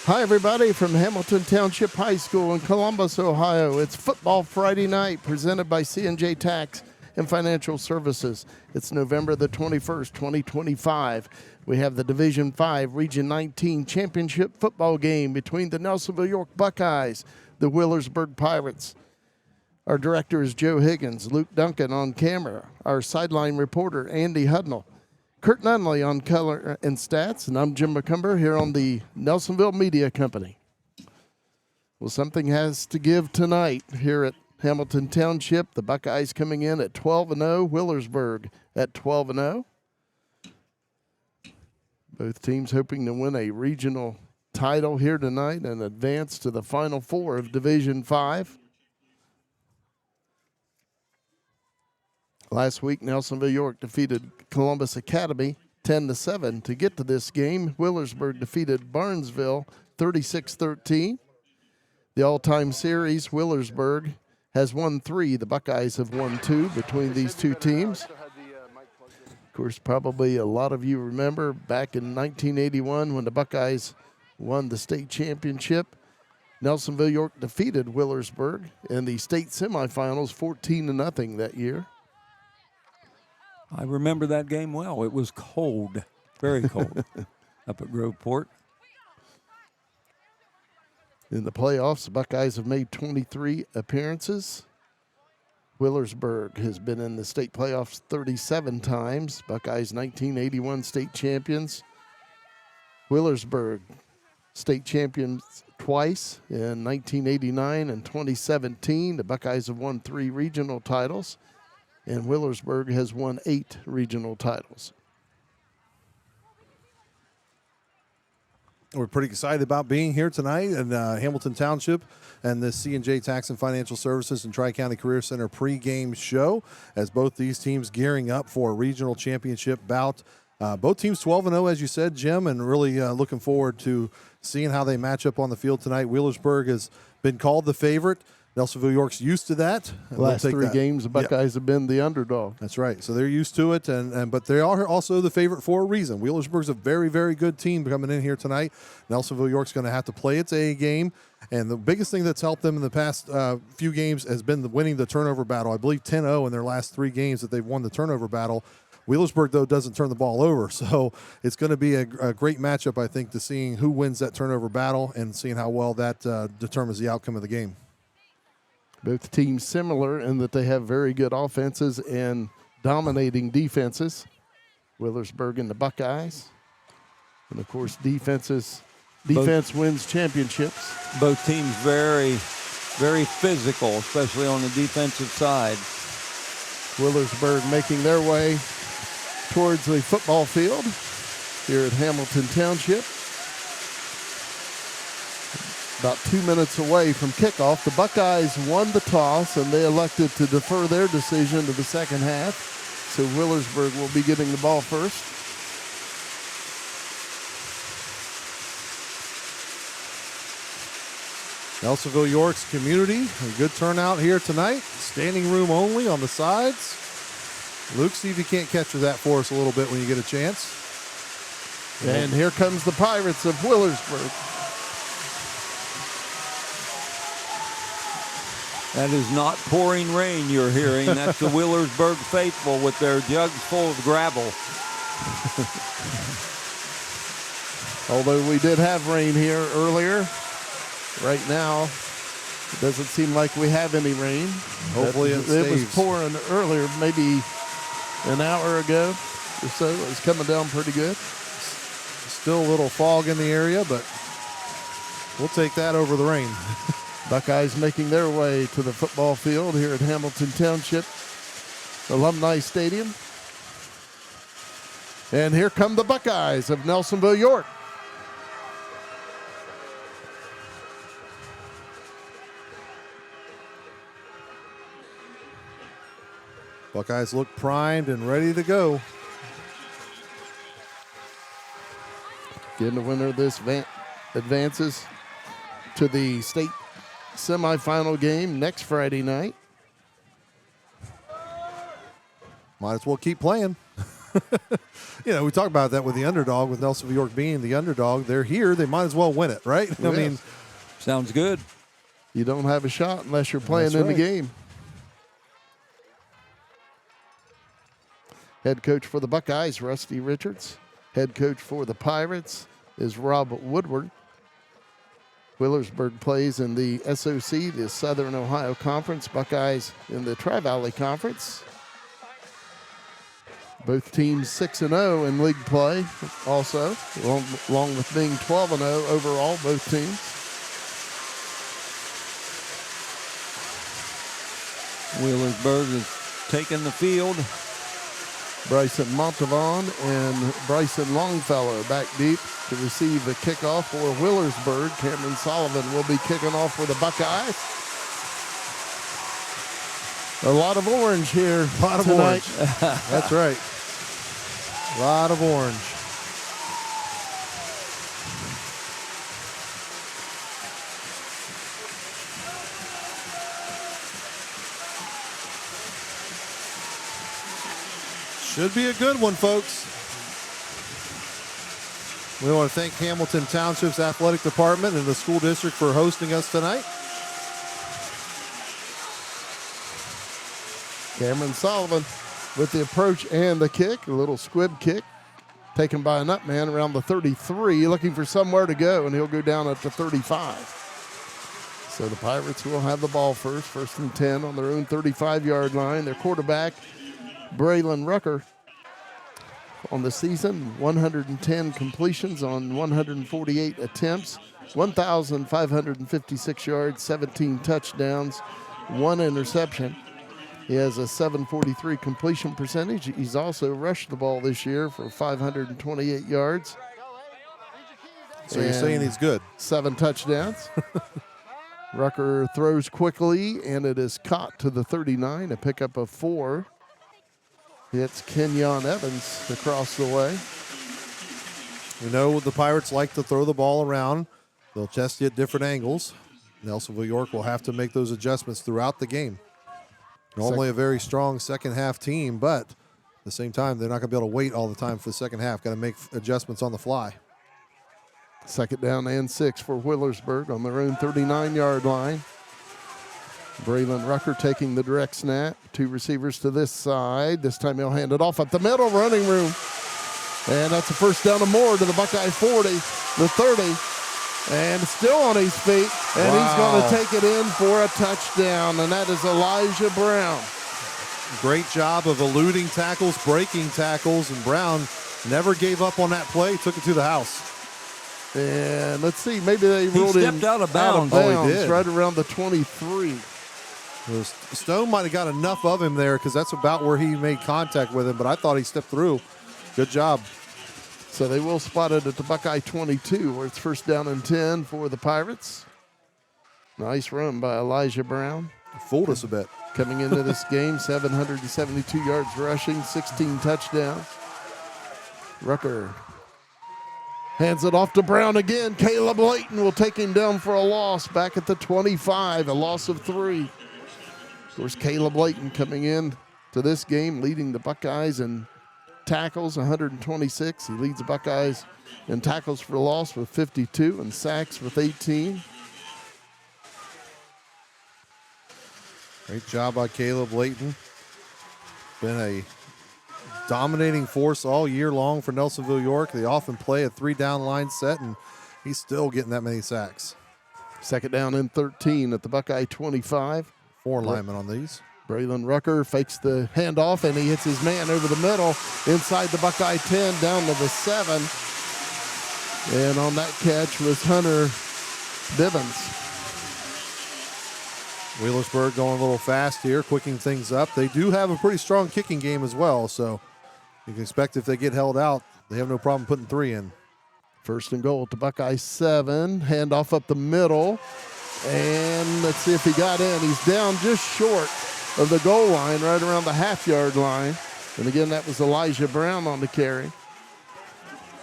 Hi, everybody, from Hamilton Township High School in Columbus, Ohio. It's Football Friday night, presented by C&J Tax and Financial Services. It's November the 21st, 2025. We have the Division 5 Region 19 Championship football game between the Nelsonville-York Buckeyes, the Wheelersburg Pirates. Our director is Joe Higgins, Luke Duncan on camera, our sideline reporter, Andy Hudnall, Kurt Nunley on color and stats, and I'm Jim McCumber here on the Nelsonville Media Company. Well, something has to give tonight here at Hamilton Township. The Buckeyes coming in at 12-0, Wheelersburg at 12-0. Both teams hoping to win a regional title here tonight and advance to the Final Four of Division 5. Last week, Nelsonville-York defeated Columbus Academy 10-7 to get to this game. Wheelersburg defeated Barnesville 36-13. The all-time series, Wheelersburg has won 3. The Buckeyes have won 2 between these two teams. Of course, probably a lot of you remember back in 1981 when the Buckeyes won the state championship. Nelsonville-York defeated Wheelersburg in the state semifinals 14-0 that year. I remember that game well. It was cold, very cold, up at Groveport. In the playoffs, the Buckeyes have made 23 appearances. Wheelersburg has been in the state playoffs 37 times. Buckeyes 1981 state champions. Wheelersburg state champions twice in 1989 and 2017. The Buckeyes have won 3 regional titles, and Wheelersburg has won 8 regional titles. We're pretty excited about being here tonight in Hamilton Township and the C&J Tax and Financial Services and Tri-County Career Center pregame show, as both these teams gearing up for a regional championship bout. Both teams 12-0, as you said, Jim, and really looking forward to seeing how they match up on the field tonight. Wheelersburg has been called the favorite. Nelsonville-York's used to that. Last 3 games, the Buckeyes have been the underdog. That's right. So they're used to it, but they are also the favorite for a reason. Wheelersburg's a very, very good team coming in here tonight. Nelsonville-York's going to have to play its A game, and the biggest thing that's helped them in the past few games has been winning the turnover battle. I believe 10-0 in their last 3 games that they've won the turnover battle. Wheelersburg, though, doesn't turn the ball over, so it's going to be a great matchup, I think, to seeing who wins that turnover battle and seeing how well that determines the outcome of the game. Both teams similar in that they have very good offenses and dominating defenses. Wheelersburg and the Buckeyes. And, of course, defense wins championships. Both teams very, very physical, especially on the defensive side. Wheelersburg making their way towards the football field here at Hamilton Township. About 2 minutes away from kickoff. The Buckeyes won the toss, and they elected to defer their decision to the second half. So Wheelersburg will be getting the ball first. Nelsonville-York's community, a good turnout here tonight. Standing room only on the sides. Luke, see if you can't capture that for us a little bit when you get a chance. And here comes the Pirates of Wheelersburg. That is not pouring rain you're hearing. That's the Wheelersburg faithful with their jugs full of gravel. Although we did have rain here earlier, right now it doesn't seem like we have any rain. Hopefully it stays. It was pouring earlier, maybe an hour ago or so. It was coming down pretty good. Still a little fog in the area, but we'll take that over the rain. Buckeyes making their way to the football field here at Hamilton Township Alumni Stadium. And here come the Buckeyes of Nelsonville-York. Buckeyes look primed and ready to go. Again, the winner of this advances to the state semifinal game next Friday night. Might as well keep playing. You know, we talk about that with the underdog, with Nelsonville-York being the underdog. They're here. They might as well win it, right? I mean, sounds good. You don't have a shot unless you're playing That's in the right. game. Head coach for the Buckeyes, Rusty Richards. Head coach for the Pirates is Rob Woodward. Wheelersburg plays in the SOC, the Southern Ohio Conference. Buckeyes in the Tri-Valley Conference. Both teams 6-0 in league play also, along with being 12-0 overall, both teams. Wheelersburg is taking the field. Bryson Montavon and Bryson Longfellow back deep to receive the kickoff for Wheelersburg. Cameron Sullivan will be kicking off for the Buckeyes. A lot of orange here tonight. That's right. A lot of orange. Should be a good one, folks. We want to thank Hamilton Township's athletic department and the school district for hosting us tonight. Cameron Sullivan with the approach and the kick, a little squib kick, taken by a nut man around the 33, looking for somewhere to go, and he'll go down at the 35. So the Pirates will have the ball first and 10 on their own 35-yard line. Their quarterback, Braylon Rucker, on the season, 110 completions on 148 attempts, 1,556 yards, 17 touchdowns, 1 interception. He has a 743 completion percentage. He's also rushed the ball this year for 528 yards. So you're saying he's good. 7 touchdowns. Rucker throws quickly, and it is caught to the 39, a pickup of 4. Hits Kenyon Evans across the way. We know the Pirates like to throw the ball around. They'll test you at different angles. Nelsonville-York will have to make those adjustments throughout the game. Normally a very strong second-half team, but at the same time, they're not going to be able to wait all the time for the second half. Got to make adjustments on the fly. Second down and 6 for Wheelersburg on their own 39-yard line. Braylon Rucker taking the direct snap. 2 receivers to this side. This time he'll hand it off up the middle, running room. And that's a first down and more to the Buckeye 40, the 30. And still on his feet. And he's going to take it in for a touchdown. And that is Elijah Brown. Great job of eluding tackles, breaking tackles. And Brown never gave up on that play. Took it to the house. And let's see, maybe they ruled him stepped out of bounds. Oh, he did. Right around the 23. Stone might have got enough of him there because that's about where he made contact with him, but I thought he stepped through. Good job. So they will spot it at the Buckeye 22, where it's first down and 10 for the Pirates. Nice run by Elijah Brown. Fooled us a bit. Coming into this game, 772 yards rushing, 16 touchdowns. Rucker hands it off to Brown again. Caleb Layton will take him down for a loss back at the 25, a loss of 3. Of course, Caleb Layton coming in to this game, leading the Buckeyes in tackles, 126. He leads the Buckeyes in tackles for loss with 52 and sacks with 18. Great job by Caleb Layton. Been a dominating force all year long for Nelsonville-York. They often play a 3-down line set, and he's still getting that many sacks. Second down and 13 at the Buckeye 25. 4 linemen on these. Braylon Rucker fakes the handoff, and he hits his man over the middle inside the Buckeye 10 down to the 7. And on that catch was Hunter Bivens. Wheelersburg going a little fast here, quicking things up. They do have a pretty strong kicking game as well, so you can expect if they get held out, they have no problem putting 3 in. First and goal at the Buckeye 7. Handoff up the middle. And let's see if he got in. He's down just short of the goal line, right around the half-yard line. And again, that was Elijah Brown on the carry.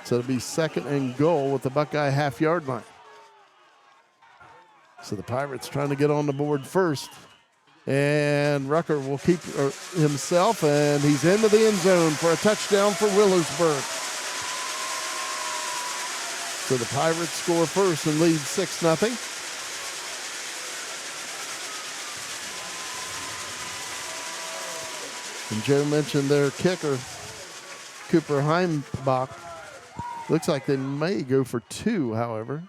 So it'll be second and goal with the Buckeye half-yard line. So the Pirates trying to get on the board first. And Rucker will keep himself, and he's into the end zone for a touchdown for Wheelersburg. So the Pirates score first and lead 6-0. And Joe mentioned their kicker, Cooper Heimbach. Looks like they may go for 2, however.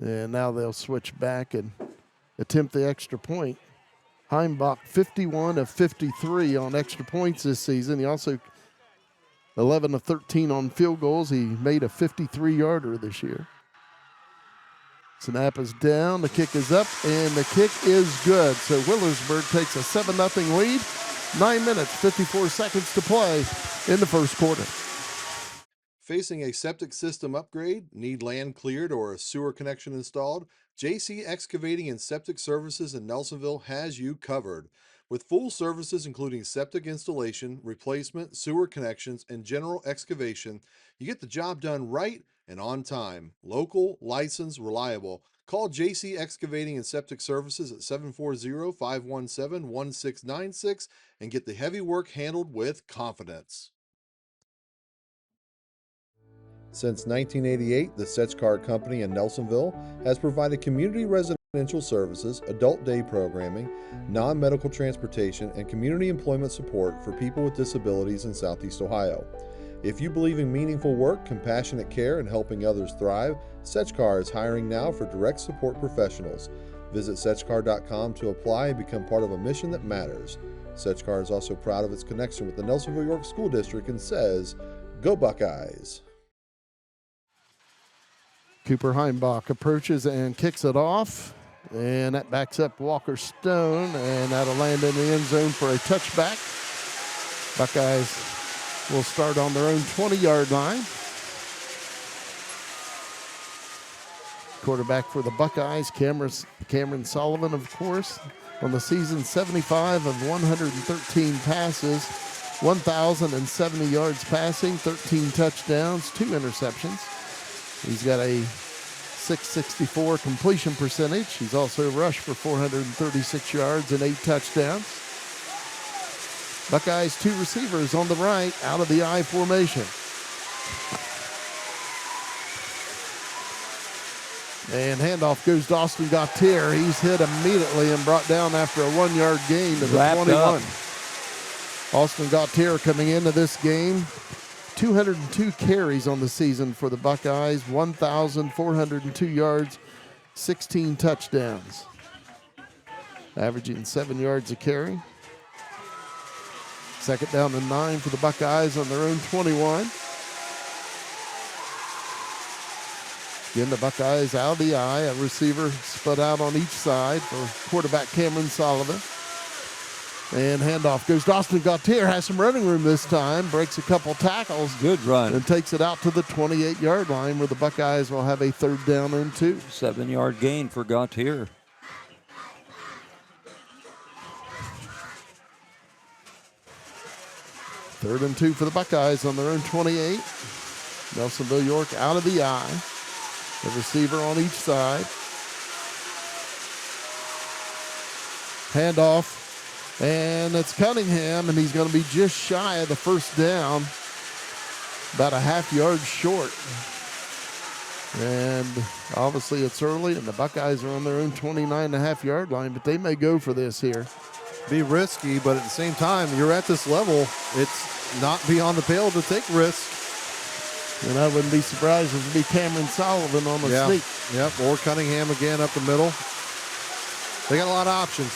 And now they'll switch back and attempt the extra point. Heimbach, 51 of 53 on extra points this season. He also 11 of 13 on field goals. He made a 53-yarder this year. Snap is down, the kick is up, and the kick is good. So Wheelersburg takes a 7-0 lead. 9 minutes, 54 seconds to play in the first quarter. Facing a septic system upgrade, need land cleared, or a sewer connection installed? JC Excavating and Septic Services in Nelsonville has you covered. With full services including septic installation, replacement, sewer connections, and general excavation, you get the job done right and on time. Local, licensed, reliable. Call JC Excavating and Septic Services at 740-517-1696 and get the heavy work handled with confidence. Since 1988, the Sech-Kar Company in Nelsonville has provided community residential services, adult day programming, non-medical transportation, and community employment support for people with disabilities in Southeast Ohio. If you believe in meaningful work, compassionate care, and helping others thrive, Sech-Kar is hiring now for direct support professionals. Visit Sech-Kar.com to apply and become part of a mission that matters. Sech-Kar is also proud of its connection with the Nelsonville-York School District and says, "Go Buckeyes!" Cooper Heimbach approaches and kicks it off. And that backs up Walker Stone, and that'll land in the end zone for a touchback. Buckeyes will start on their own 20-yard line. Quarterback for the Buckeyes, Cameron Sullivan, of course. On the season, 75 of 113 passes, 1,070 yards passing, 13 touchdowns, 2 interceptions. He's got a .664 completion percentage. He's also rushed for 436 yards and 8 touchdowns. Buckeyes 2 receivers on the right, out of the I formation. And handoff goes to Austin Gautier. He's hit immediately and brought down after a 1-yard gain to the 21. Austin Gautier coming into this game, 202 carries on the season for the Buckeyes, 1,402 yards, 16 touchdowns. Averaging 7 yards a carry. Second down and 9 for the Buckeyes on their own 21. Again, the Buckeyes out of the I, a receiver split out on each side for quarterback Cameron Sullivan. And handoff goes to Austin Gautier, has some running room this time, breaks a couple tackles. Good run. And takes it out to the 28-yard line where the Buckeyes will have a 3rd down and 2. 7-yard gain for Gautier. Third and 2 for the Buckeyes on their own 28. Nelsonville-York out of the I. The receiver on each side. Handoff. And it's Cunningham, and he's going to be just shy of the 1st down. About a half-yard short. And obviously it's early, and the Buckeyes are on their own 29.5-yard line, but they may go for this here. Be risky, but at the same time, you're at this level, it's not beyond the pale to take risks. And I wouldn't be surprised if it would be Cameron Sullivan on the sneak. Yep, or Cunningham again up the middle. They got a lot of options.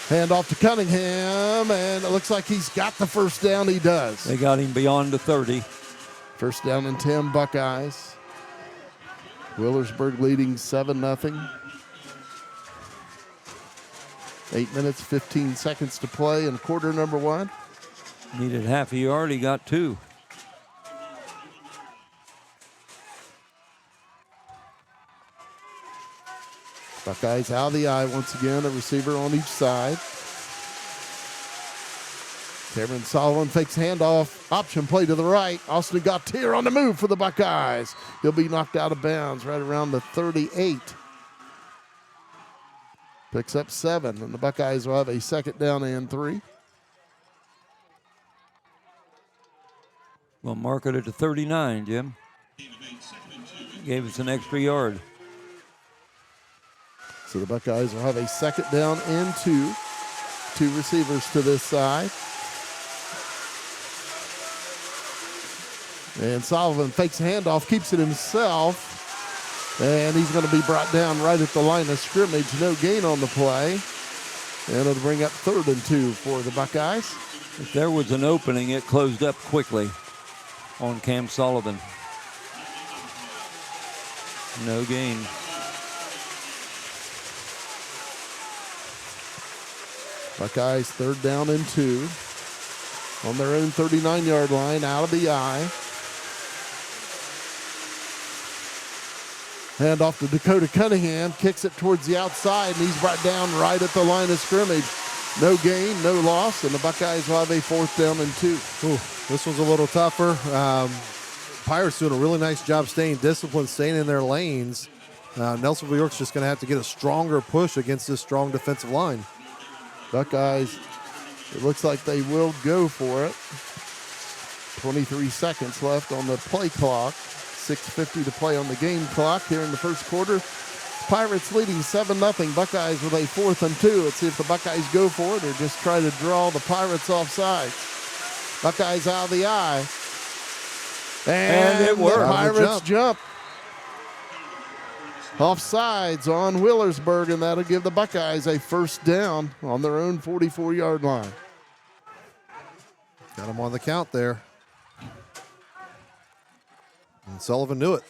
Hand off to Cunningham, and it looks like he's got the 1st down. He does. They got him beyond the 30. 1st down and 10, Buckeyes. Wheelersburg leading 7-0. 8 minutes, 15 seconds to play in quarter number 1. Needed half a yard, he got 2. Buckeyes out of the I once again, a receiver on each side. Cameron Sullivan fakes handoff. Option play to the right. Austin Gautier on the move for the Buckeyes. He'll be knocked out of bounds right around the 38. Picks up 7, and the Buckeyes will have a 2nd down and 3. We'll mark it at the 39, Jim. Gave us an extra yard. So the Buckeyes will have a 2nd down and 2. 2 receivers to this side. And Sullivan fakes a handoff, keeps it himself. And he's going to be brought down right at the line of scrimmage. No gain on the play. And it'll bring up 3rd and 2 for the Buckeyes. If there was an opening, it closed up quickly on Cam Sullivan. No gain. Buckeyes 3rd down and 2. On their own 39-yard line, out of the eye. Hand off to Dakota Cunningham, kicks it towards the outside, and he's brought down right at the line of scrimmage. No gain, no loss, and the Buckeyes will have a 4th down and 2. Ooh, this one's a little tougher. Pirates doing a really nice job staying disciplined, staying in their lanes. Nelsonville-York's just going to have to get a stronger push against this strong defensive line. Buckeyes, it looks like they will go for it. 23 seconds left on the play clock. 6:50 to play on the game clock here in the first quarter. Pirates leading 7-0. Buckeyes with a 4th and 2. Let's see if the Buckeyes go for it or just try to draw the Pirates off sides. Buckeyes out of the eye. And it worked. The Pirates jump. Offsides on Wheelersburg, and that'll give the Buckeyes a 1st down on their own 44-yard line. Got him on the count there. And Sullivan knew it.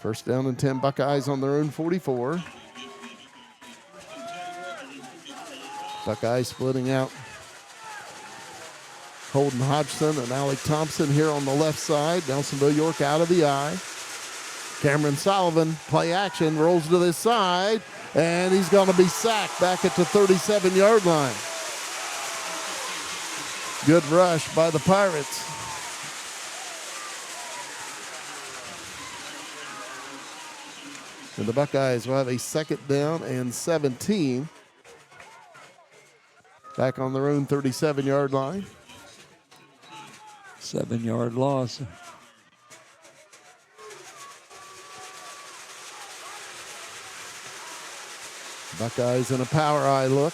First down and 10, Buckeyes on their own 44. Buckeyes splitting out Holden Hodgson and Alec Thompson here on the left side. Nelsonville-York out of the eye. Cameron Sullivan, play action, rolls to this side, and he's going to be sacked back at the 37-yard line. Good rush by the Pirates. And the Buckeyes will have a 2nd down and 17. Back on their own 37-yard line. 7-yard loss. Buckeyes in a power eye look.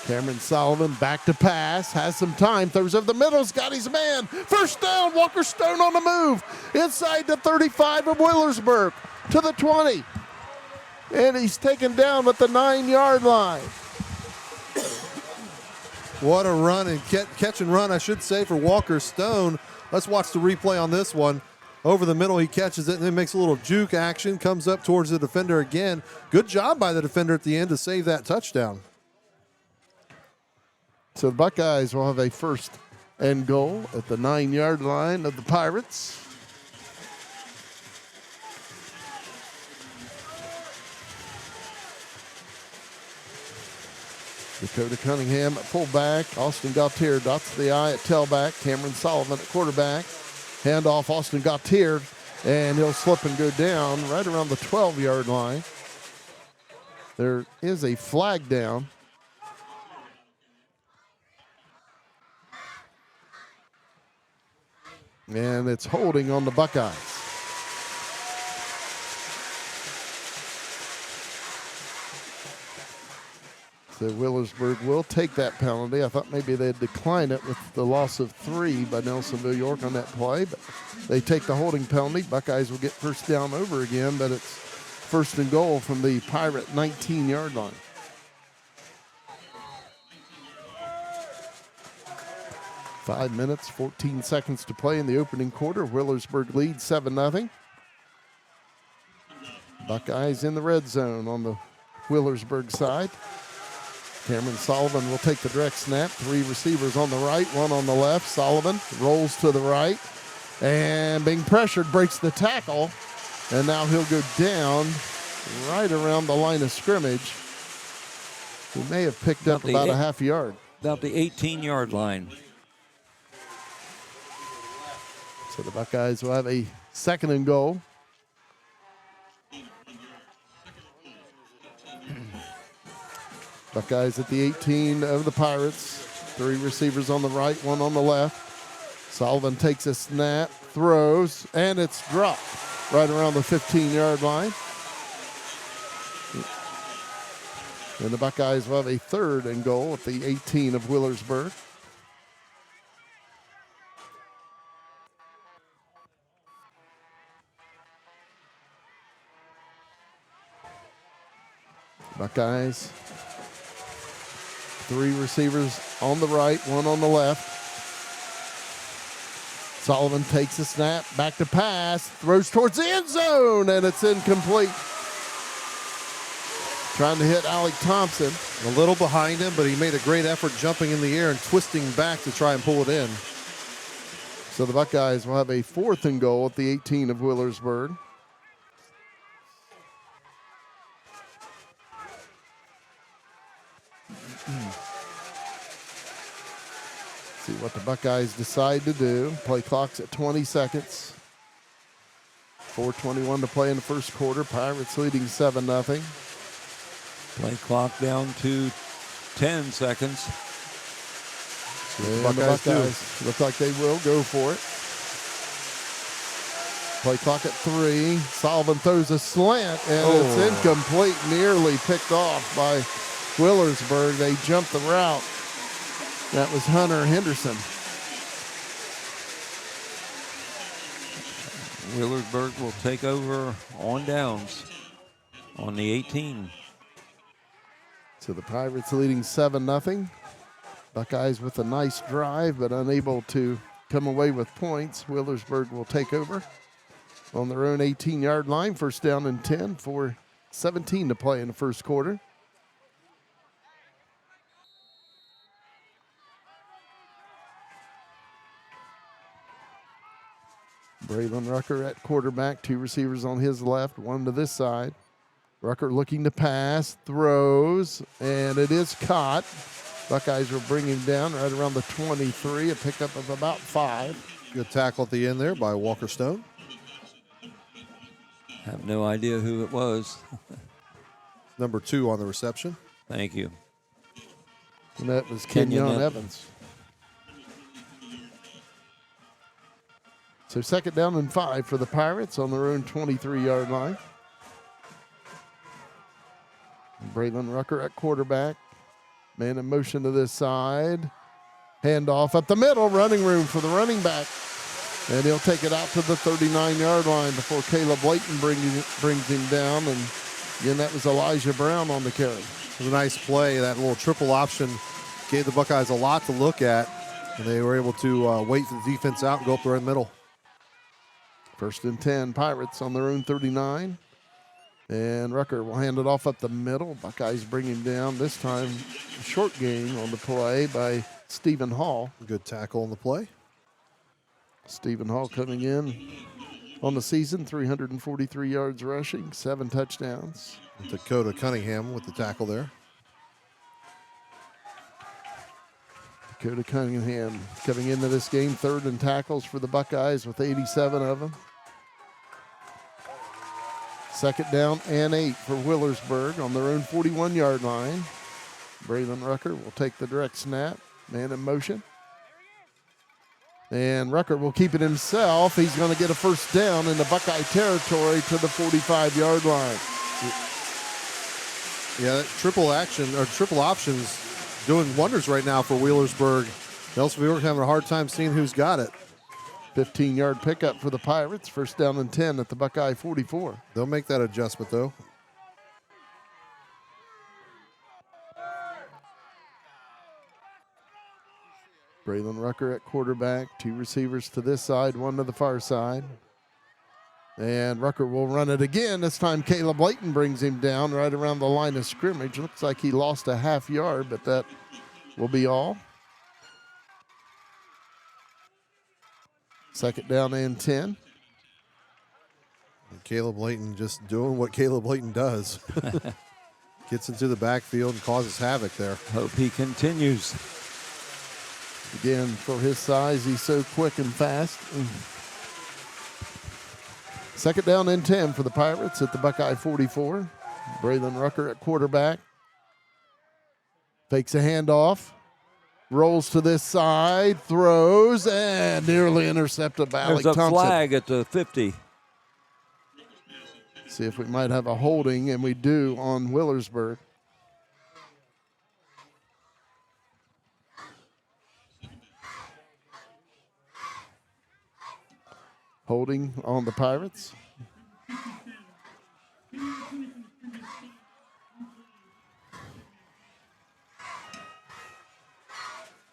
Cameron Sullivan back to pass, has some time, throws over the middle's got his man. 1st down, Walker Stone on the move. Inside the 35 of Wheelersburg to the 20. And he's taken down at the 9-yard line. What a run and catch and run, I should say, for Walker Stone. Let's watch the replay on this one. Over the middle, he catches it and then makes a little juke action, comes up towards the defender again. Good job by the defender at the end to save that touchdown. So the Buckeyes will have a 1st and goal at the 9-yard line of the Pirates. Dakota Cunningham at fullback. Austin Gautier dots the eye at tailback. Cameron Sullivan at quarterback. Handoff Austin Gautier, and he'll slip and go down right around the 12-yard line. There is a flag down. And it's holding on the Buckeyes. So Wheelersburg will take that penalty. I thought maybe they'd decline it with the loss of 3 by Nelsonville-York on that play, but they take the holding penalty. Buckeyes will get 1st down over again, but it's 1st and goal from the Pirate 19-yard line. Five minutes, 14 seconds to play in the opening quarter. Wheelersburg leads 7-0. Buckeyes in the red zone on the Wheelersburg side. Cameron Sullivan will take the direct snap. 3 receivers on the right, 1 on the left. Sullivan rolls to the right and being pressured breaks the tackle. And now he'll go down right around the line of scrimmage. He may have picked up about a half yard. About the 18-yard line. So the Buckeyes will have a 2nd and goal. Buckeyes at the 18 of the Pirates. 3 receivers on the right, 1 on the left. Sullivan takes a snap, throws, and it's dropped right around the 15-yard line. And the Buckeyes will have a 3rd and goal at the 18 of Wheelersburg. Buckeyes, 3 receivers on the right, 1 on the left. Sullivan takes a snap, back to pass, throws towards the end zone, and it's incomplete. Trying to hit Alec Thompson. A little behind him, but he made a great effort jumping in the air and twisting back to try and pull it in. So the Buckeyes will have a 4th and goal at the 18 of Wheelersburg. See what the Buckeyes decide to do. Play clock's at 20 seconds. 4:21 to play in the first quarter. Pirates leading 7-0. Play clock down to 10 seconds. And the Buckeyes look like they will go for it. Play clock at 3. Sullivan throws a slant, and it's incomplete. Nearly picked off by Wheelersburg. They jumped the route. That was Hunter Henderson. Wheelersburg will take over on downs on the 18. So the Pirates leading 7-0. Buckeyes with a nice drive, but unable to come away with points. Wheelersburg will take over on their own 18-yard line. 1st down and 10 for 17 to play in the first quarter. Braylon Rucker at quarterback, 2 receivers on his left, 1 to this side. Rucker looking to pass, throws, and it is caught. Buckeyes will bring him down right around the 23, a pickup of about 5. Good tackle at the end there by Walker Stone. Have no idea who it was. Number 2 on the reception. Thank you. And that was Kenyon Evans. So 2nd down and 5 for the Pirates on their own 23-yard line. Braylon Rucker at quarterback. Man in motion to this side. Handoff up the middle. Running room for the running back. And he'll take it out to the 39-yard line before Caleb Layton brings him down. And again, that was Elijah Brown on the carry. It was a nice play. That little triple option gave the Buckeyes a lot to look at. And they were able to wait for the defense out and go up the right middle. 1st and 10, Pirates on their own 39. And Rucker will hand it off up the middle. Buckeyes bring him down. This time, short gain on the play by Stephen Hall. Good tackle on the play. Stephen Hall coming in on the season, 343 yards rushing, 7 touchdowns. Dakota Cunningham with the tackle there. Dakota Cunningham coming into this game, 3rd in tackles for the Buckeyes with 87 of them. 2nd down and 8 for Wheelersburg on their own 41-yard line. Braylon Rucker will take the direct snap, man in motion. And Rucker will keep it himself. He's going to get a 1st down in the Buckeye territory to the 45-yard line. Yeah, that triple options doing wonders right now for Wheelersburg. Nelsonville-York having a hard time seeing who's got it. 15-yard pickup for the Pirates. 1st down and 10 at the Buckeye 44. They'll make that adjustment, though. Braylon Rucker at quarterback. 2 receivers to this side, 1 to the far side. And Rucker will run it again. This time Caleb Layton brings him down right around the line of scrimmage. Looks like he lost a half yard, but that will be all. 2nd down and 10. And Caleb Layton just doing what Caleb Layton does. Gets into the backfield and causes havoc there. Hope he continues. Again, for his size, he's so quick and fast. Second down and 10 for the Pirates at the Buckeye 44. Braylon Rucker at quarterback. Fakes a handoff. Rolls to this side. Throws and nearly intercepted by Alec There's a Thompson. flag at the 50. See if we might have a holding, and we do on Wheelersburg. Holding on the Pirates.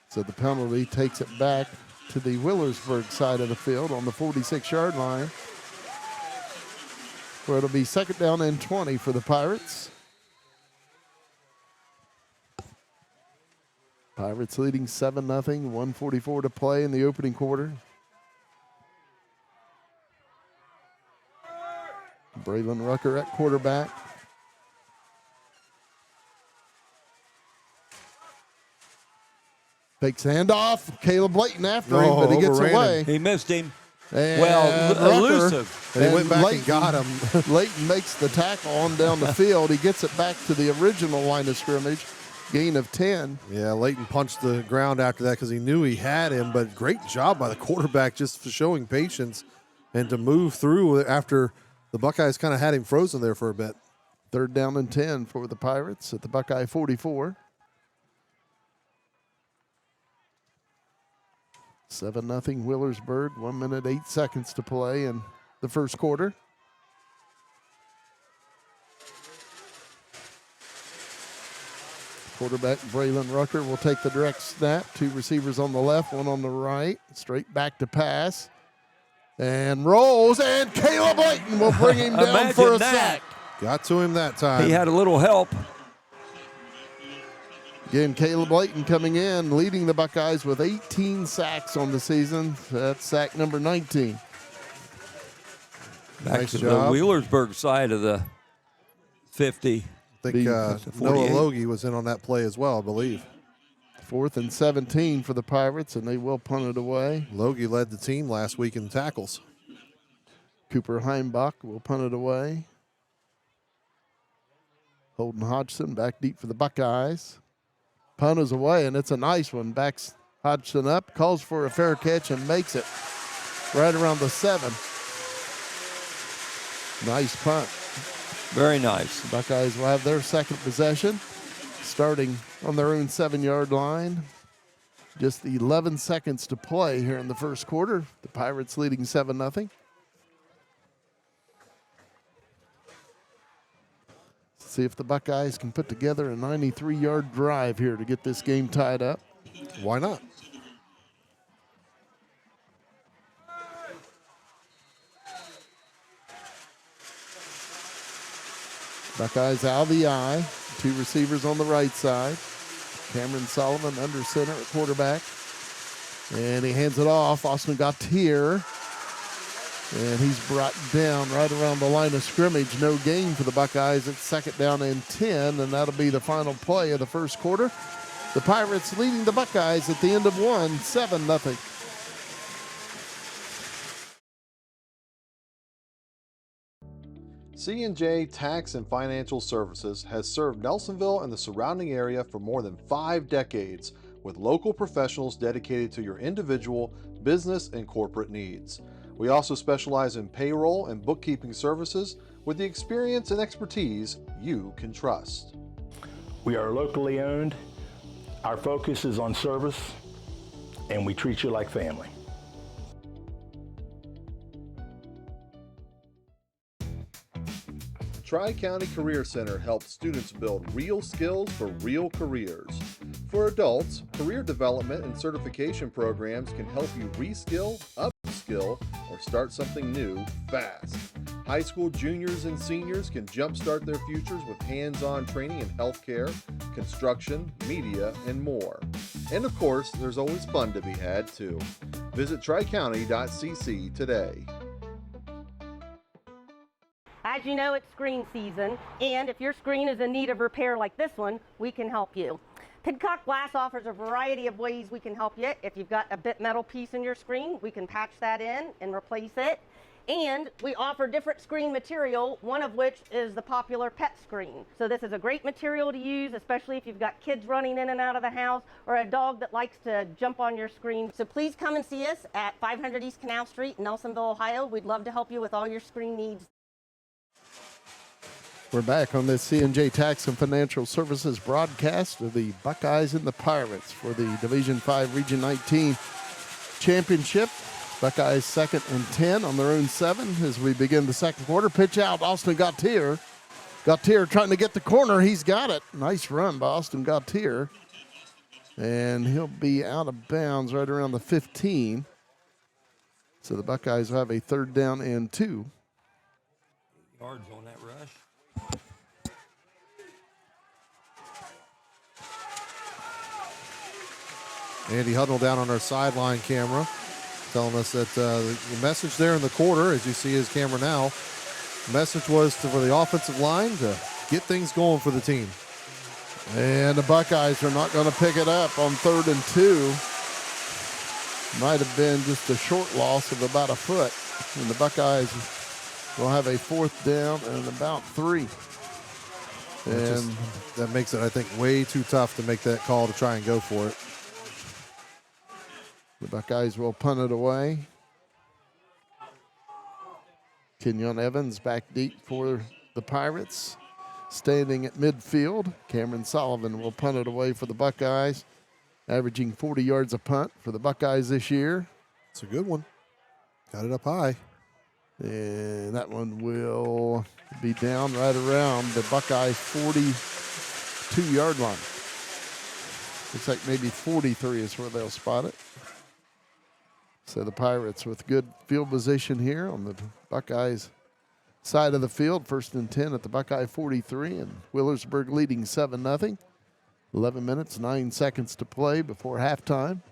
So the penalty takes it back to the Wheelersburg side of the field on the 46-yard line, where it'll be second down and 20 for the Pirates. Pirates leading 7-0, 1:44 to play in the opening quarter. Braylon Rucker at quarterback. Fakes handoff. Caleb Layton after him, but he gets overran away. He missed him. And Well, Rucker- elusive. And he went back Layton- and got him. Layton makes the tackle on down the field. He gets it back to the original line of scrimmage. Gain of 10. Yeah, Layton punched the ground after that because he knew he had him, but great job by the quarterback just for showing patience and to move through after the Buckeyes kind of had him frozen there for a bit. Third down and 10 for the Pirates at the Buckeye 44. 7-0 Wheelersburg. 1 minute, 8 seconds to play in the first quarter. Quarterback Braylon Rucker will take the direct snap. Two receivers on the left, one on the right. Straight back to pass. And rolls, and Caleb Layton will bring him down for a Imagine that. sack. Got to him that time. He had a little help. Again, Caleb Layton coming in, leading the Buckeyes with 18 sacks on the season. That's sack number 19. Back Nice to job. the Wheelersburg side of the 50. I think Noah 48. Loge was in on that play as well, I believe. 4th and 17 for the Pirates, and they will punt it away. Loge led the team last week in tackles. Cooper Heimbach will punt it away. Holden Hodgson back deep for the Buckeyes. Punt is away, and it's a nice one. Backs Hodgson up, calls for a fair catch, and makes it right around the 7. Nice punt. Very nice. The Buckeyes will have their second possession, starting on their own 7-yard line. Just 11 seconds to play here in the first quarter. The Pirates leading 7-0. See if the Buckeyes can put together a 93-yard drive here to get this game tied up. Why not? Buckeyes out of the eye. Two receivers on the right side. Cameron Sullivan under center at quarterback. And he hands it off. Austin Gautier. And he's brought down right around the line of scrimmage. No gain for the Buckeyes. It's second down and 10, and that'll be the final play of the first quarter. The Pirates leading the Buckeyes at the end of one, 7-0. C&J Tax and Financial Services has served Nelsonville and the surrounding area for more than 5 decades with local professionals dedicated to your individual, business, and corporate needs. We also specialize in payroll and bookkeeping services with the experience and expertise you can trust. We are locally owned. Our focus is on service, and we treat you like family. Tri-County Career Center helps students build real skills for real careers. For adults, career development and certification programs can help you reskill, upskill, or start something new fast. High school juniors and seniors can jumpstart their futures with hands-on training in healthcare, construction, media, and more. And of course, there's always fun to be had too. Visit tricounty.cc today. As you know, it's screen season, and if your screen is in need of repair like this one, we can help you. Pidcock Glass offers a variety of ways we can help you. If you've got a bit metal piece in your screen, we can patch that in and replace it. And we offer different screen material, one of which is the popular pet screen. So this is a great material to use, especially if you've got kids running in and out of the house or a dog that likes to jump on your screen. So please come and see us at 500 East Canal Street, Nelsonville, Ohio. We'd love to help you with all your screen needs. We're back on the C&J Tax and Financial Services broadcast of the Buckeyes and the Pirates for the Division 5 Region 19 Championship. Buckeyes 2nd and 10 on their own 7 as we begin the second quarter. Pitch out, Austin Gautier. Gautier trying to get the corner. He's got it. Nice run by Austin Gautier. And he'll be out of bounds right around the 15. So the Buckeyes will have a 3rd down and 2. Yards on that rush. Andy Huddle down on our sideline camera telling us that the message there in the quarter, as you see his camera now, the message was for the offensive line to get things going for the team. And the Buckeyes are not going to pick it up on 3rd and 2. Might have been just a short loss of about a foot. And the Buckeyes will have a 4th down and about 3. And that makes it, I think, way too tough to make that call to try and go for it. The Buckeyes will punt it away. Kenyon Evans back deep for the Pirates. Standing at midfield, Cameron Sullivan will punt it away for the Buckeyes, averaging 40 yards a punt for the Buckeyes this year. It's a good one. Got it up high. And that one will be down right around the Buckeyes 42-yard line. Looks like maybe 43 is where they'll spot it. So the Pirates with good field position here on the Buckeyes side of the field. 1st and 10 at the Buckeye 43, and Wheelersburg leading 7-0. 11 minutes, 9 seconds to play before halftime.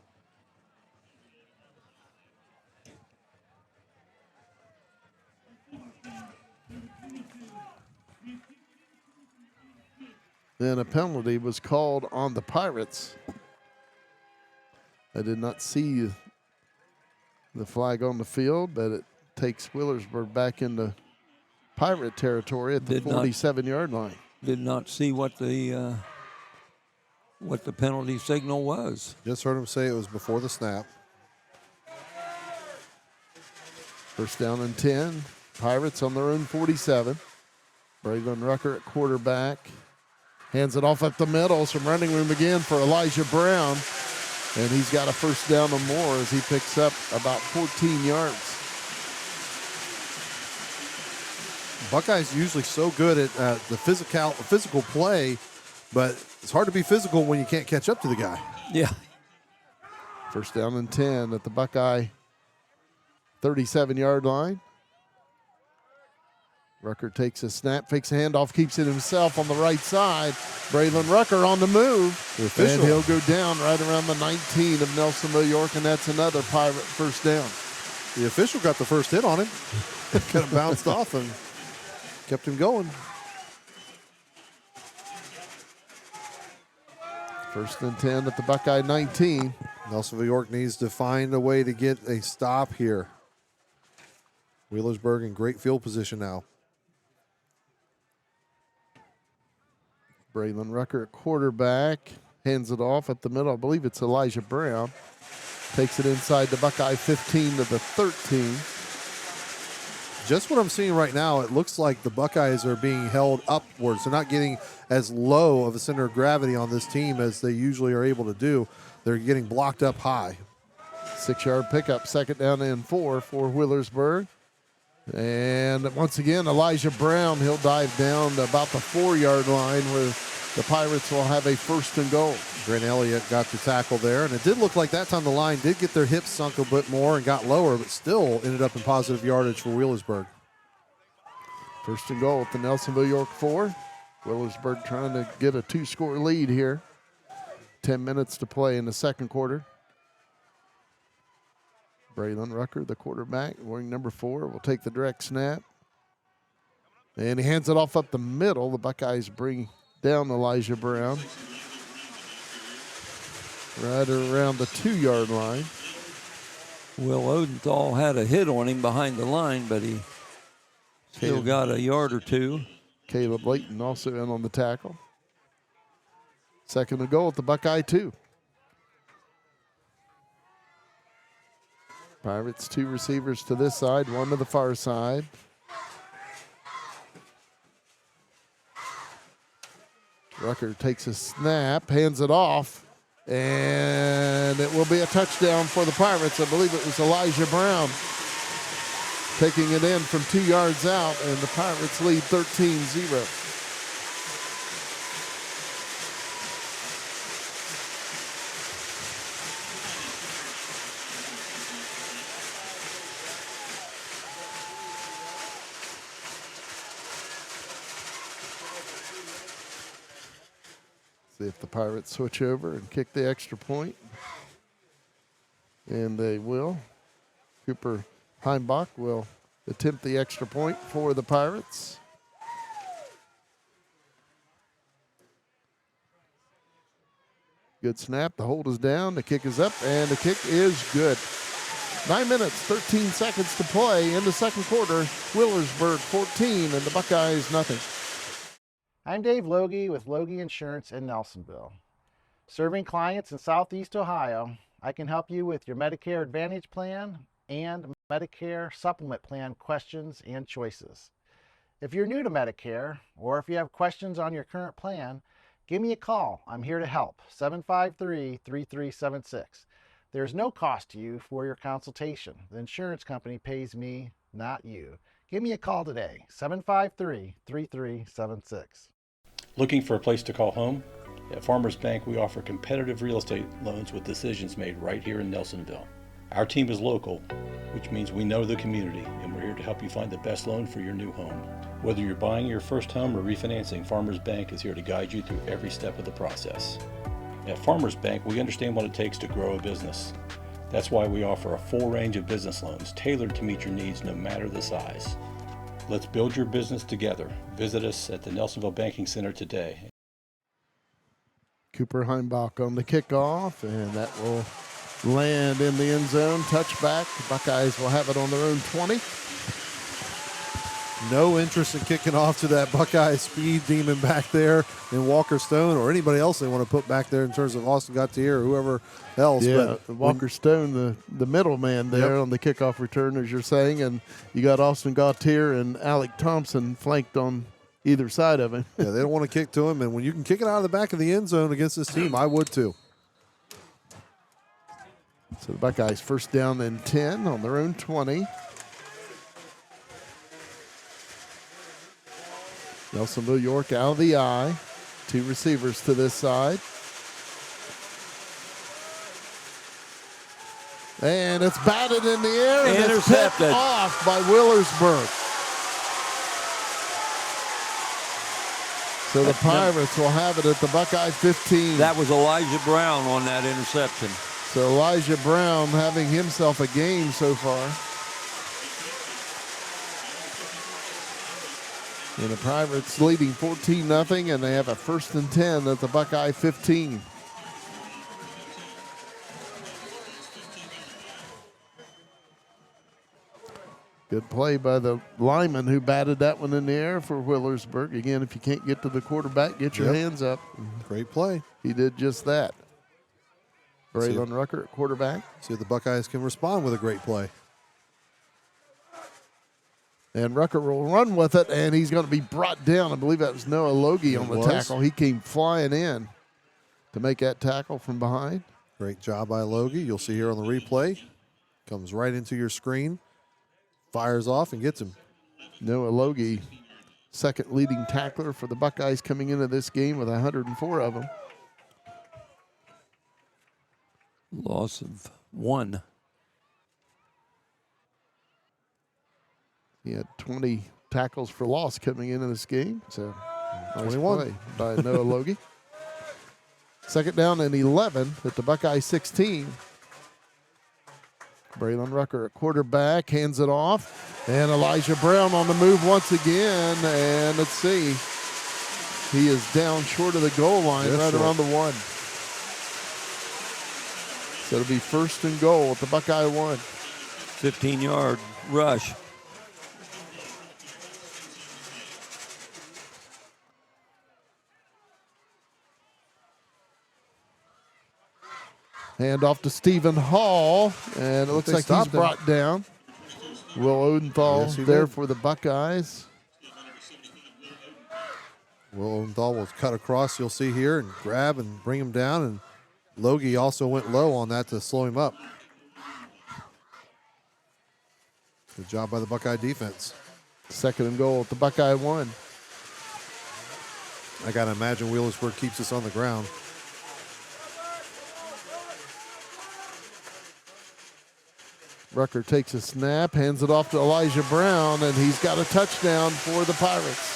Then a penalty was called on the Pirates. I did not see the flag on the field, but it takes Wheelersburg back into Pirate territory at the 47-yard line. Did not see what the penalty signal was. Just heard him say it was before the snap. 1st down and 10. Pirates on their own 47. Braylon Rucker at quarterback. Hands it off up the middle. Some running room again for Elijah Brown. And he's got a 1st down or more as he picks up about 14 yards. Buckeyes usually so good at the physical play, but it's hard to be physical when you can't catch up to the guy. Yeah. 1st down and 10 at the Buckeye 37-yard line. Rucker takes a snap, fakes a handoff, keeps it himself on the right side. Braylon Rucker on the move. And he'll go down right around the 19 of Nelsonville-York, and that's another Pirate 1st down. The official got the first hit on him. Kind of bounced off and kept him going. 1st and 10 at the Buckeye 19. Nelsonville-York needs to find a way to get a stop here. Wheelersburg in great field position now. Braylon Rucker at quarterback. Hands it off up the middle. I believe it's Elijah Brown. Takes it inside the Buckeye 15 to the 13. Just what I'm seeing right now, it looks like the Buckeyes are being held upwards. They're not getting as low of a center of gravity on this team as they usually are able to do. They're getting blocked up high. 6-yard pickup, 2nd down and 4 for Wheelersburg. And once again, Elijah Brown, he'll dive down to about the 4-yard line where the Pirates will have a 1st and goal. Grant Elliott got the tackle there, and it did look like that time the line did get their hips sunk a bit more and got lower, but still ended up in positive yardage for Wheelersburg. 1st and goal at the Nelsonville-York 4. Wheelersburg trying to get a 2-score lead here. 10 minutes to play in the second quarter. Braylon Rucker, the quarterback, wearing number 4, will take the direct snap. And he hands it off up the middle. The Buckeyes bring down Elijah Brown right around the 2-yard line. Will Odenthal had a hit on him behind the line, but he still got a yard or two. Caleb Layton also in on the tackle. Second and goal at the Buckeye 2. Pirates 2 receivers to this side, 1 to the far side. Rucker takes a snap, hands it off, and it will be a touchdown for the Pirates. I believe it was Elijah Brown taking it in from 2 yards out, and the Pirates lead 13-0. See if the Pirates switch over and kick the extra point. And they will. Cooper Heimbach will attempt the extra point for the Pirates. Good snap. The hold is down. The kick is up, and the kick is good. 9 minutes, 13 seconds to play in the second quarter. Wheelersburg 14 and the Buckeyes nothing. I'm Dave Loge with Loge Insurance in Nelsonville. Serving clients in Southeast Ohio, I can help you with your Medicare Advantage plan and Medicare Supplement Plan questions and choices. If you're new to Medicare, or if you have questions on your current plan, give me a call. I'm here to help. 753-3376. There's no cost to you for your consultation. The insurance company pays me, not you. Give me a call today, 753-3376. Looking for a place to call home? At Farmers Bank, we offer competitive real estate loans with decisions made right here in Nelsonville. Our team is local, which means we know the community, and we're here to help you find the best loan for your new home. Whether you're buying your first home or refinancing, Farmers Bank is here to guide you through every step of the process. At Farmers Bank, we understand what it takes to grow a business. That's why we offer a full range of business loans tailored to meet your needs no matter the size. Let's build your business together. Visit us at the Nelsonville Banking Center today. Cooper Heimbach on the kickoff, and that will land in the end zone. Touchback. The Buckeyes will have it on their own 20. No interest in kicking off to that Buckeye speed demon back there in Walker Stone or anybody else they want to put back there in terms of Austin Gautier or whoever else. Yeah, but Walker Stone, the middleman there on the kickoff return, as you're saying, and you got Austin Gautier and Alec Thompson flanked on either side of him. Yeah, they don't want to kick to him, and when you can kick it out of the back of the end zone against this team, I would too. So the Buckeyes first down and 10 on their own 20. Nelsonville-York out of the eye. 2 receivers to this side. And it's batted in the air and it's picked off by Wheelersburg. So the Pirates will have it at the Buckeye 15. That was Elijah Brown on that interception. So Elijah Brown having himself a game so far. And the Pirates leading 14-0, and they have a 1st and 10 at the Buckeye 15. Good play by the lineman who batted that one in the air for Wheelersburg. Again, if you can't get to the quarterback, get your hands up. Great play. He did just that. Braylon Rucker at quarterback. See if the Buckeyes can respond with a great play. And Rucker will run with it, and he's going to be brought down. I believe that was Noah Loge on the tackle. He came flying in to make that tackle from behind. Great job by Loge. You'll see here on the replay. Comes right into your screen. Fires off and gets him. Noah Loge, second leading tackler for the Buckeyes coming into this game with 104 of them. Loss of 1. He had 20 tackles for loss coming into this game. So, nice 21 play by Noah Loge. Second down and 11 at the Buckeye 16. Braylon Rucker at quarterback, hands it off. And Elijah Brown on the move once again. And let's see. He is down short of the goal line, right around the 1. So it'll be 1st and goal at the Buckeye 1. 15-yard rush. Hand off to Stephen Hall, and it looks like he's brought down. Will Odenthal there for the Buckeyes. Will Odenthal will cut across, you'll see here, and grab and bring him down. And Loge also went low on that to slow him up. Good job by the Buckeye defense. 2nd and goal at the Buckeye 1. I got to imagine Wheelersburg keeps us on the ground. Rucker takes a snap, hands it off to Elijah Brown, and he's got a touchdown for the Pirates.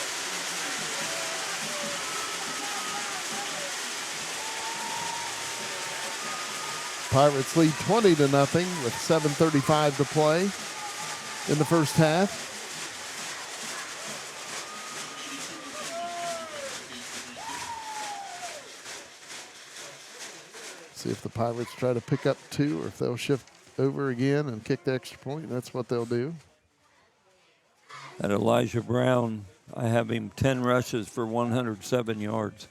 Pirates lead 20-0 with 7:35 to play in the first half. See if the Pirates try to pick up 2 or if they'll shift over again and kick the extra point. That's what they'll do. And Elijah Brown, I have him 10 rushes for 107 yards.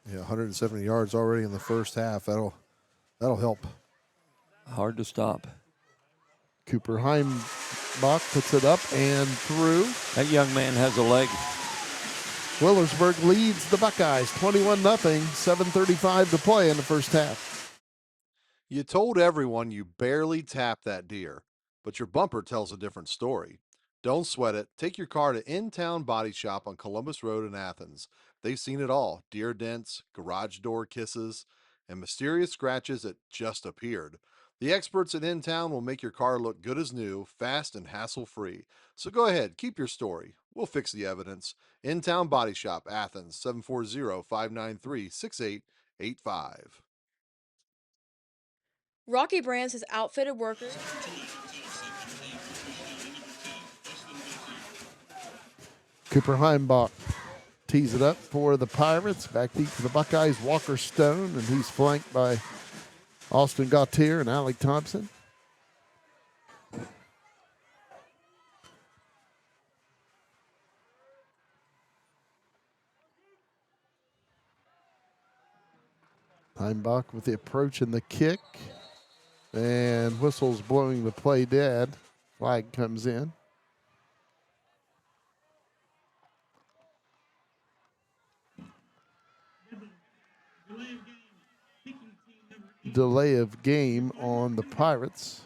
Yeah, 170 yards already in the first half. That'll help. Hard to stop. Cooper Heimbach puts it up and through. That young man has a leg. Wheelersburg leads the Buckeyes 21-0, 7:35 to play in the first half. You told everyone you barely tapped that deer, but your bumper tells a different story. Don't sweat it. Take your car to In-Town Body Shop on Columbus Road in Athens. They've seen it all. Deer dents, garage door kisses, and mysterious scratches that just appeared. The experts at In-Town will make your car look good as new, fast and hassle-free. So go ahead, keep your story. We'll fix the evidence. In-Town Body Shop, Athens, 740-593-6885. Rocky Brands has outfitted workers. Cooper Heimbach tees it up for the Pirates. Back deep for the Buckeyes, Walker Stone, and he's flanked by Austin Gautier and Alec Thompson. Heimbach with the approach and the kick. And whistles blowing the play dead. Flag comes in. Delay of game on the Pirates.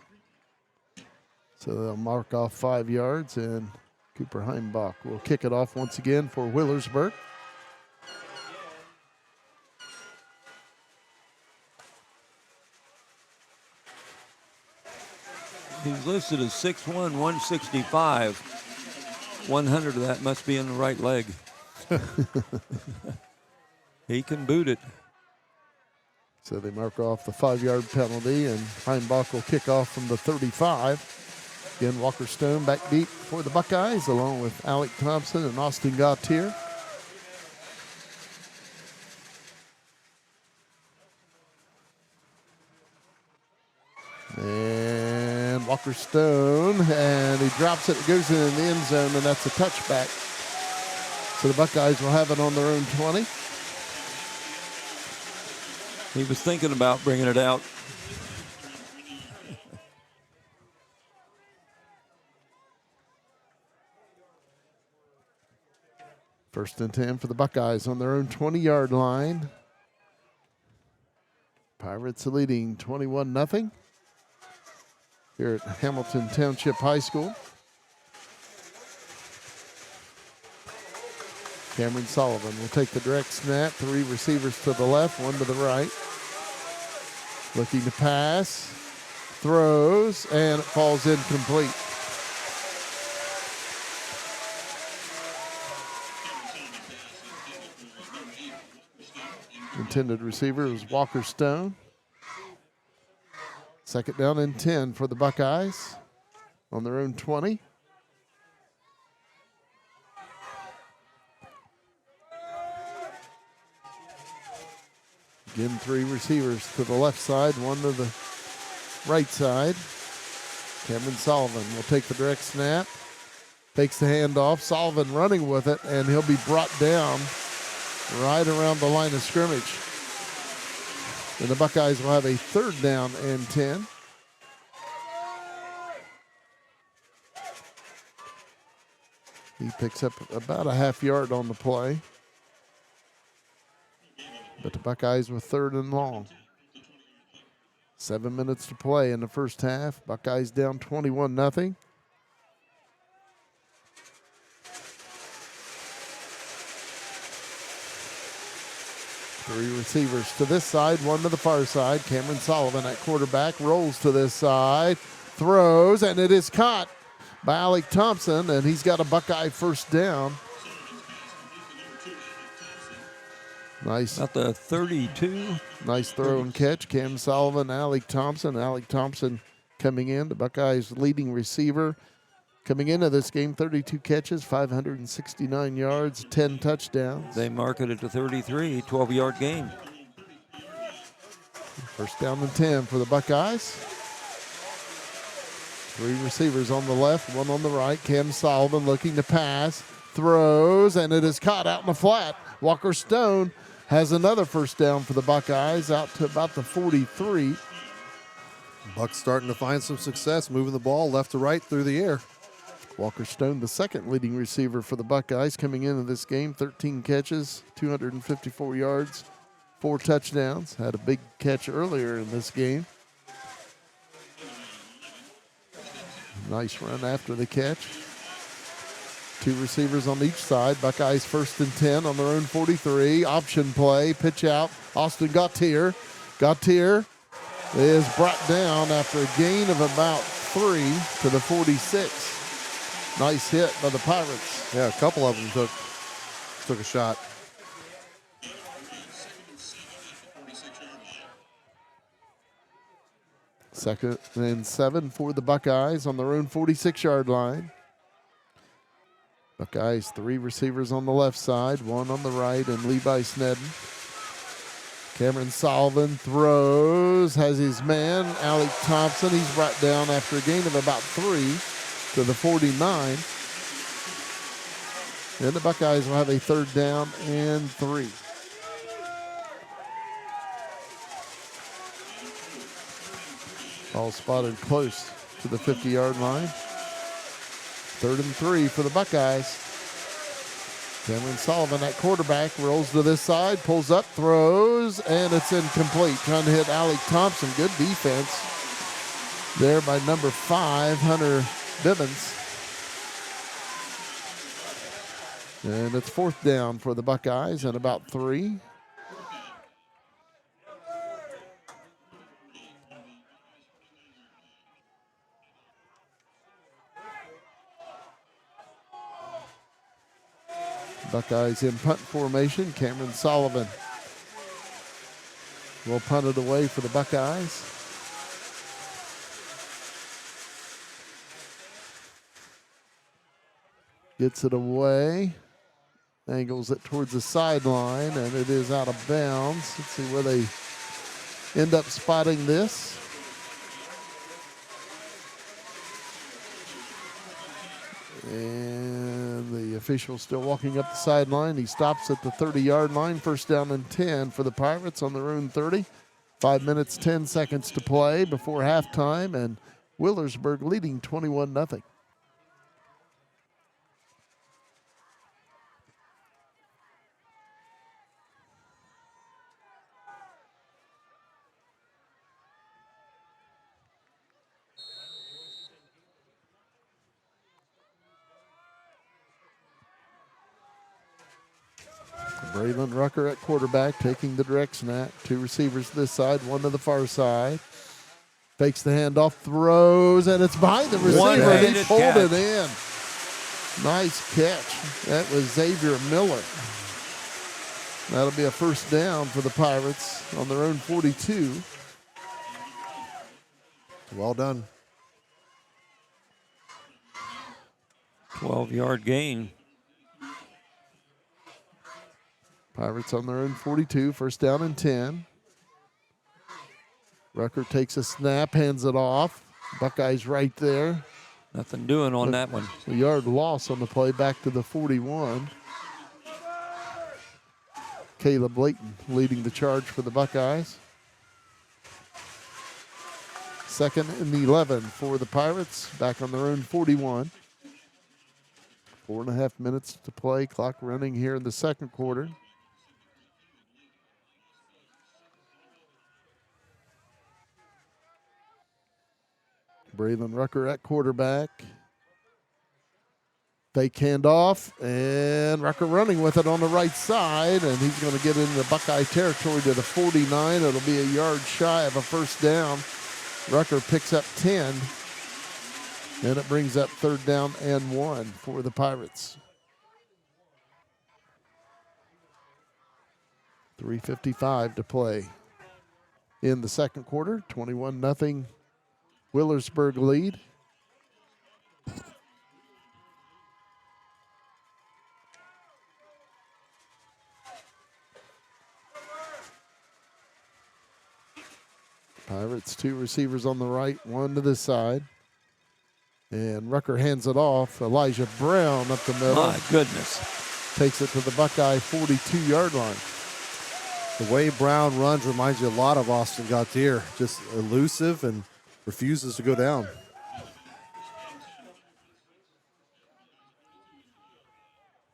So they'll mark off 5 yards, and Cooper Heimbach will kick it off once again for Wheelersburg. He's listed as 6'1", 165. 100 of that must be in the right leg. He can boot it. So they mark off the 5-yard penalty, and Heimbach will kick off from the 35. Again, Walker Stone back deep for the Buckeyes, along with Alec Thompson and Austin Gautier. And Walker Stone, and he drops it. It goes in the end zone, and that's a touchback. So the Buckeyes will have it on their own 20. He was thinking about bringing it out. First and 10 for the Buckeyes on their own 20-yard line. Pirates are leading 21-0 here at Hamilton Township High School. Cameron Sullivan will take the direct snap. 3 receivers to the left, 1 to the right. Looking to pass, throws, and it falls incomplete. Intended receiver was Walker Stone. Second down and 10 for the Buckeyes on their own 20. Again, 3 receivers to the left side, 1 to the right side. Cameron Sullivan will take the direct snap, takes the handoff. Sullivan running with it, and he'll be brought down right around the line of scrimmage. And the Buckeyes will have a third down and 10. He picks up about a half yard on the play. But the Buckeyes with third and long. 7 minutes to play in the first half. Buckeyes down 21-0. Three receivers to this side, 1 to the far side. Cameron Sullivan at quarterback rolls to this side, throws, and it is caught by Alec Thompson, and he's got a Buckeye first down. Nice. At the 32. Nice throw and catch. Cam Sullivan, Alec Thompson. Alec Thompson coming in, the Buckeyes' leading receiver. Coming into this game, 32 catches, 569 yards, 10 touchdowns. They mark it at the 33, 12-yard gain. First down and 10 for the Buckeyes. 3 receivers on the left, 1 on the right. Cam Sullivan looking to pass, throws, and it is caught out in the flat. Walker Stone has another first down for the Buckeyes out to about the 43. Buck's starting to find some success moving the ball left to right through the air. Walker Stone, the second leading receiver for the Buckeyes, coming into this game, 13 catches, 254 yards, 4 touchdowns. Had a big catch earlier in this game. Nice run after the catch. 2 receivers on each side. Buckeyes first and 10 on their own 43. Option play, pitch out. Austin Gautier. Gautier is brought down after a gain of about 3 to the 46. Nice hit by the Pirates. Yeah, a couple of them took a shot. Second and 7 for the Buckeyes on their own 46-yard line. Buckeyes, 3 receivers on the left side, 1 on the right, and Levi Snedden. Cameron Sullivan throws, has his man, Alec Thompson. He's brought down after a gain of about 3 to the 49. And the Buckeyes will have a third down and 3. All spotted close to the 50-yard line. Third and 3 for the Buckeyes. Cameron Sullivan at quarterback rolls to this side, pulls up, throws, and it's incomplete. Trying to hit Alec Thompson. Good defense there by number 5, Hunter Bibbins. And it's fourth down for the Buckeyes and about 3. Buckeyes in punt formation. Cameron Sullivan will punt it away for the Buckeyes. Gets it away. Angles it towards the sideline, and it is out of bounds. Let's see where they end up spotting this. And the official still walking up the sideline. He stops at the 30-yard line. First down and 10 for the Pirates on their own 30. 5 minutes, 10 seconds to play before halftime, and Wheelersburg leading 21-0. Braylon Rucker at quarterback, taking the direct snap. 2 receivers to this side, 1 to the far side. Fakes the handoff, throws, and it's behind the receiver, and he pulled it in. Nice catch. That was Xavier Miller. That'll be a first down for the Pirates on their own 42. Well done. 12-yard gain. Pirates on their own 42, first down and 10. Rucker takes a snap, hands it off. Buckeyes right there. Nothing doing on that one. A yard loss on the play, back to the 41. Caleb Layton leading the charge for the Buckeyes. Second and 11 for the Pirates, back on their own 41. 4.5 minutes to play, clock running here in the second quarter. Braylon Rucker at quarterback. Fake handoff, and Rucker running with it on the right side, and he's going to get into Buckeye territory to the 49. It'll be a yard shy of a first down. Rucker picks up 10, and it brings up third down and 1 for the Pirates. 3:55 to play in the second quarter. 21-0 Wheelersburg lead. Pirates, 2 receivers on the right, 1 to this side. And Rucker hands it off. Elijah Brown up the middle. My goodness. Takes it to the Buckeye 42-yard line. The way Brown runs reminds you a lot of Austin Gautier. Just elusive and refuses to go down.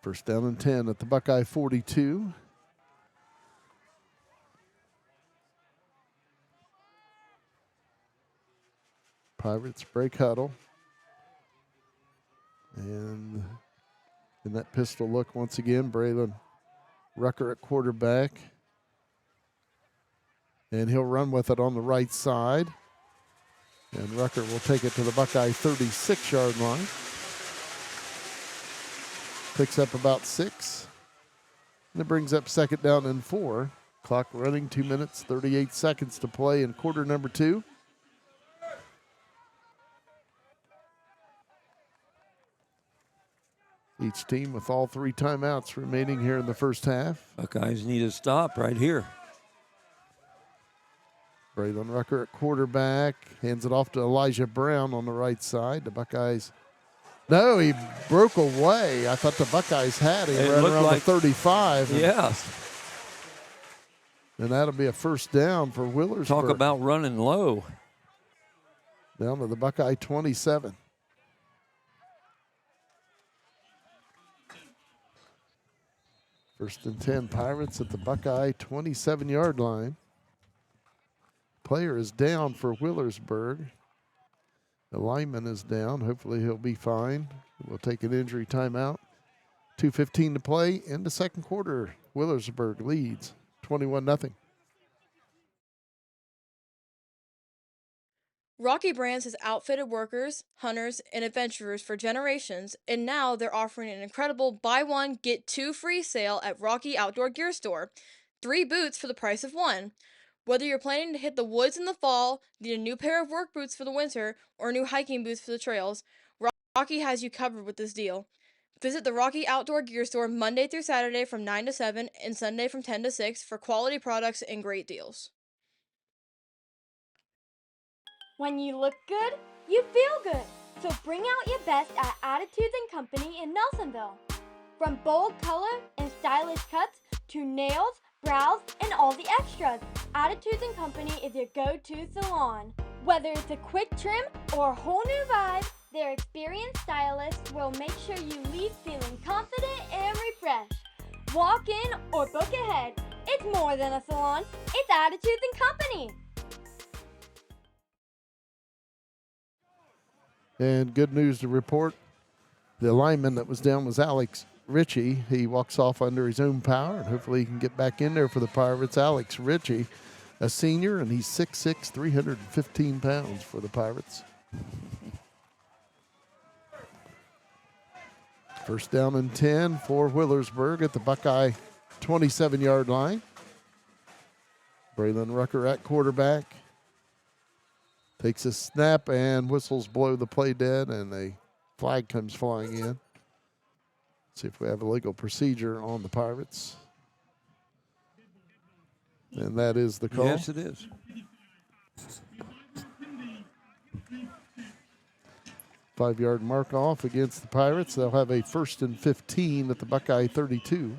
First down and 10 at the Buckeye 42. Pirates break huddle. And in that pistol look once again, Braylon Rucker at quarterback. And he'll run with it on the right side. And Rucker will take it to the Buckeye 36-yard line. Picks up about 6. And it brings up second down and 4. Clock running, 2 minutes, 38 seconds to play in quarter number 2. Each team with all 3 timeouts remaining here in the first half. Buckeyes need a stop right here. Braylon Rucker at quarterback. Hands it off to Elijah Brown on the right side. The Buckeyes. No, he broke away. I thought the Buckeyes had him right around the 35. Yes. And that'll be a first down for Wheelersburg. Talk about running low. Down to the Buckeye 27. First and 10, Pirates at the Buckeye 27-yard line. Player is down for Wheelersburg. The lineman is down. Hopefully he'll be fine. We'll take an injury timeout. 2:15 to play in the second quarter. Wheelersburg leads 21-0. Rocky Brands has outfitted workers, hunters, and adventurers for generations, and now they're offering an incredible buy one, get 2 free sale at Rocky Outdoor Gear Store. 3 boots for the price of 1. Whether you're planning to hit the woods in the fall, need a new pair of work boots for the winter, or new hiking boots for the trails, Rocky has you covered with this deal. Visit the Rocky Outdoor Gear Store Monday through Saturday from 9 to 7 and Sunday from 10 to 6 for quality products and great deals. When you look good, you feel good. So bring out your best at Attitudes & Company in Nelsonville. From bold color and stylish cuts to nails, brows, and all the extras, Attitudes & Company is your go-to salon. Whether it's a quick trim or a whole new vibe, their experienced stylists will make sure you leave feeling confident and refreshed. Walk in or book ahead. It's more than a salon, it's Attitudes & Company. And good news to report, the lineman that was down was Alex Ritchie. He walks off under his own power, and hopefully he can get back in there for the Pirates. Alex Ritchie, a senior, and he's 6'6", 315 pounds for the Pirates. First down and 10 for Wheelersburg at the Buckeye 27-yard line. Braylon Rucker at quarterback. Takes a snap and whistles blow the play dead, and a flag comes flying in. See if we have a legal procedure on the Pirates. And that is the call. Yes, it is. Five-yard mark off against the Pirates. They'll have a 1st and 15 at the Buckeye 32.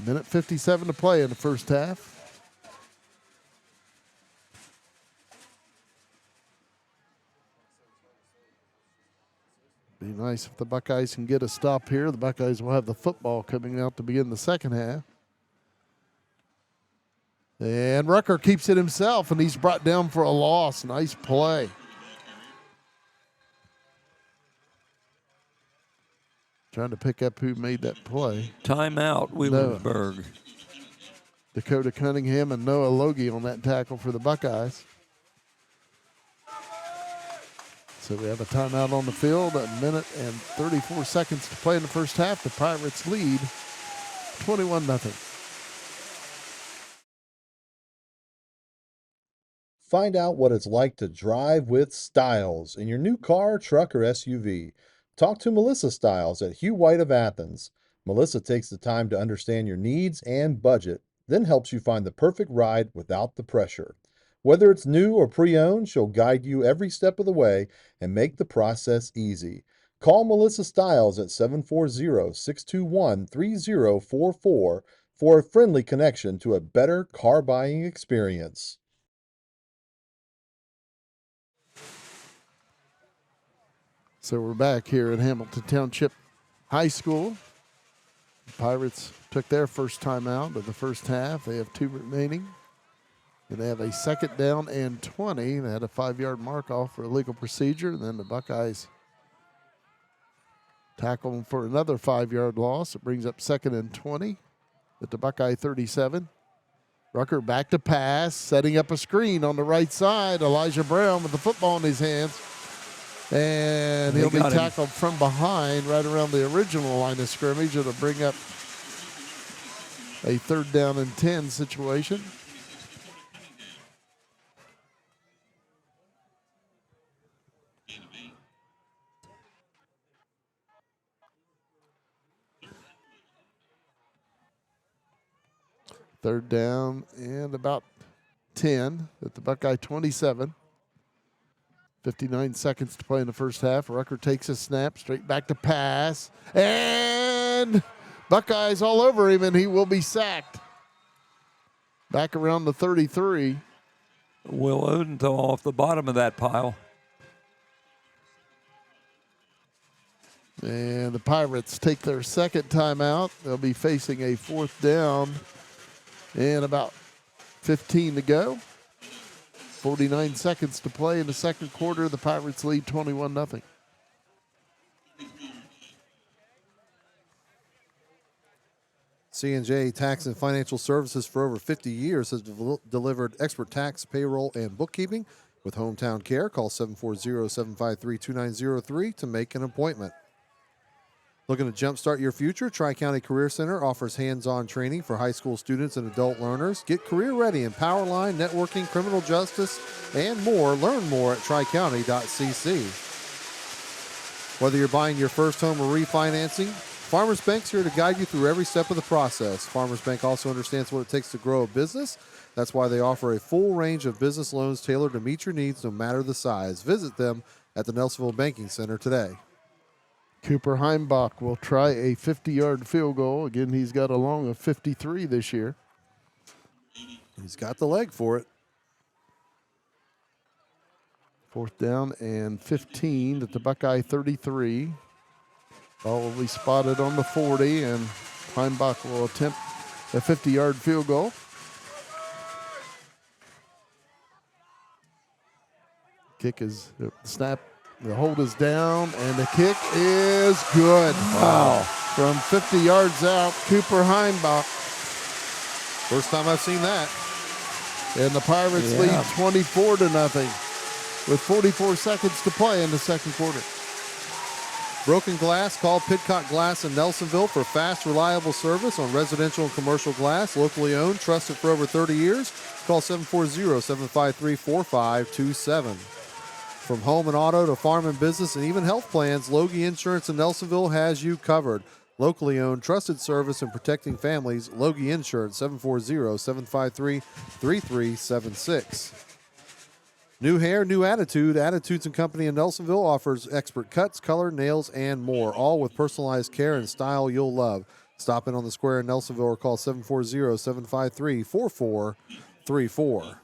Minute 57 to play in the first half. Be nice if the Buckeyes can get a stop here. The Buckeyes will have the football coming out to begin the second half. And Rucker keeps it himself, and he's brought down for a loss. Nice play. Trying to pick up who made that play. Timeout, Wheelersburg. Dakota Cunningham and Noah Loge on that tackle for the Buckeyes. So we have a timeout on the field, a minute and 34 seconds to play in the first half. The Pirates lead 21-0. Find out what it's like to drive with Stiles in your new car, truck, or SUV. Talk to Melissa Stiles at Hugh White of Athens. Melissa takes the time to understand your needs and budget, then helps you find the perfect ride without the pressure. Whether it's new or pre-owned, she'll guide you every step of the way and make the process easy. Call Melissa Stiles at 740-621-3044 for a friendly connection to a better car buying experience. So we're back here at Hamilton Township High School. The Pirates took their first time out of the first half. They have 2 remaining. And they have a 2nd down and 20. They had a 5-yard mark off for illegal procedure. And then the Buckeyes tackle them for another 5-yard loss. It brings up 2nd and 20 at the Buckeye 37. Rucker back to pass, setting up a screen on the right side. Elijah Brown with the football in his hands. And he'll be tackled from behind right around the original line of scrimmage. It'll bring up a 3rd down and 10 situation. Third down and about 10 at the Buckeye 27. 59 seconds to play in the first half. Rucker takes a snap, straight back to pass. And Buckeyes all over him, and he will be sacked. Back around the 33. Will Odenthal off the bottom of that pile. And the Pirates take their 2nd timeout. They'll be facing a 4th down and about 15 to go. 49 seconds to play in the second quarter. The Pirates lead 21-0. C&J Tax and Financial Services for over 50 years has delivered expert tax, payroll, and bookkeeping. With Hometown Care, call 740-753-2903 to make an appointment. Looking to jumpstart your future? Tri-County Career Center offers hands-on training for high school students and adult learners. Get career ready in Powerline, networking, criminal justice, and more. Learn more at tricounty.cc. Whether you're buying your first home or refinancing, Farmers Bank's here to guide you through every step of the process. Farmers Bank also understands what it takes to grow a business. That's why they offer a full range of business loans tailored to meet your needs no matter the size. Visit them at the Nelsonville Banking Center today. Cooper Heimbach will try a 50-yard field goal. Again, he's got a long of 53 this year. He's got the leg for it. 4th down and 15 at the Buckeye 33. Ball will be spotted on the 40, and Heimbach will attempt a 50-yard field goal. Kick is snap. The hold is down, and the kick is good. Wow. From 50 yards out, Cooper Heimbach. First time I've seen that. And the Pirates lead 24-0 with 44 seconds to play in the second quarter. Broken glass, call Pidcock Glass in Nelsonville for fast, reliable service on residential and commercial glass. Locally owned, trusted for over 30 years. Call 740-753-4527. From home and auto to farm and business and even health plans, Loge Insurance in Nelsonville has you covered. Locally owned, trusted service in protecting families. Loge Insurance, 740-753-3376. New hair, new attitude. Attitudes and Company in Nelsonville offers expert cuts, color, nails, and more, all with personalized care and style you'll love. Stop in on the square in Nelsonville or call 740-753-4434.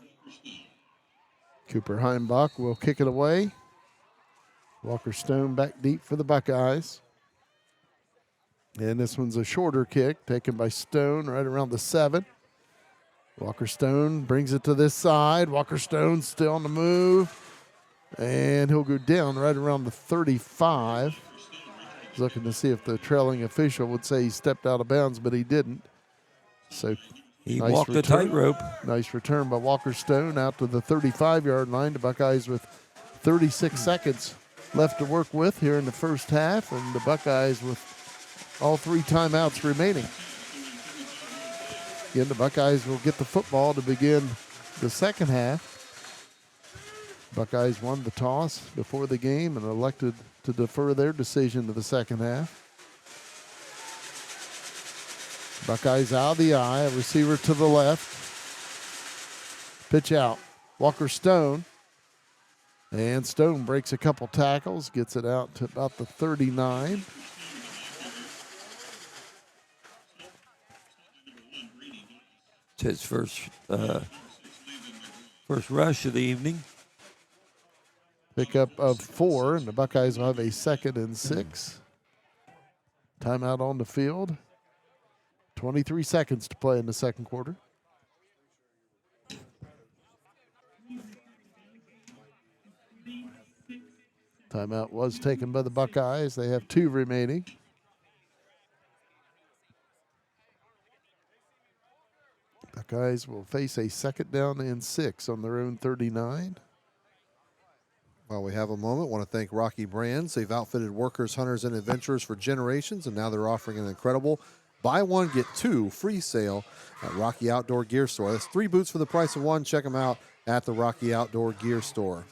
Cooper Heimbach will kick it away. Walker Stone back deep for the Buckeyes. And this one's a shorter kick taken by Stone right around the 7. Walker Stone brings it to this side. Walker Stone still on the move. And he'll go down right around the 35. He's looking to see if the trailing official would say he stepped out of bounds, but he didn't. So he walked the tightrope. Nice return by Walker Stone out to the 35-yard line. The Buckeyes with 36 seconds left to work with here in the first half, and the Buckeyes with all 3 timeouts remaining. Again, the Buckeyes will get the football to begin the second half. Buckeyes won the toss before the game and elected to defer their decision to the second half. Buckeyes out of the eye, a receiver to the left. Pitch out. Walker Stone. And Stone breaks a couple tackles, gets it out to about the 39. It's his first rush of the evening. Pickup of 4, and the Buckeyes will have a 2nd and 6. Timeout on the field. 23 seconds to play in the second quarter. Timeout was taken by the Buckeyes. They have 2 remaining. Buckeyes will face a 2nd down and 6 on their own 39. While we have a moment, I want to thank Rocky Brands. They've outfitted workers, hunters, and adventurers for generations, and now they're offering an incredible buy 1, get 2 free sale at Rocky Outdoor Gear Store. That's 3 boots for the price of 1. Check them out at the Rocky Outdoor Gear Store.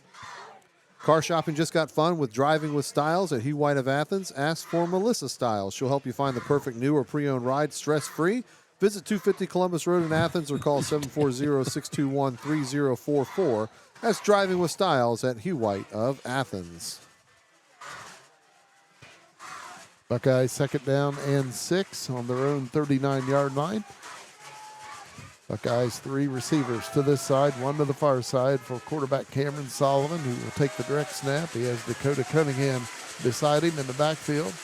Car shopping just got fun with Driving with Stiles at Hugh White of Athens. Ask for Melissa Stiles. She'll help you find the perfect new or pre-owned ride stress-free. Visit 250 Columbus Road in Athens or call 740-621-3044. That's Driving with Stiles at Hugh White of Athens. Buckeyes 2nd down and 6 on their own 39-yard line. Buckeyes 3 receivers to this side, 1 to the far side for quarterback Cameron Sullivan, who will take the direct snap. He has Dakota Cunningham beside him in the backfield.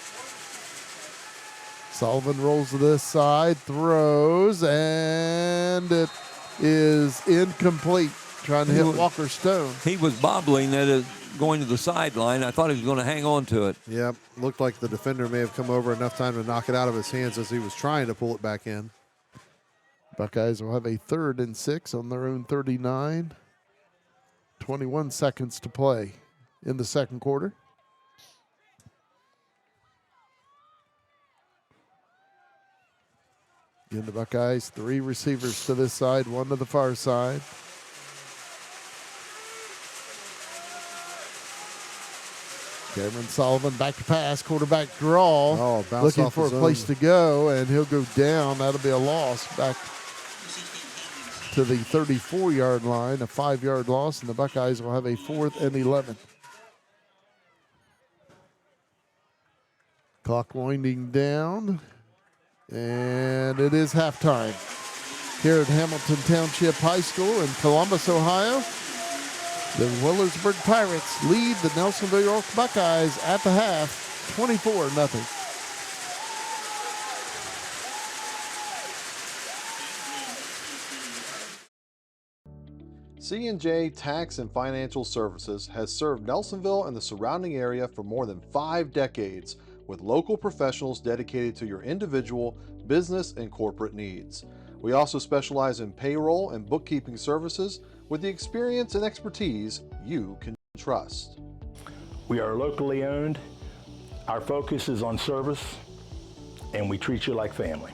Sullivan rolls to this side, throws, and it is incomplete. Trying to hit Walker Stone. He was bobbling at it going to the sideline. I thought he was going to hang on to it. Yep, looked like the defender may have come over enough time to knock it out of his hands as he was trying to pull it back in. Buckeyes will have a 3rd and 6 on their own 39. 21 seconds to play in the second quarter. Again, the Buckeyes, 3 receivers to this side, 1 to the far side. Cameron Sullivan back to pass, quarterback draw. Oh, looking for a place to go, and he'll go down. That'll be a loss back to the 34-yard line, a 5-yard loss, and the Buckeyes will have a 4th and 11. Clock winding down, and it is halftime here at Hamilton Township High School in Columbus, Ohio. The Wheelersburg Pirates lead the Nelsonville-York Buckeyes at the half, 24-0. C&J Tax and Financial Services has served Nelsonville and the surrounding area for more than 5 decades, with local professionals dedicated to your individual, business, and corporate needs. We also specialize in payroll and bookkeeping services with the experience and expertise you can trust. We are locally owned. Our focus is on service, and we treat you like family.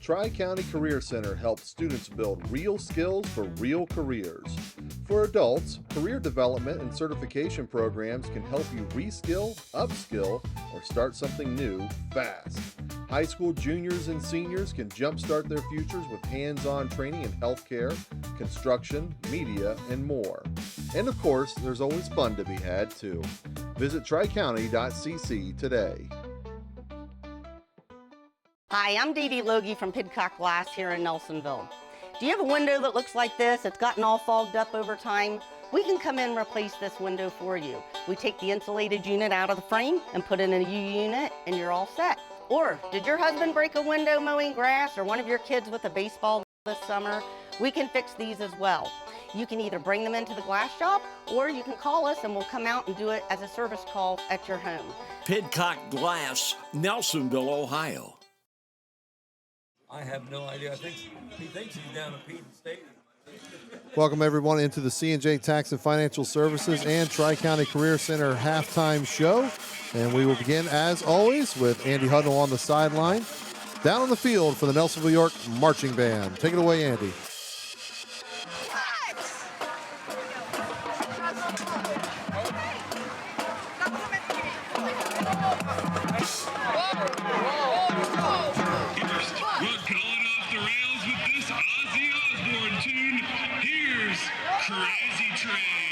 Tri-County Career Center helps students build real skills for real careers. For adults, career development and certification programs can help you reskill, upskill, or start something new fast. High school juniors and seniors can jumpstart their futures with hands-on training in healthcare, construction, media, and more. And of course, there's always fun to be had too. Visit tricounty.cc today. Hi, I'm Dee Dee Loge from Pidcock Glass here in Nelsonville. Do you have a window that looks like this? It's gotten all fogged up over time. We can come in and replace this window for you. We take the insulated unit out of the frame and put in a U-unit and you're all set. Or, did your husband break a window mowing grass or one of your kids with a baseball this summer? We can fix these as well. You can either bring them into the glass shop or you can call us and we'll come out and do it as a service call at your home. Pidcock Glass, Nelsonville, Ohio. I have no idea. He thinks he's down at Peden Stadium. Welcome everyone into the C&J Tax and Financial Services and Tri-County Career Center halftime show. And we will begin, as always, with Andy Huddle on the sideline. Down on the field for the Nelsonville-York Marching Band. Take it away, Andy. Crazy Train.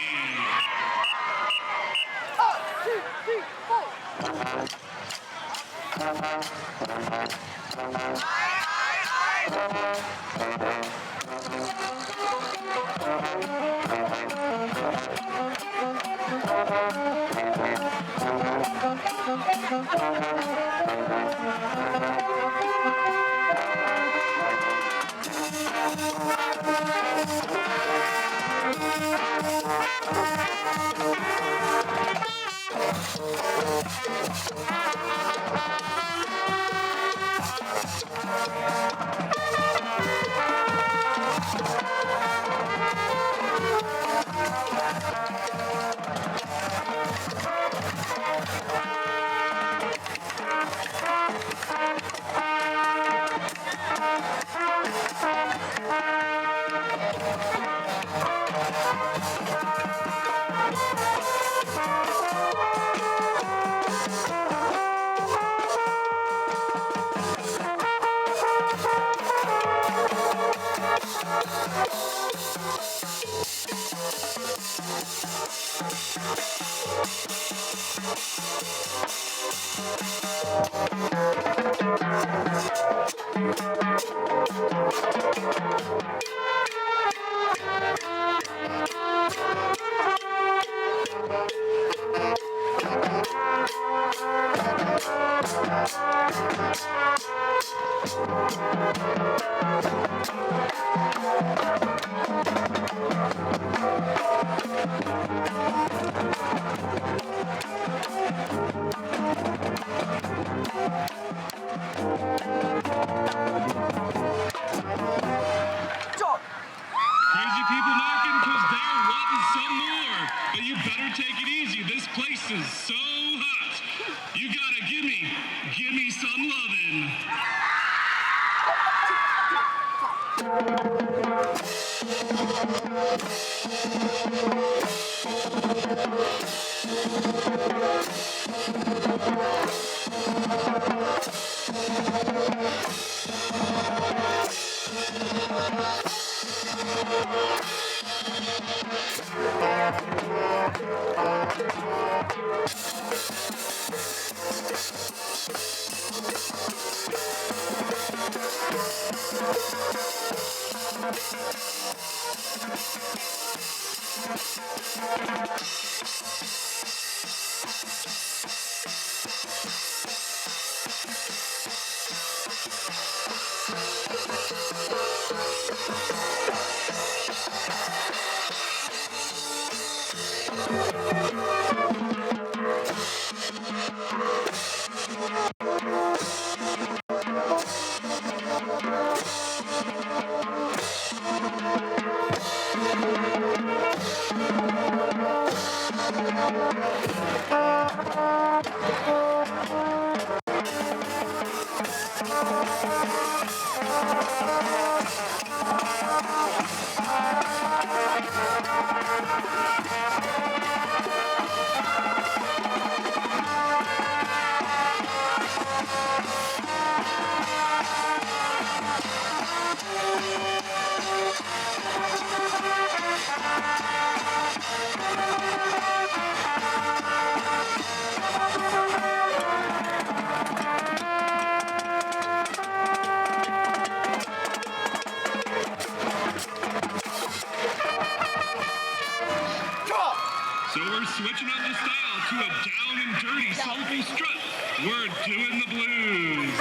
to a down and dirty soulful strut. We're doing the blues.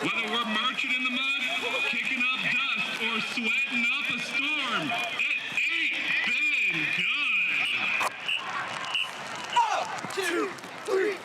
Whether we're marching in the mud, kicking up dust, or sweating up a storm, it ain't been good. 1, 2, 3,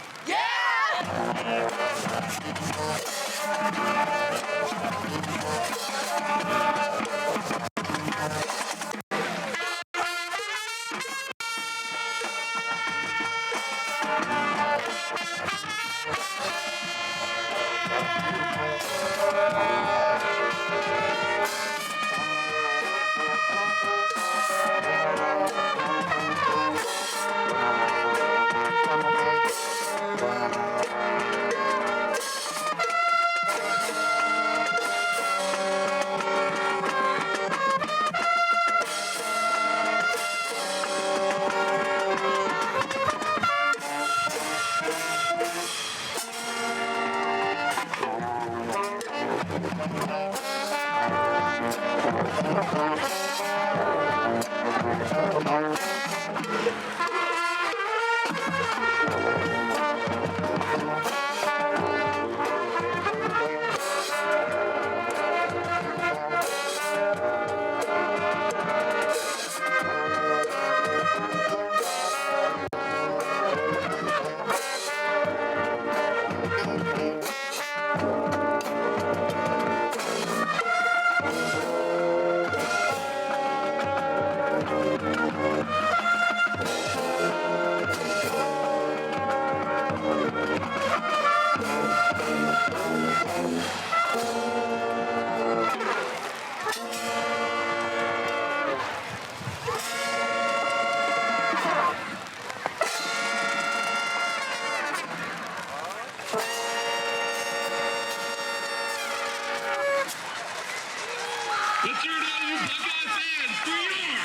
Let's hear it all, you Buckeye fans, for your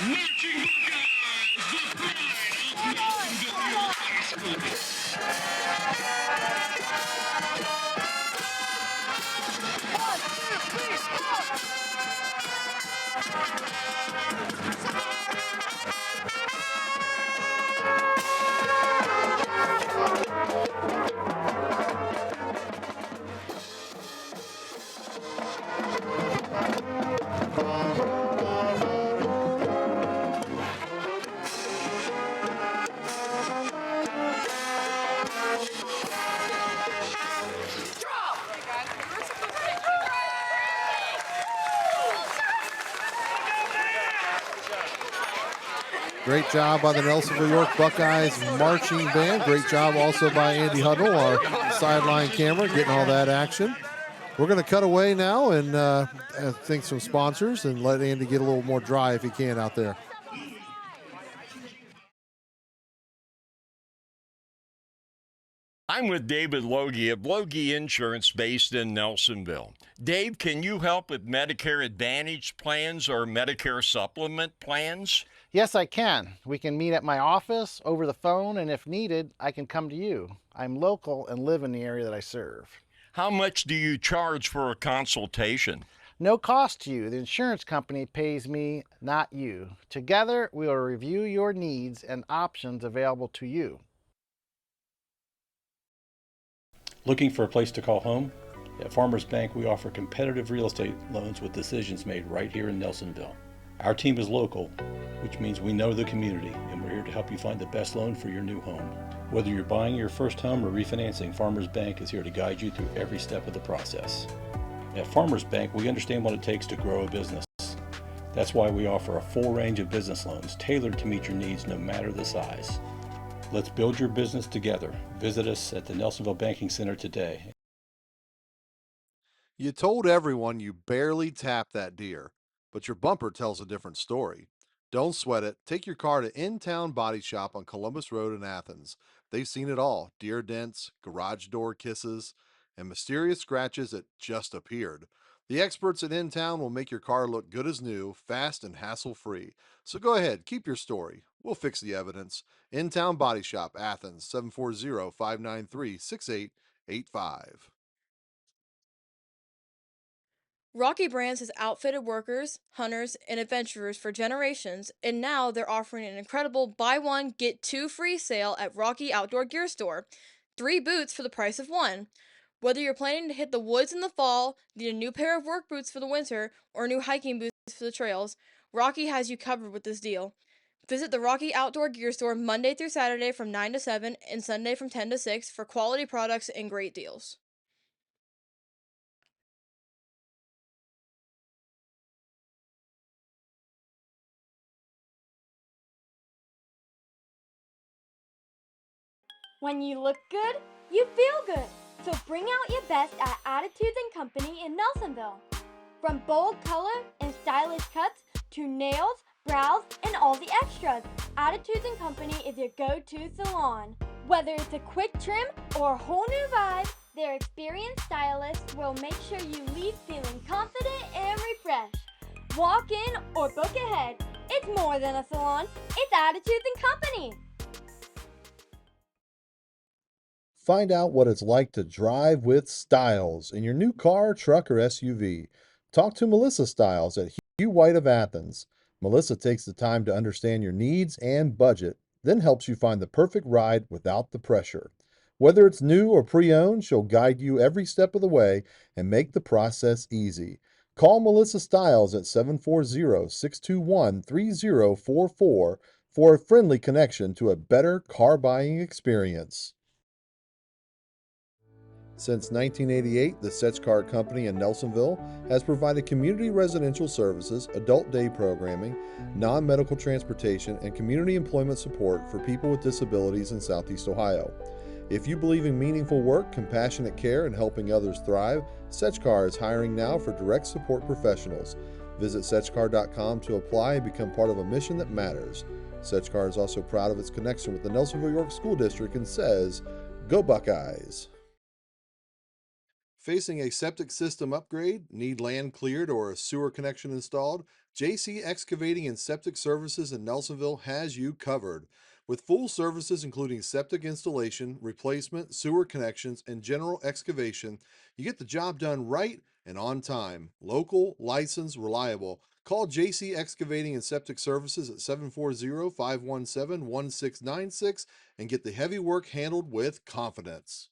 marching Buckeyes, the pride of Nelsonville-York High School. Great job by the Nelsonville-York Buckeyes marching band. Great job also by Andy Huddle, our sideline camera, getting all that action. We're going to cut away now and thank some sponsors and let Andy get a little more dry if he can out there. I'm with David Loge of Loge Insurance based in Nelsonville. Dave, can you help with Medicare Advantage plans or Medicare Supplement plans? Yes, I can. We can meet at my office, over the phone, and if needed, I can come to you. I'm local and live in the area that I serve. How much do you charge for a consultation? No cost to you. The insurance company pays me, not you. Together, we will review your needs and options available to you. Looking for a place to call home? At Farmers Bank, we offer competitive real estate loans with decisions made right here in Nelsonville. Our team is local, which means we know the community, and we're here to help you find the best loan for your new home. Whether you're buying your first home or refinancing, Farmers Bank is here to guide you through every step of the process. At Farmers Bank, we understand what it takes to grow a business. That's why we offer a full range of business loans tailored to meet your needs no matter the size. Let's build your business together. Visit us at the Nelsonville Banking Center today. You told everyone you barely tapped that deer, but your bumper tells a different story. Don't sweat it. Take your car to In-Town Body Shop on Columbus Road in Athens. They've seen it all: deer dents, garage door kisses, and mysterious scratches that just appeared. The experts at In-Town will make your car look good as new, fast and hassle-free. So go ahead, keep your story. We'll fix the evidence. In-Town Body Shop, Athens, 740-593-6885. Rocky Brands has outfitted workers, hunters, and adventurers for generations, and now they're offering an incredible buy one, get two free sale at Rocky Outdoor Gear Store. 3 boots for the price of 1. Whether you're planning to hit the woods in the fall, need a new pair of work boots for the winter, or new hiking boots for the trails, Rocky has you covered with this deal. Visit the Rocky Outdoor Gear Store Monday through Saturday from 9 to 7 and Sunday from 10 to 6 for quality products and great deals. When you look good, you feel good. So bring out your best at Attitudes and Company in Nelsonville. From bold color and stylish cuts to nails, brows, and all the extras, Attitudes and Company is your go-to salon. Whether it's a quick trim or a whole new vibe, their experienced stylists will make sure you leave feeling confident and refreshed. Walk in or book ahead. It's more than a salon, it's Attitudes and Company. Find out what it's like to drive with Stiles in your new car, truck, or SUV. Talk to Melissa Stiles at Hugh White of Athens. Melissa takes the time to understand your needs and budget, then helps you find the perfect ride without the pressure. Whether it's new or pre-owned, she'll guide you every step of the way and make the process easy. Call Melissa Stiles at 740-621-3044 for a friendly connection to a better car buying experience. Since 1988, the Sech-Kar Company in Nelsonville has provided community residential services, adult day programming, non-medical transportation, and community employment support for people with disabilities in Southeast Ohio. If you believe in meaningful work, compassionate care, and helping others thrive, Sech-Kar is hiring now for direct support professionals. Visit Sech-Kar.com to apply and become part of a mission that matters. Sech-Kar is also proud of its connection with the Nelsonville-York School District and says, "Go Buckeyes!" Facing a septic system upgrade, need land cleared, or a sewer connection installed? JC Excavating and Septic Services in Nelsonville has you covered. With full services including septic installation, replacement, sewer connections, and general excavation, you get the job done right and on time. Local, licensed, reliable. Call JC Excavating and Septic Services at 740-517-1696 and get the heavy work handled with confidence.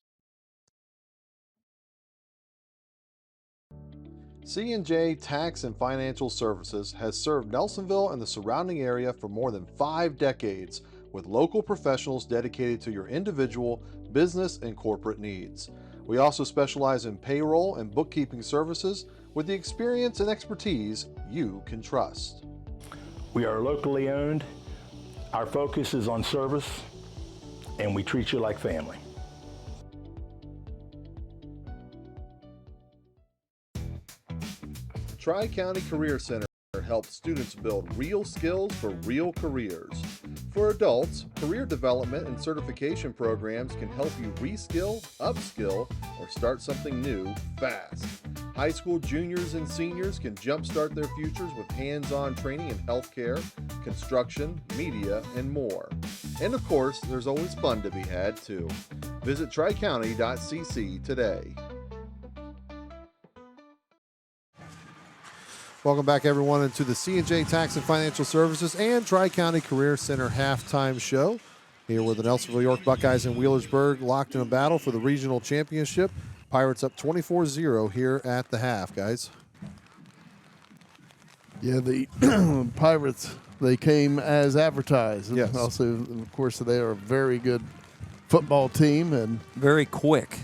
C&J Tax and Financial Services has served Nelsonville and the surrounding area for more than 5 decades with local professionals dedicated to your individual, business, and corporate needs. We also specialize in payroll and bookkeeping services with the experience and expertise you can trust. We are locally owned. Our focus is on service, and we treat you like family. Tri-County Career Center helps students build real skills for real careers. For adults, career development and certification programs can help you reskill, upskill, or start something new fast. High school juniors and seniors can jumpstart their futures with hands-on training in healthcare, construction, media, and more. And of course, there's always fun to be had too. Visit tricounty.cc today. Welcome back, everyone, into the C&J Tax and Financial Services and Tri-County Career Center halftime show. Here with the Nelsonville-York Buckeyes and Wheelersburg locked in a battle for the regional championship. Pirates up 24-0 here at the half, guys. Yeah, the Pirates, they came as advertised. Yes. Also, of course, they are a very good football team and very quick.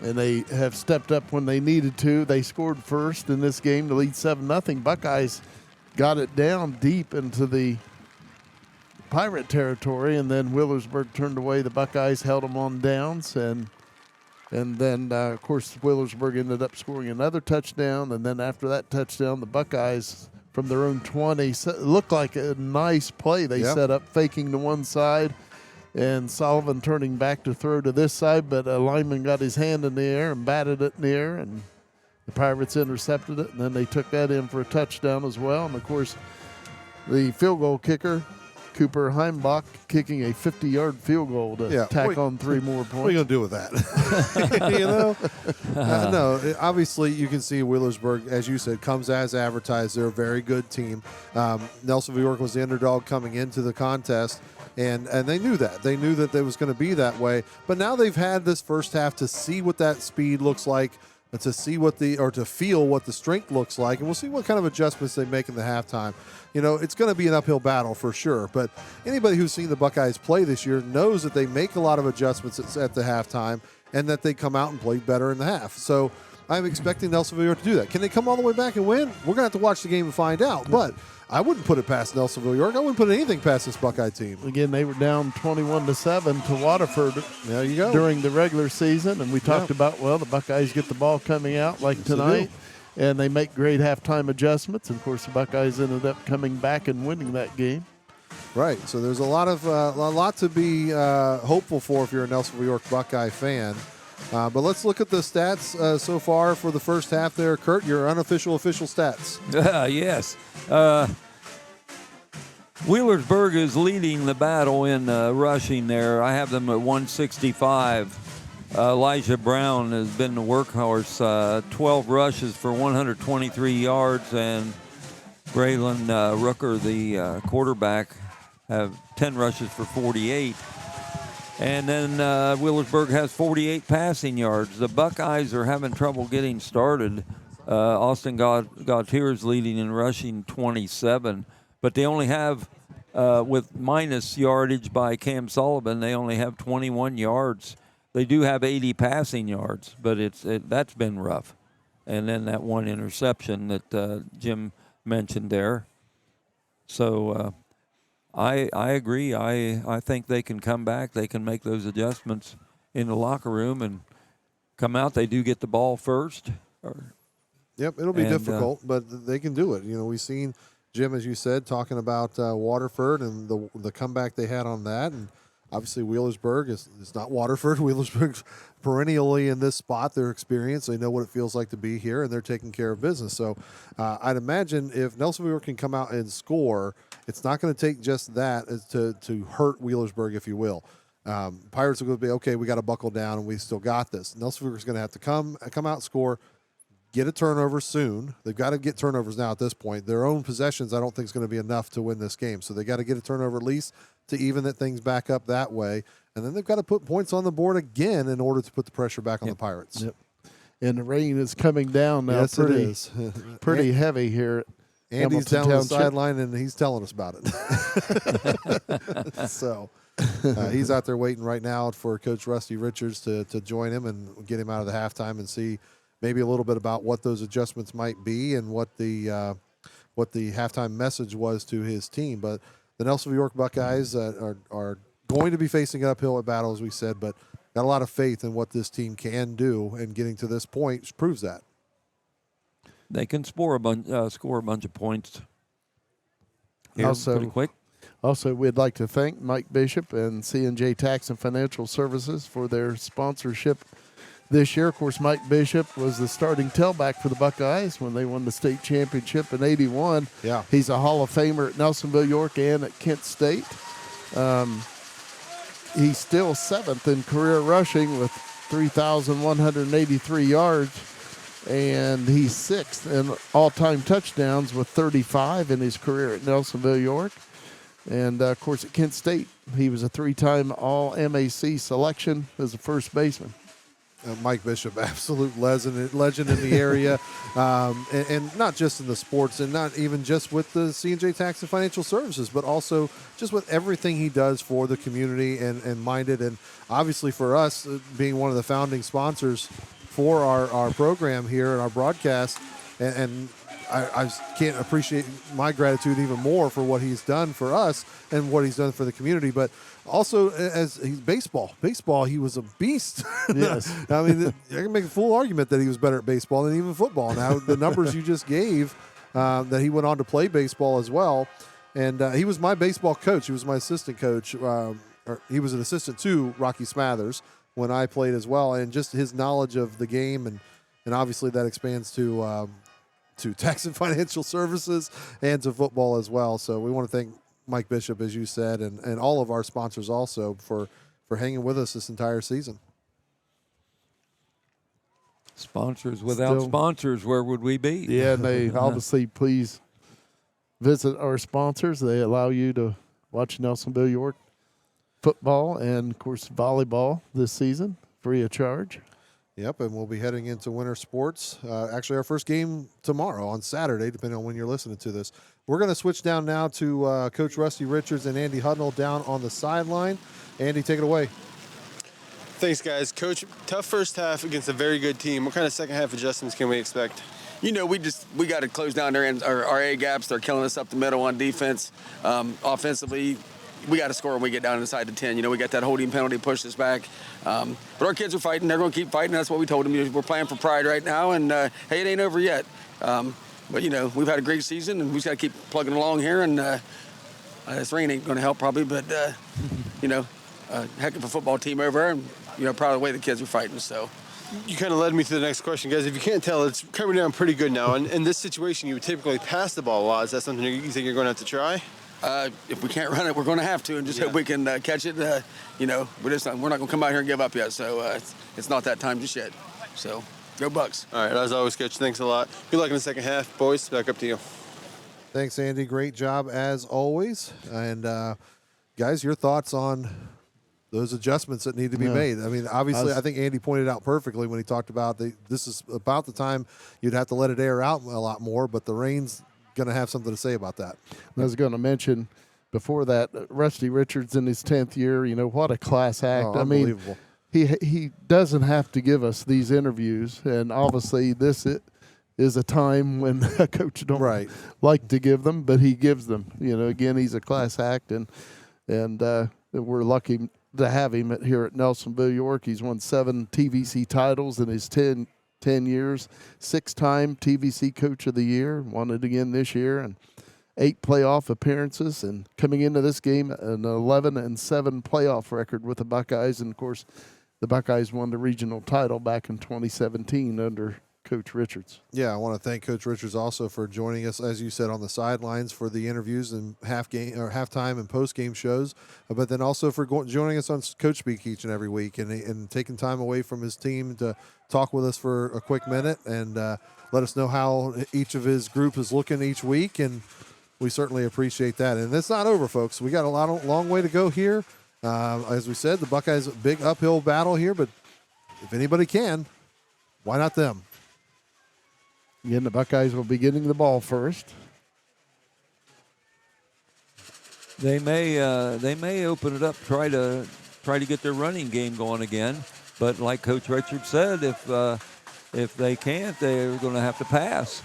And they have stepped up when they needed to. They scored first in this game to lead 7-0. Buckeyes got it down deep into the Pirate territory, and then Wheelersburg turned away. The Buckeyes held them on downs, and then, of course, Wheelersburg ended up scoring another touchdown, and then after that touchdown, the Buckeyes from their own 20 looked like a nice play. They set up faking to one side, and Sullivan turning back to throw to this side, but a lineman got his hand in the air and batted it in the air, and the Pirates intercepted it, and then they took that in for a touchdown as well. And, of course, the field goal kicker Cooper Heimbach kicking a 50-yard field goal to tack on 3 more points. What are you going to do with that? You know? No, obviously you can see Wheelersburg, as you said, comes as advertised. They're a very good team. Nelsonville-York was the underdog coming into the contest, and they knew that. They knew that it was going to be that way. But now they've had this first half to see what that speed looks like, to see to feel what the strength looks like, and we'll see what kind of adjustments they make in the halftime. You know, it's going to be an uphill battle for sure, but anybody who's seen the Buckeyes play this year knows that they make a lot of adjustments at the halftime and that they come out and play better in the half. So I'm expecting Nelsonville-York to do that. Can they come all the way back and win? We're going to have to watch the game and find out, but I wouldn't put it past Nelsonville-York. I wouldn't put anything past this Buckeye team. Again, they were down 21-7 to Waterford. There you go. During the regular season, and we talked about, the Buckeyes get the ball coming out like tonight, and they make great halftime adjustments. And of course, the Buckeyes ended up coming back and winning that game. Right. So there's a lot to be hopeful for if you're a Nelsonville-York Buckeye fan. But let's look at the stats so far for the first half there. Kurt, your unofficial official stats. Yes. Wheelersburg is leading the battle in rushing there. I have them at 165. Elijah Brown has been the workhorse, 12 rushes for 123 yards, and Braylon Rooker, the quarterback, have 10 rushes for 48. And then Wheelersburg has 48 passing yards. The Buckeyes are having trouble getting started. Austin Gautier is leading in rushing 27, but they only have, with minus yardage by Cam Sullivan, they only have 21 yards. They do have 80 passing yards, but that's been rough. And then that one interception that Jim mentioned there. So I agree. I think they can come back. They can make those adjustments in the locker room and come out. They do get the ball first. Yep, it'll be difficult, but they can do it. You know, we've seen Jim, as you said, talking about Waterford and the comeback they had on that. And obviously Wheelersburg is not Waterford. Wheelersburg's perennially in this spot. They're experienced. They know what it feels like to be here, and they're taking care of business. So I'd imagine if Nelsonville can come out and score, it's not going to take just that to hurt Wheelersburg, if you will. Pirates are going to be, okay, we got to buckle down, and we still got this. Nelsonville is going to have to come out, score, get a turnover soon. They've got to get turnovers now at this point. Their own possessions, I don't think, is going to be enough to win this game. So they got to get a turnover at least to even things back up that way. And then they've got to put points on the board again in order to put the pressure back on the Pirates. Yep. And the rain is coming down now. Yes, it is. Pretty heavy here. Andy's down the sideline, and he's telling us about it. So he's out there waiting right now for Coach Rusty Richards to join him and get him out of the halftime and see maybe a little bit about what those adjustments might be and what the halftime message was to his team. But the Nelsonville-York Buckeyes are going to be facing an uphill battle, as we said, but got a lot of faith in what this team can do, and getting to this point proves that. They can score a bunch of points. Here, Also, pretty quick. Also, we'd like to thank Mike Bishop and C&J Tax and Financial Services for their sponsorship this year. Of course, Mike Bishop was the starting tailback for the Buckeyes when they won the state championship in '81. Yeah. He's a Hall of Famer at Nelsonville-York and at Kent State. He's still 7th in career rushing with 3,183 yards, and he's 6th in all-time touchdowns with 35 in his career at Nelsonville-York. And, of course, at Kent State, he was a 3-time All-MAC selection as a first baseman. Mike Bishop, absolute legend in the area, and not just in the sports, and not even just with the C&J Tax and Financial Services, but also just with everything he does for the community and minded. And obviously for us, being one of the founding sponsors for our program here and our broadcast, and I can't appreciate my gratitude even more for what he's done for us and what he's done for the community. But also, as he's baseball, he was a beast. Yes. I mean, I can make a full argument that he was better at baseball than even football. Now, the numbers you just gave, that he went on to play baseball as well. And he was my baseball coach. He was my assistant coach. Or he was an assistant to Rocky Smathers when I played as well. And just his knowledge of the game, and obviously that expands to tax and financial services and to football as well. So we want to thank Mike Bishop, as you said, and all of our sponsors also for hanging with us this entire season. Sponsors without sponsors, where would we be? Yeah, and they obviously please visit our sponsors. They allow you to watch Nelsonville-York football and, of course, volleyball this season free of charge. Yep, and we'll be heading into winter sports. Actually, our first game tomorrow on Saturday, depending on when you're listening to this. We're going to switch down now to Coach Rusty Richards and Andy Hudnall down on the sideline. Andy, take it away. Thanks, guys. Coach, tough first half against a very good team. What kind of second half adjustments can we expect? You know, we got to close down our A gaps. They're killing us up the middle on defense. Offensively, we got to score when we get down inside the 10. You know, we got that holding penalty, pushed us back. But our kids are fighting. They're going to keep fighting. That's what we told them. We're playing for pride right now, and hey, it ain't over yet. But, you know, we've had a great season, and we just got to keep plugging along here. And this rain ain't going to help probably, but, you know, heck of a football team over there, and, you know, proud of the way the kids are fighting. So. You kind of led me to the next question, guys. If you can't tell, it's coming down pretty good now. And in this situation, you would typically pass the ball a lot. Is that something you think you're going to have to try? If we can't run it, we're going to have to, and just hope we can catch it. You know, we're not going to come out here and give up yet. So it's not that time just yet. So go Bucks. All right, as always, Coach, thanks a lot. Good luck in the second half. Boys, back up to you. Thanks, Andy. Great job as always. And, guys, your thoughts on those adjustments that need to be made. I mean, obviously, I think Andy pointed out perfectly when he talked about this is about the time you'd have to let it air out a lot more, but the rain's going to have something to say about that. I was going to mention before that, Rusty Richards in his 10th year, you know, what a class act. Oh, unbelievable. I mean, he doesn't have to give us these interviews, and obviously this is a time when a coach don't like to give them, but he gives them. You know, again, he's a class act, and we're lucky to have him here at Nelsonville-York. He's won 7 TVC titles in his 10 years, 6-time TVC Coach of the Year, won it again this year, and 8 playoff appearances. And coming into this game, an 11-7 playoff record with the Buckeyes. And, of course, the Buckeyes won the regional title back in 2017 under Coach Richards. Yeah, I want to thank Coach Richards also for joining us, as you said, on the sidelines for the interviews and halftime and post-game shows, but then also for joining us on Coach Speak each and every week and taking time away from his team to talk with us for a quick minute and let us know how each of his group is looking each week, and we certainly appreciate that. And it's not over, folks. We got a long way to go here. As we said, the Buckeyes, a big uphill battle here, but if anybody can, why not them? Again, the Buckeyes will be getting the ball first. They may open it up, try to get their running game going again. But like Coach Richards said, if they can't, they're going to have to pass.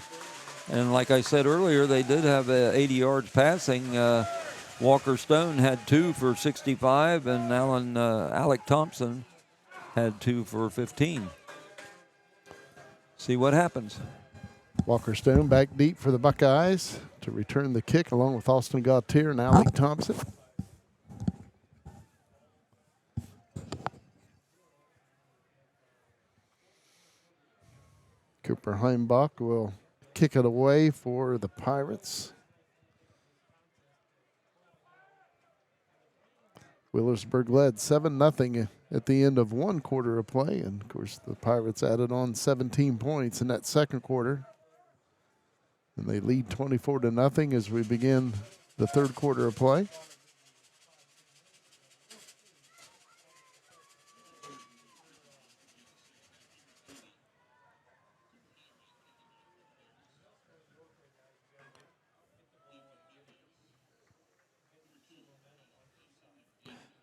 And like I said earlier, they did have 80 yards passing. Walker Stone had 2 for 65, and Alec Thompson had 2 for 15. See what happens. Walker Stone back deep for the Buckeyes to return the kick along with Austin Gautier and Alec Thompson. Cooper Heimbach will kick it away for the Pirates. Wheelersburg led 7-0 at the end of one quarter of play. And, of course, the Pirates added on 17 points in that second quarter. And they lead 24-0 as we begin the third quarter of play.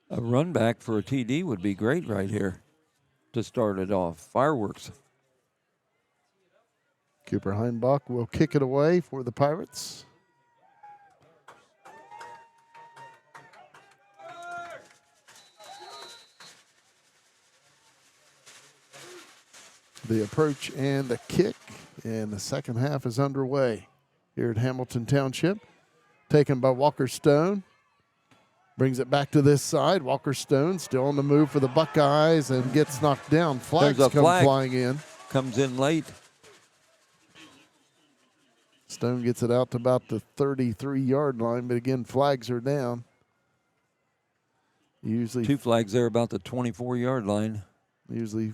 A run back for a TD would be great right here to start it off. Fireworks. Cooper Heimbach will kick it away for the Pirates. The approach and the kick, and the second half is underway here at Hamilton Township. Taken by Walker Stone. Brings it back to this side. Walker Stone still on the move for the Buckeyes and gets knocked down. Flags come flying in. Comes in late. Stone gets it out to about the 33-yard line, but again, flags are down. Usually 2 flags there about the 24-yard line. Usually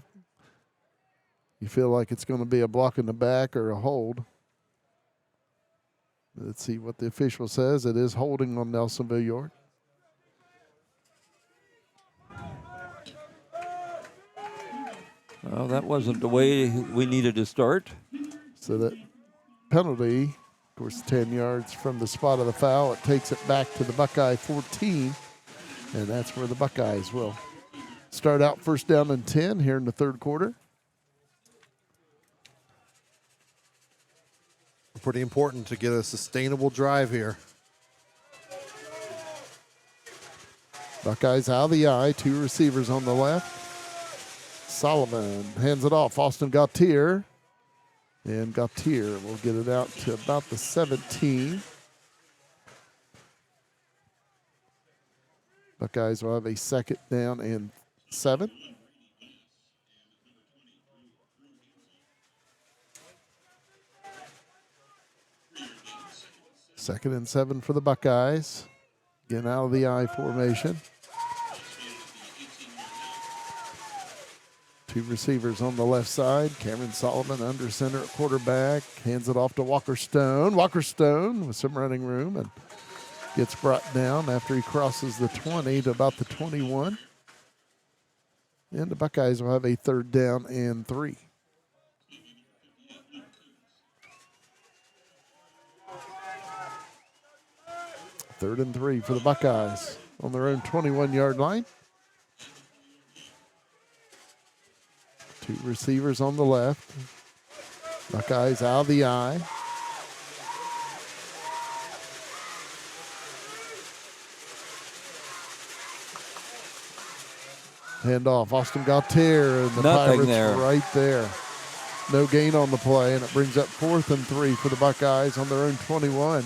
you feel like it's going to be a block in the back or a hold. Let's see what the official says. It is holding on Nelsonville-York. Well, that wasn't the way we needed to start. So that penalty, of course, 10 yards from the spot of the foul. It takes it back to the Buckeye 14, and that's where the Buckeyes will start out first down and 10 here in the third quarter. Pretty important to get a sustainable drive here. Buckeyes out of the eye, 2 receivers on the left. Solomon hands it off. Austin Gautier. And Gautier will get it out to about the 17. Buckeyes will have a second down and 7. Second and 7 for the Buckeyes. Again, out of the I formation. 2 receivers on the left side. Cameron Solomon under center at quarterback. Hands it off to Walker Stone. Walker Stone with some running room and gets brought down after he crosses the 20 to about the 21. And the Buckeyes will have a third down and 3. Third and 3 for the Buckeyes on their own 21-yard line. 2 receivers on the left. Buckeyes out of the eye. Handoff, Austin Gautier, and the Pirates there. right there. No gain on the play, and it brings up 4th and 3 for the Buckeyes on their own 21.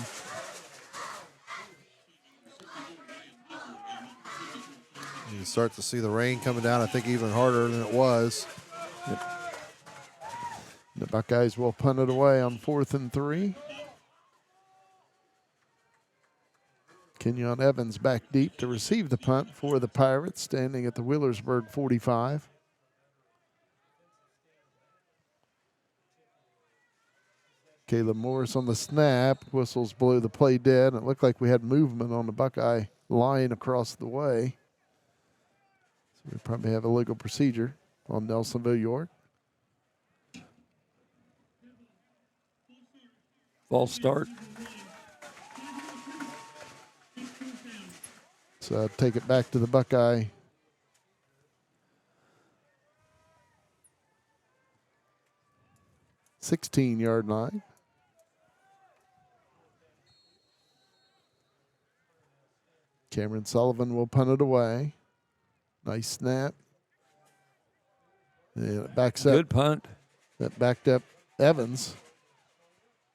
You start to see the rain coming down, I think, even harder than it was. Yep. The Buckeyes will punt it away on 4th and 3. Kenyon Evans back deep to receive the punt for the Pirates, standing at the Wheelersburg 45. Caleb Morris on the snap. Whistles blow the play dead. It looked like we had movement on the Buckeye line across the way. So we probably have a legal procedure on Nelsonville-York. False start. So take it back to the Buckeye 16-yard line. Cameron Sullivan will punt it away. Nice snap. And it backs up. Good punt. That backed up Evans.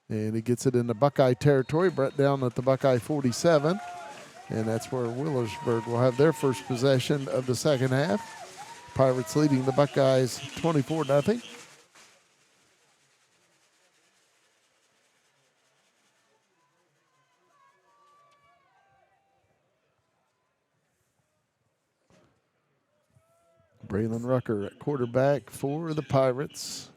And he gets it into Buckeye territory. Brett down at the Buckeye 47. And that's where Wheelersburg will have their first possession of the second half. Pirates leading the Buckeyes 24-0. Braylon Rucker at quarterback for the Pirates.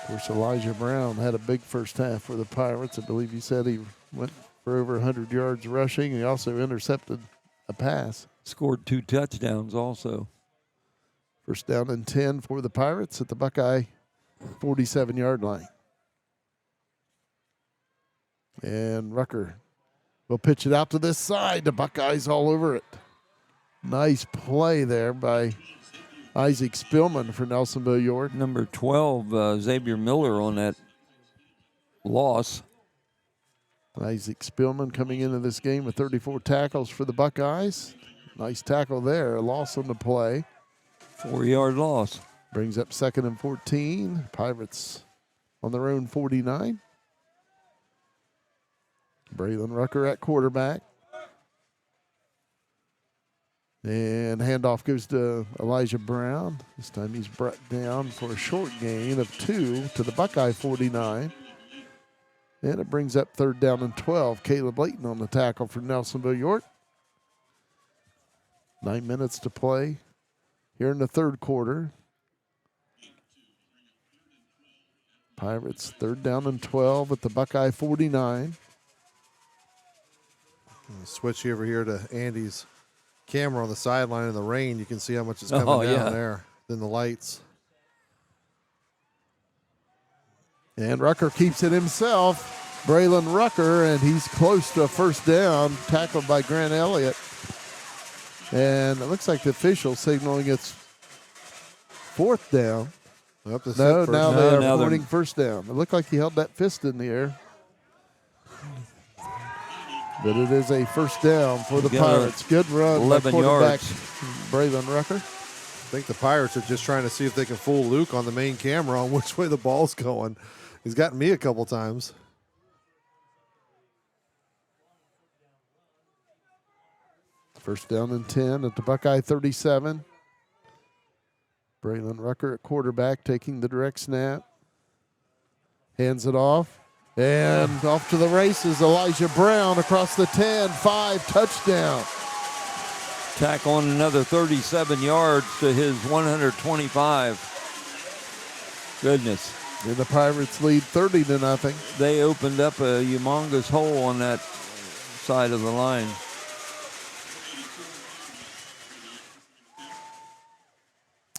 Of course, Elijah Brown had a big first half for the Pirates. I believe he said he went for over 100 yards rushing. He also intercepted a pass. Scored 2 touchdowns also. First down and 10 for the Pirates at the Buckeye 47-yard line. And Rucker will pitch it out to this side. The Buckeyes all over it. Nice play there by Isaac Spillman for Nelsonville-York. Number 12, Xavier Miller on that loss. Isaac Spillman coming into this game with 34 tackles for the Buckeyes. Nice tackle there, a loss on the play. 4-yard loss. Brings up 2nd and 14. Pirates on their own 49. Braylon Rucker at quarterback. And handoff goes to Elijah Brown. This time he's brought down for a short gain of 2 to the Buckeye 49. And it brings up 3rd down and 12. Caleb Layton on the tackle for Nelsonville-York. 9 minutes to play here in the 3rd quarter. Pirates 3rd down and 12 at the Buckeye 49. Switch over here to Andy's camera on the sideline in the rain. You can see how much is coming down there than the lights. And Rucker keeps it himself. Braylon Rucker, and he's close to a 1st down, tackled by Grant Elliott. And it looks like the official signaling it's 4th down. Now they're pointing 1st down. It looked like he held that fist in the air. But it is a 1st down for the Pirates. Good run by quarterback Braylon Rucker. I think the Pirates are just trying to see if they can fool Luke on the main camera on which way the ball's going. He's gotten me a couple times. First down and 10 at the Buckeye 37. Braylon Rucker at quarterback taking the direct snap. Hands it off. And off to the races, Elijah Brown across the 10, 5, touchdown. Tackle on another 37 yards to his 125. Goodness. And the Pirates lead 30-0. They opened up a humongous hole on that side of the line.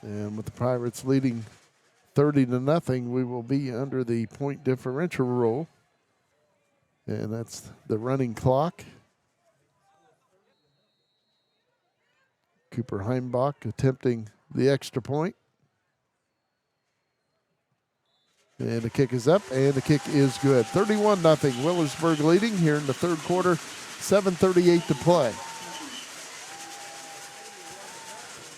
And with the Pirates leading 30-0, we will be under the point differential rule. And that's the running clock. Cooper Heimbach attempting the extra point. And the kick is up, and the kick is good. 31-0. Wheelersburg leading here in the 3rd quarter. 7:38 to play.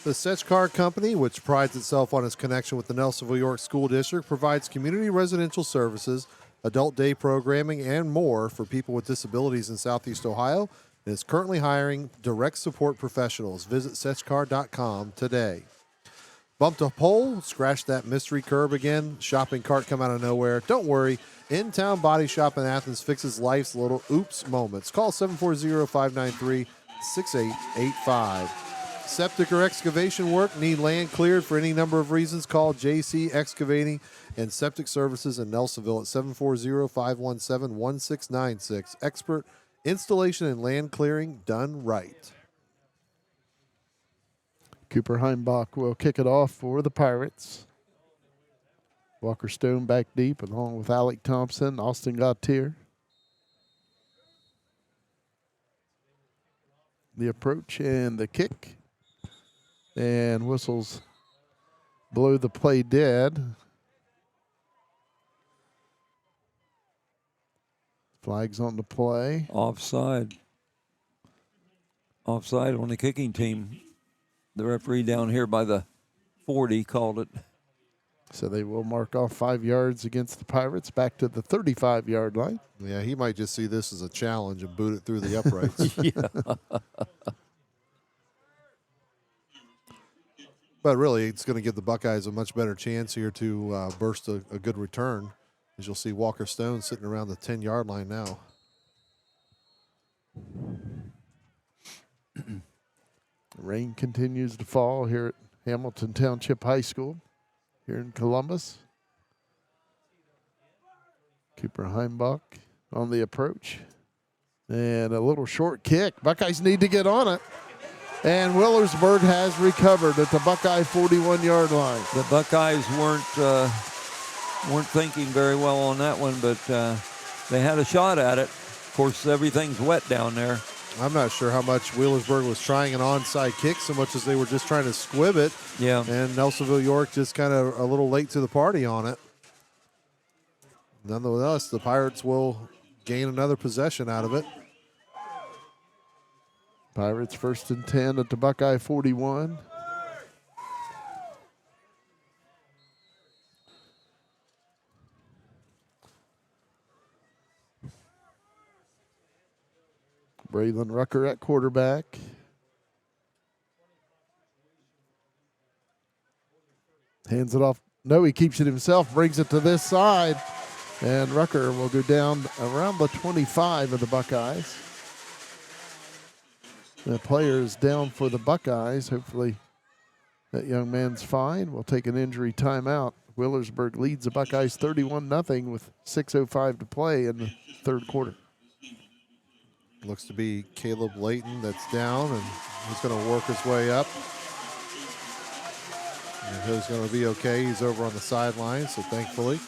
The Sech-Kar Company, which prides itself on its connection with the Nelsonville-York School District, provides community residential services, adult day programming, and more for people with disabilities in Southeast Ohio, and is currently hiring direct support professionals. Visit Sech-Kar.com today. Bumped a pole, scratched that mystery curb again, shopping cart come out of nowhere. Don't worry, In-Town Body Shop in Athens fixes life's little oops moments. Call 740-593-6885. Septic or excavation work, need land cleared for any number of reasons, call JC Excavating and Septic Services in Nelsonville at 740-517-1696. Expert installation and land clearing done right. Cooper Heimbach will kick it off for the Pirates. Walker Stone back deep along with Alec Thompson, Austin Gautier. The approach and the kick. And whistles blow the play dead. Flags on the play. Offside. Offside on the kicking team. The referee down here by the 40 called it. So they will mark off 5 yards against the Pirates back to the 35-yard line. Yeah, he might just see this as a challenge and boot it through the uprights. Yeah. But really, it's going to give the Buckeyes a much better chance here to burst a good return. As you'll see Walker Stone sitting around the 10-yard line now. Rain continues to fall here at Hamilton Township High School here in Columbus. Cooper Heimbach on the approach. And a little short kick. Buckeyes need to get on it. And Wheelersburg has recovered at the Buckeye 41-yard line. The Buckeyes weren't thinking very well on that one, but they had a shot at it. Of course, everything's wet down there. I'm not sure how much Wheelersburg was trying an onside kick so much as they were just trying to squib it. Yeah. And Nelsonville-York just kind of a little late to the party on it. Nonetheless, the Pirates will gain another possession out of it. Pirates 1st and 10 at the Buckeye 41. Braylon Rucker at quarterback. Hands it off. No, he keeps it himself, brings it to this side. And Rucker will go down around the 25 of the Buckeyes. The player is down for the Buckeyes. Hopefully that young man's fine. We'll take an injury timeout. Wheelersburg leads the Buckeyes 31-0 with 6:05 to play in the third quarter. Looks to be Caleb Layton that's down, and he's going to work his way up. And he's going to be okay. He's over on the sideline, so thankfully.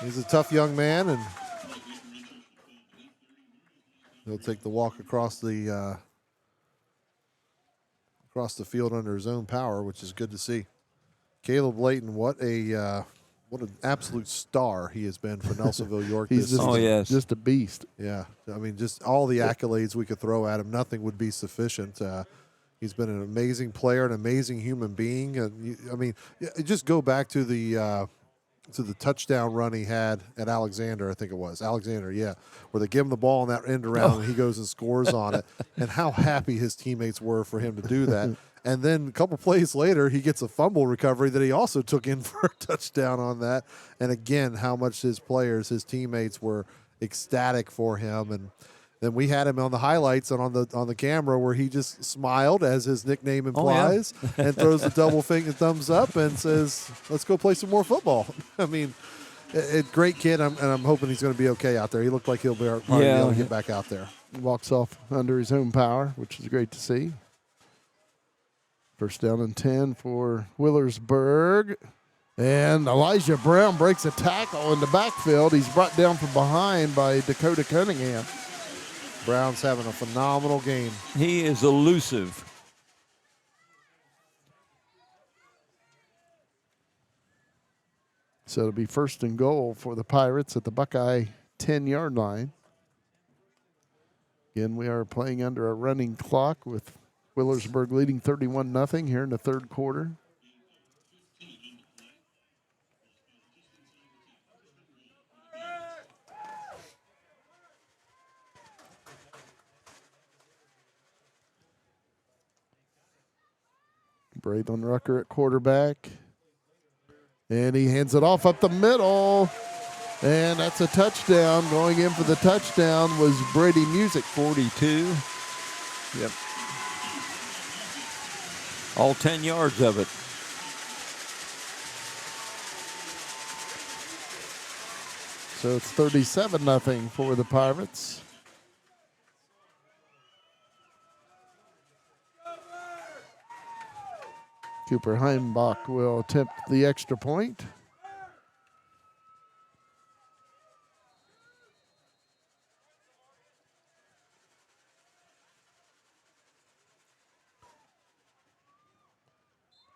He's a tough young man, and he'll take the walk across the field under his own power, which is good to see. Caleb Layton, what an absolute star he has been for Nelsonville-York. He's just a beast. Yeah, I mean, just all the accolades we could throw at him, nothing would be sufficient. He's been an amazing player, an amazing human being. And just go back to the touchdown run he had at Alexander, I think it was. Alexander, yeah, where they give him the ball on that end around and he goes and scores on it. And how happy his teammates were for him to do that. And then a couple plays later, he gets a fumble recovery that he also took in for a touchdown on that. And again, how much his teammates were ecstatic for him. And then we had him on the highlights and on the camera where he just smiled, as his nickname implies, and throws the double finger thumbs up and says, "Let's go play some more football." I mean, great kid, and I'm hoping he's going to be okay out there. He looked like he'll be probably be able to get back out there. Walks off under his own power, which is great to see. First down and 10 for Wheelersburg. And Elijah Brown breaks a tackle in the backfield. He's brought down from behind by Dakota Cunningham. Brown's having a phenomenal game. He is elusive. So it'll be first and goal for the Pirates at the Buckeye 10-yard line. Again, we are playing under a running clock with Wheelersburg leading 31-0 here in the third quarter. Braylon Rucker at quarterback. And he hands it off up the middle. And that's a touchdown. Going in for the touchdown was Brady Music. 42. Yep. All 10 yards of it. So it's 37-0 for the Pirates. Cooper Heimbach will attempt the extra point.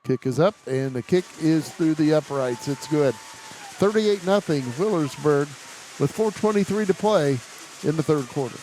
Kick is up, and the kick is through the uprights. It's good. 38-0 Wheelersburg with 4:23 to play in the third quarter.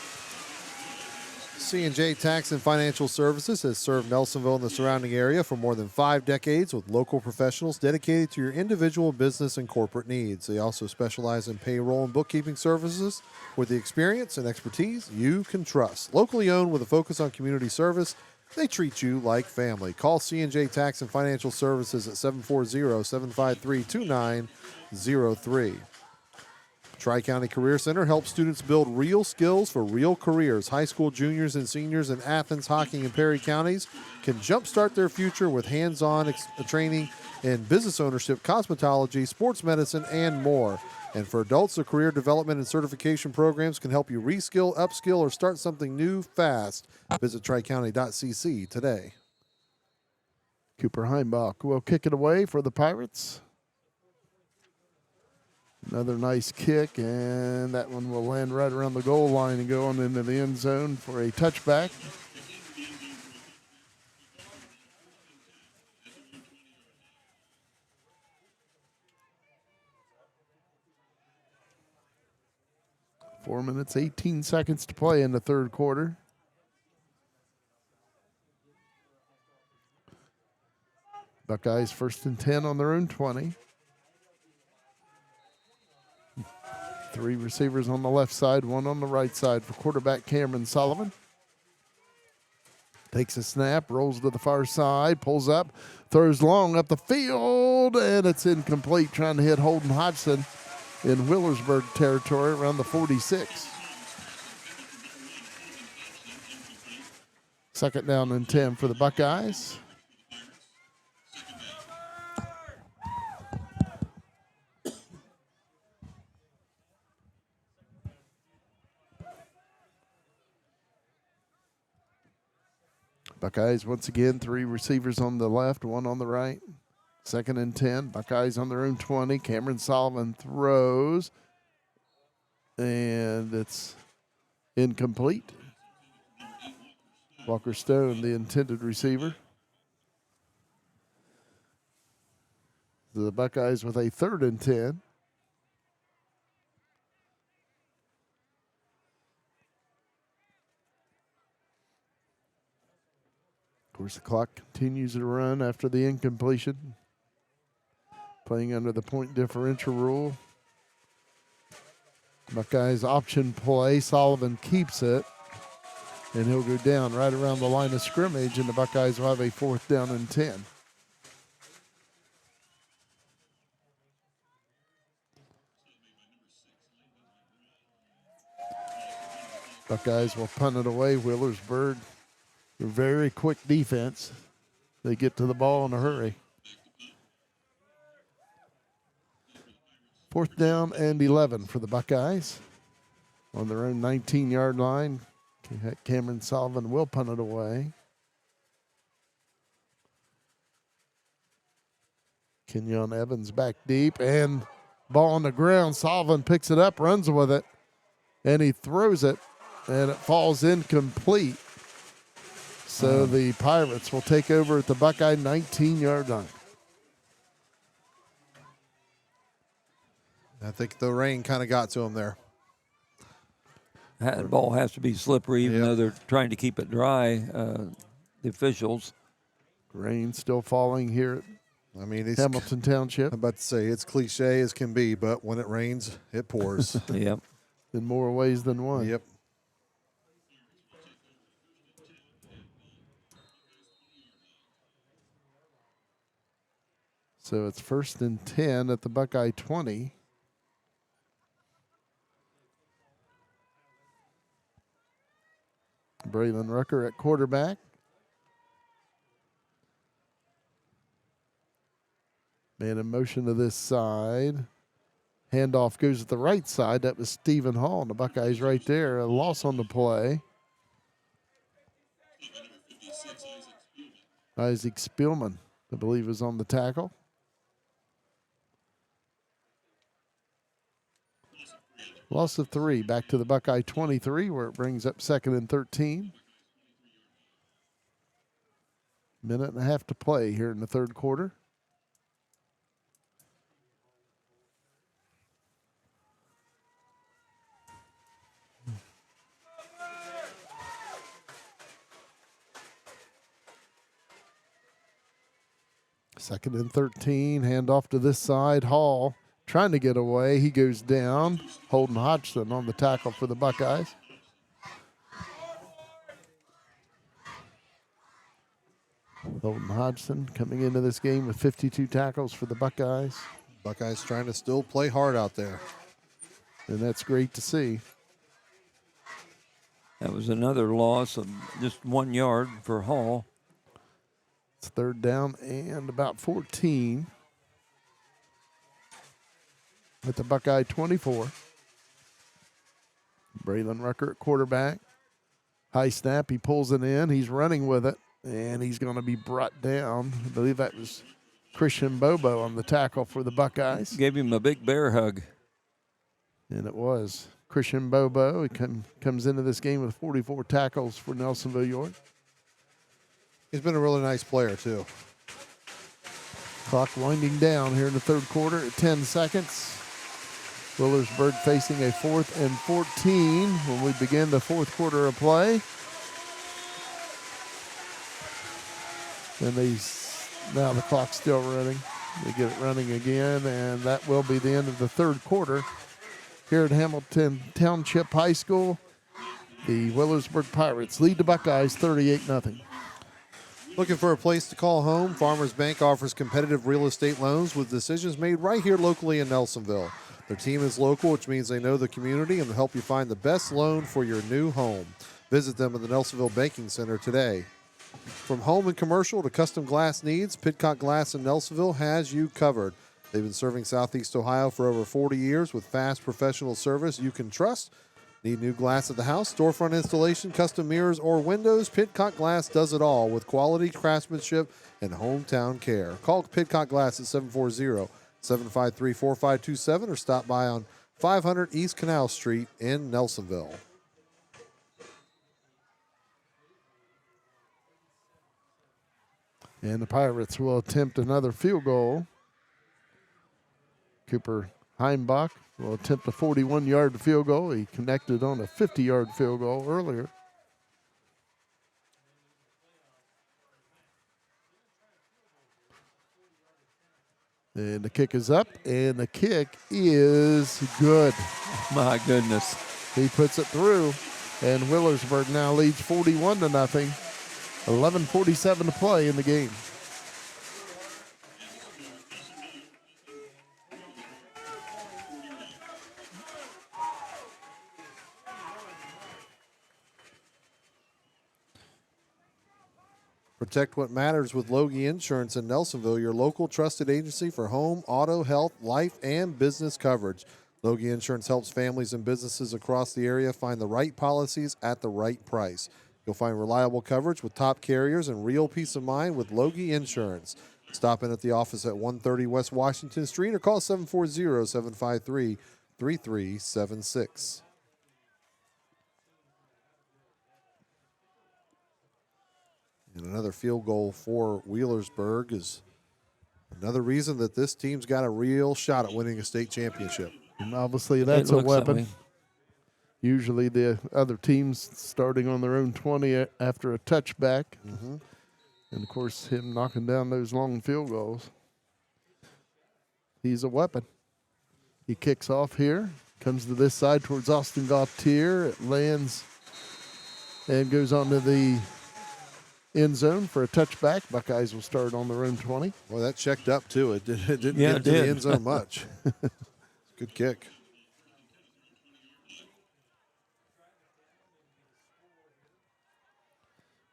C&J Tax and Financial Services has served Nelsonville and the surrounding area for more than 5 decades with local professionals dedicated to your individual business and corporate needs. They also specialize in payroll and bookkeeping services with the experience and expertise you can trust. Locally owned with a focus on community service, they treat you like family. Call C&J Tax and Financial Services at 740-753-2903. Tri-County Career Center helps students build real skills for real careers. High school juniors and seniors in Athens, Hocking, and Perry counties can jumpstart their future with hands-on training in business ownership, cosmetology, sports medicine, and more. And for adults, the career development and certification programs can help you reskill, upskill, or start something new fast. Visit tricounty.cc today. Cooper Heimbach will kick it away for the Pirates. Another nice kick, and that one will land right around the goal line and go on into the end zone for a touchback. Four minutes, 18 seconds to play in the third quarter. Buckeyes first and 10 on their own 20. 3 receivers on the left side, 1 on the right side for quarterback Cameron Sullivan. Takes a snap, rolls to the far side, pulls up, throws long up the field, and it's incomplete, trying to hit Holden Hodgson in Wheelersburg territory around the 46. Second down and 10 for the Buckeyes. Buckeyes once again, 3 receivers on the left, 1 on the right. Second and 10. Buckeyes on their own 20. Cameron Sullivan throws, and it's incomplete. Walker Stone, the intended receiver. The Buckeyes with a third and 10. Of course, the clock continues to run after the incompletion. Playing under the point differential rule. Buckeyes option play. Sullivan keeps it. And he'll go down right around the line of scrimmage, and the Buckeyes will have a 4th down and 10. Buckeyes will punt it away. Wheelersburg, very quick defense. They get to the ball in a hurry. 4th down and 11 for the Buckeyes. On their own 19-yard line, Cameron Sullivan will punt it away. Kenyon Evans back deep, and ball on the ground. Sullivan picks it up, runs with it, and he throws it, and it falls incomplete. So the Pirates will take over at the Buckeye 19-yard line. I think the rain kind of got to him there. That ball has to be slippery, even though they're trying to keep it dry, the officials. Rain still falling here at Hamilton Township. I'm about to say, it's cliche as can be, but when it rains, it pours. Yep. In more ways than one. Yep. So it's 1st and 10 at the Buckeye 20. Braylon Rucker at quarterback. Man in motion to this side. Handoff goes to the right side. That was Stephen Hall, and the Buckeyes right there. A loss on the play. Isaac Spielman, I believe, is on the tackle. Loss of 3, back to the Buckeye 23, where it brings up 2nd and 13. Minute and a half to play here in the 3rd quarter. Second and 13, handoff to this side. Hall trying to get away. He goes down. Holden Hodgson on the tackle for the Buckeyes. Holden Hodgson coming into this game with 52 tackles for the Buckeyes. Buckeyes trying to still play hard out there. And that's great to see. That was another loss of just 1 yard for Hall. It's 3rd down and about 14. At the Buckeye 24. Braylon Rucker at quarterback. High snap, he pulls it in. He's running with it, and he's going to be brought down. I believe that was Christian Bobo on the tackle for the Buckeyes. Gave him a big bear hug. And it was Christian Bobo. He comes into this game with 44 tackles for Nelsonville-York. He's been a really nice player, too. Clock winding down here in the 3rd quarter at 10 seconds. Wheelersburg facing a 4th and 14 when we begin the 4th quarter of play. And now the clock's still running. They get it running again, and that will be the end of the 3rd quarter. Here at Hamilton Township High School, the Wheelersburg Pirates lead the Buckeyes 38-0. Looking for a place to call home? Farmers Bank offers competitive real estate loans with decisions made right here locally in Nelsonville. Their team is local, which means they know the community and will help you find the best loan for your new home. Visit them at the Nelsonville Banking Center today. From home and commercial to custom glass needs, Pidcock Glass in Nelsonville has you covered. They've been serving Southeast Ohio for over 40 years with fast professional service you can trust. Need new glass at the house, storefront installation, custom mirrors, or windows? Pidcock Glass does it all with quality craftsmanship and hometown care. Call Pidcock Glass at 740-753-4527 or stop by on 500 East Canal Street in Nelsonville. And the Pirates will attempt another field goal. Cooper Heimbach will attempt a 41-yard field goal. He connected on a 50-yard field goal earlier. And the kick is up, and the kick is good. My goodness. He puts it through, and Wheelersburg now leads 41-0. 11:47 to play in the game. Protect what matters with Loge Insurance in Nelsonville, your local trusted agency for home, auto, health, life, and business coverage. Loge Insurance helps families and businesses across the area find the right policies at the right price. You'll find reliable coverage with top carriers and real peace of mind with Loge Insurance. Stop in at the office at 130 West Washington Street or call 740-753-3376. And another field goal for Wheelersburg is another reason that this team's got a real shot at winning a state championship. And obviously that's a weapon. Usually the other team's starting on their own 20 after a touchback. Mm-hmm. And, of course, him knocking down those long field goals. He's a weapon. He kicks off here, comes to this side towards Austin Gautier. It lands and goes on to the end zone for a touchback. Buckeyes will start on their own 20. Well, that checked up, too. It didn't get to the end zone much. Good kick.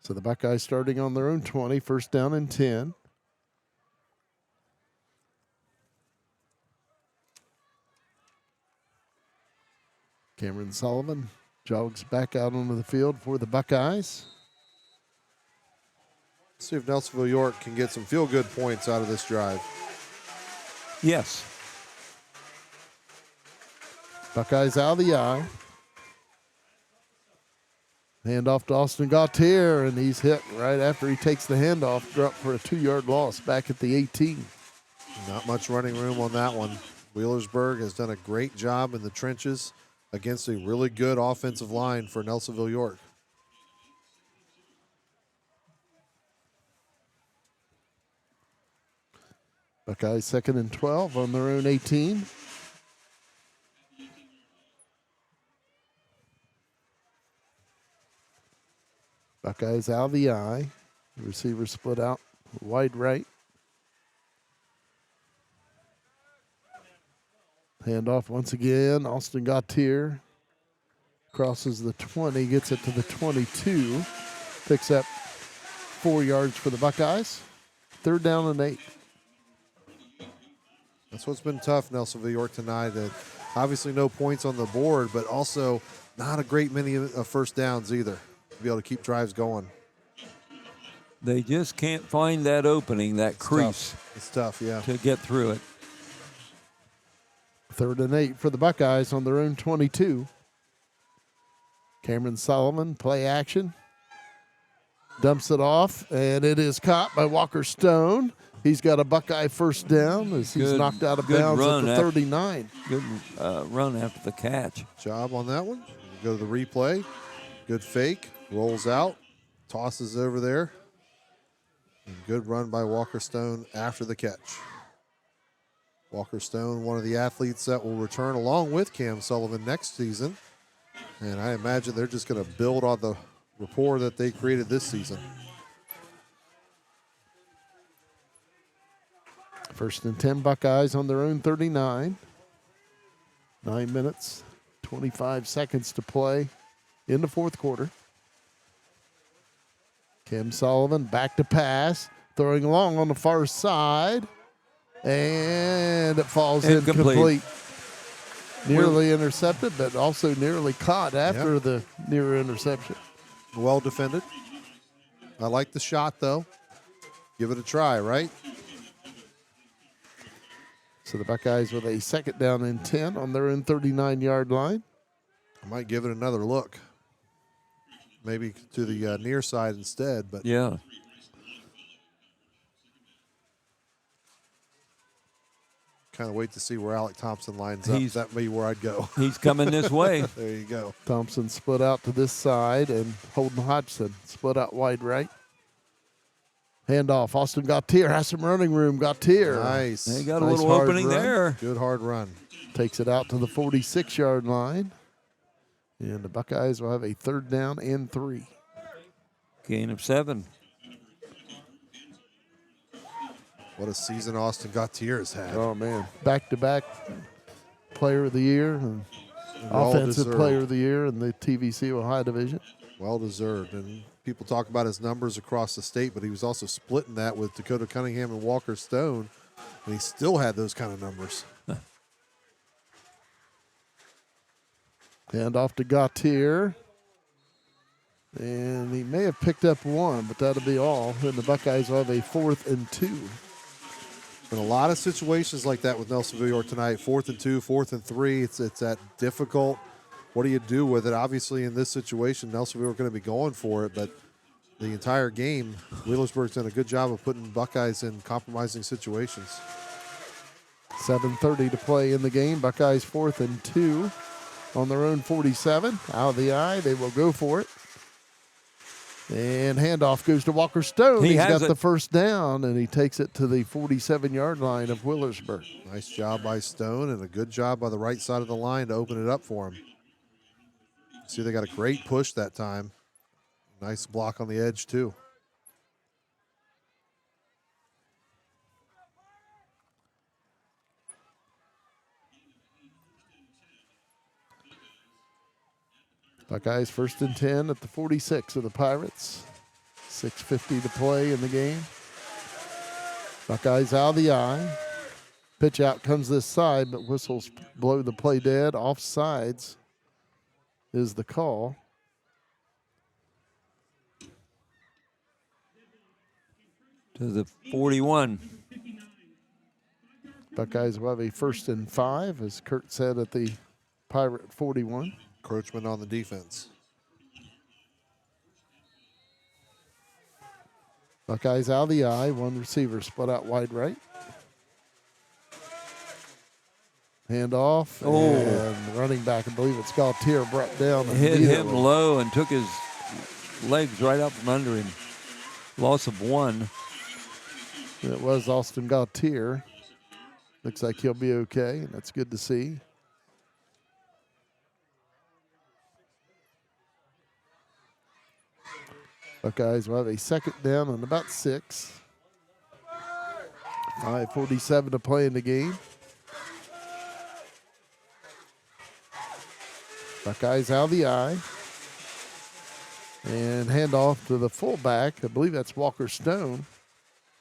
So the Buckeyes starting on their own 20, first down and 10. Cameron Sullivan jogs back out onto the field for the Buckeyes. Let's see if Nelsonville-York can get some feel-good points out of this drive. Yes. Buckeyes out of the eye. Hand off to Austin Gautier, and he's hit right after he takes the handoff, dropped for a 2-yard loss back at the 18. Not much running room on that one. Wheelersburg has done a great job in the trenches against a really good offensive line for Nelsonville-York. Buckeyes second and 12 on their own 18. Buckeyes out of the eye. The receiver split out wide right. Handoff once again. Austin Gautier crosses the 20, gets it to the 22. Picks up 4 yards for the Buckeyes. Third down and 8. That's what's been tough, Nelsonville-York, tonight. Obviously no points on the board, but also not a great many of first downs either to be able to keep drives going. They just can't find that opening, that crease. It's tough, yeah. To get through it. Third and 8 for the Buckeyes on their own 22. Cameron Sullivan, play action. Dumps it off, and it is caught by Walker Stone. He's got a Buckeye first down as he's knocked out of bounds at the 39. Good run after the catch. Job on that one. Go to the replay. Good fake. Rolls out. Tosses over there. And good run by Walker Stone after the catch. Walker Stone, one of the athletes that will return along with Cam Sullivan next season. And I imagine they're just going to build on the rapport that they created this season. First and 10 Buckeyes on their own 39. 9 minutes, 25 seconds to play in the fourth quarter. Kim Sullivan back to pass, throwing long on the far side, and it falls incomplete. Nearly intercepted, but also nearly caught after the near interception. Well defended. I like the shot, though. Give it a try, right? So the Buckeyes with a second down and 10 on their own 39-yard line. I might give it another look. Maybe to the near side instead, but yeah. Kind of wait to see where Alec Thompson lines up. That may be where I'd go. He's coming this way. There you go. Thompson split out to this side, and Holden Hodgson split out wide right. Handoff. Austin Gautier has some running room. Gautier. Nice. They got a little opening there. Good hard run. Takes it out to the 46-yard line. And the Buckeyes will have a third down and 3. Gain of 7. What a season Austin Gautier has had. Oh, man. Back-to-back player of the year and offensive player of the year in the TVC Ohio division. Well deserved. And people talk about his numbers across the state, but he was also splitting that with Dakota Cunningham and Walker Stone, and he still had those kind of numbers. Hand off to Gautier. And he may have picked up 1, but that'll be all. And the Buckeyes will have a 4th and 2. In a lot of situations like that with Nelsonville-York tonight, 4th and 2, 4th and 3, it's that difficult. What do you do with it? Obviously, in this situation, Nelsonville are going to be going for it, but the entire game, Wheelersburg's done a good job of putting Buckeyes in compromising situations. 7:30 to play in the game. Buckeyes 4th and 2 on their own 47. Out of the eye, they will go for it. And handoff goes to Walker Stone. He's got the first down, and he takes it to the 47-yard line of Wheelersburg. Nice job by Stone, and a good job by the right side of the line to open it up for him. See, they got a great push that time. Nice block on the edge, too. Buckeyes 1st and 10 at the 46 of the Pirates. 6:50 to play in the game. Buckeyes out of the eye. Pitch out comes this side, but whistles blow the play dead. Offsides is the call. To the 41. Buckeyes will have a 1st and 5, as Kurt said, at the Pirate 41. Encroachment on the defense. Buckeyes out of the eye. 1 receiver split out wide right. Hand off. Oh. And running back, I believe it's Gautier, brought down. Hit him low and took his legs right up from under him. Loss of 1. It was Austin Gautier. Looks like he'll be okay, and that's good to see. Buckeyes will have a second down and about 6. 5:47 to play in the game. Buckeyes out of the eye. And handoff to the fullback. I believe that's Walker Stone.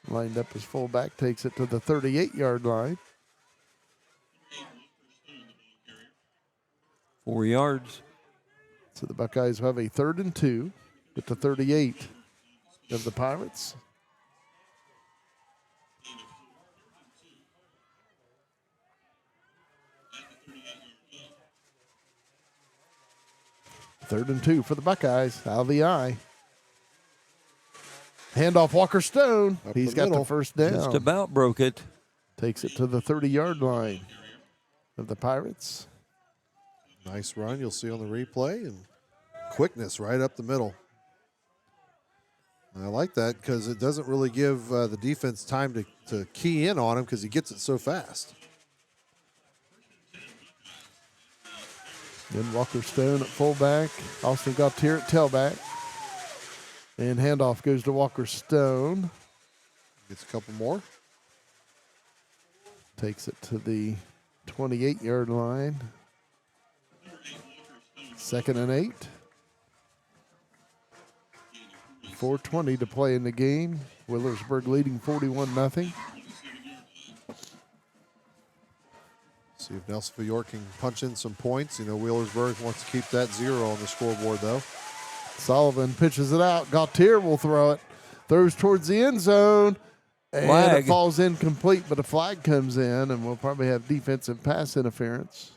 Lined up as fullback, takes it to the 38-yard line. 4 yards. So the Buckeyes will have a 3rd and 2 at the 38 of the Pirates. Third and 2 for the Buckeyes, out of the eye. Handoff Walker Stone. He's got the first down. Just about broke it. Takes it to the 30-yard line of the Pirates. Nice run you'll see on the replay, and quickness right up the middle. And I like that because it doesn't really give the defense time to key in on him because he gets it so fast. Then Walker Stone at fullback. Austin Gautier at tailback. And handoff goes to Walker Stone. Gets a couple more. Takes it to the 28-yard line. 2nd and 8. 4:20 to play in the game. Wheelersburg leading 41-0. See if Nelsonville-York can punch in some points. You know, Wheelersburg wants to keep that 0 on the scoreboard, though. Sullivan pitches it out. Gautier will throw it. Throws towards the end zone. And Flag. it falls incomplete, but a flag comes in, and we'll probably have defensive pass interference.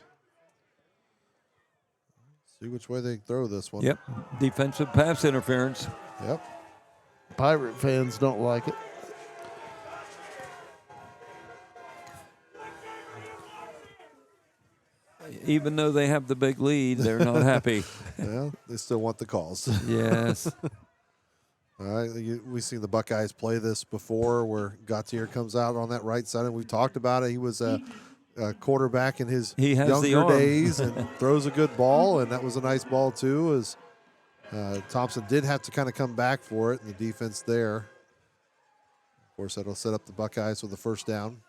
See which way they throw this one. Yep, defensive pass interference. Yep. Pirate fans don't like it. Even though they have the big lead, they're not happy. Well, they still want the calls. Yes. All right, we've seen the Buckeyes play this before where Gautier comes out on that right side, and we've talked about it. He was a quarterback in his younger days and throws a good ball, and that was a nice ball too, as Thompson did have to kind of come back for it, and the defense there. Of course, that'll set up the Buckeyes with the first down.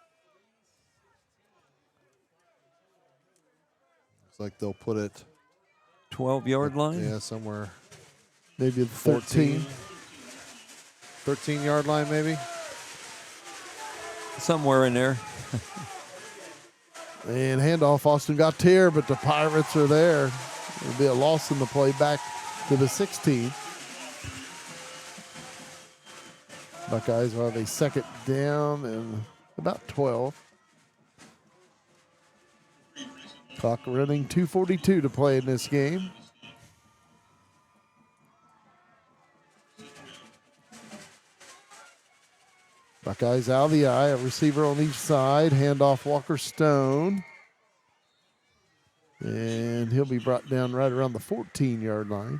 Looks like they'll put it 12-yard line? Yeah, somewhere. Maybe 13. 13-yard line, maybe? Somewhere in there. And handoff, Austin Gautier, but the Pirates are there. It'll be a loss in the play back to the 16. Buckeyes will have a 2nd down and about 12. Clock running, 2:42 to play in this game. Buckeyes out of the eye, a receiver on each side, handoff Walker Stone. And he'll be brought down right around the 14-yard line.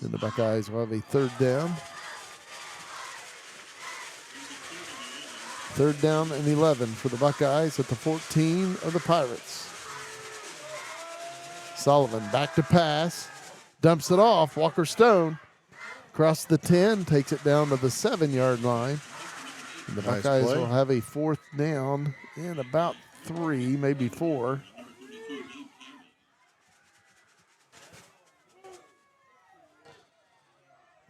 And the Buckeyes will have a 3rd down. 3rd down and 11 for the Buckeyes at the 14 of the Pirates. Sullivan back to pass. Dumps it off. Walker Stone across the 10, takes it down to the 7-yard line. And the Nice Buckeyes play. will have a 4th down and about 3, maybe 4.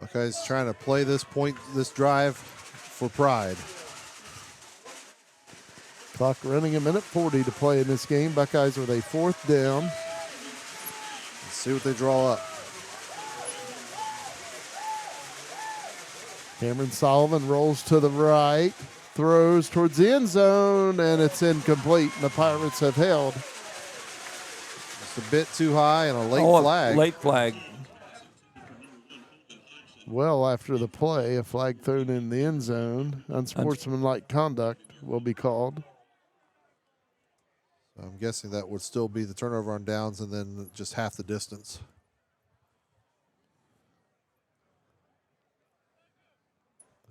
Buckeyes trying to play this drive for pride. Clock running, 1:40 to play in this game. Buckeyes with a 4th down. Let's see what they draw up. Cameron Sullivan rolls to the right, throws towards the end zone, and it's incomplete. And the Pirates have held. It's a bit too high and a late flag. Late flag. Well, after the play, a flag thrown in the end zone. Unsportsmanlike conduct will be called. I'm guessing that would still be the turnover on downs and then just half the distance.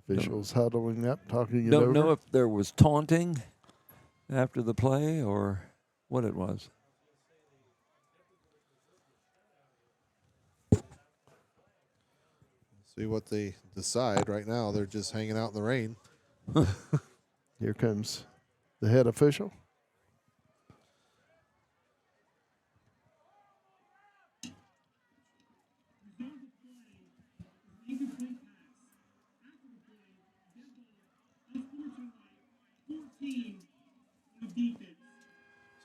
Officials huddling up, talking it over. Don't know if there was taunting after the play or what it was. See what they decide. Right now, they're just hanging out in the rain. Here comes the head official.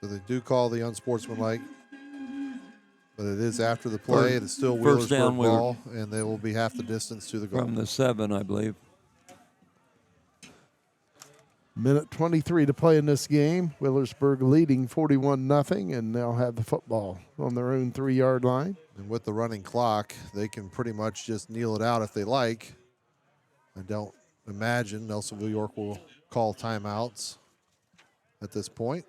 So they do call the unsportsmanlike, but it is after the play. It is still Wheelersburg ball, and they will be half the distance to the goal. From the 7, I believe. 1:23 to play in this game. Wheelersburg leading 41-0, and they'll have the football on their own 3-yard line. And with the running clock, they can pretty much just kneel it out if they like. I don't imagine Nelsonville-York will call timeouts at this point.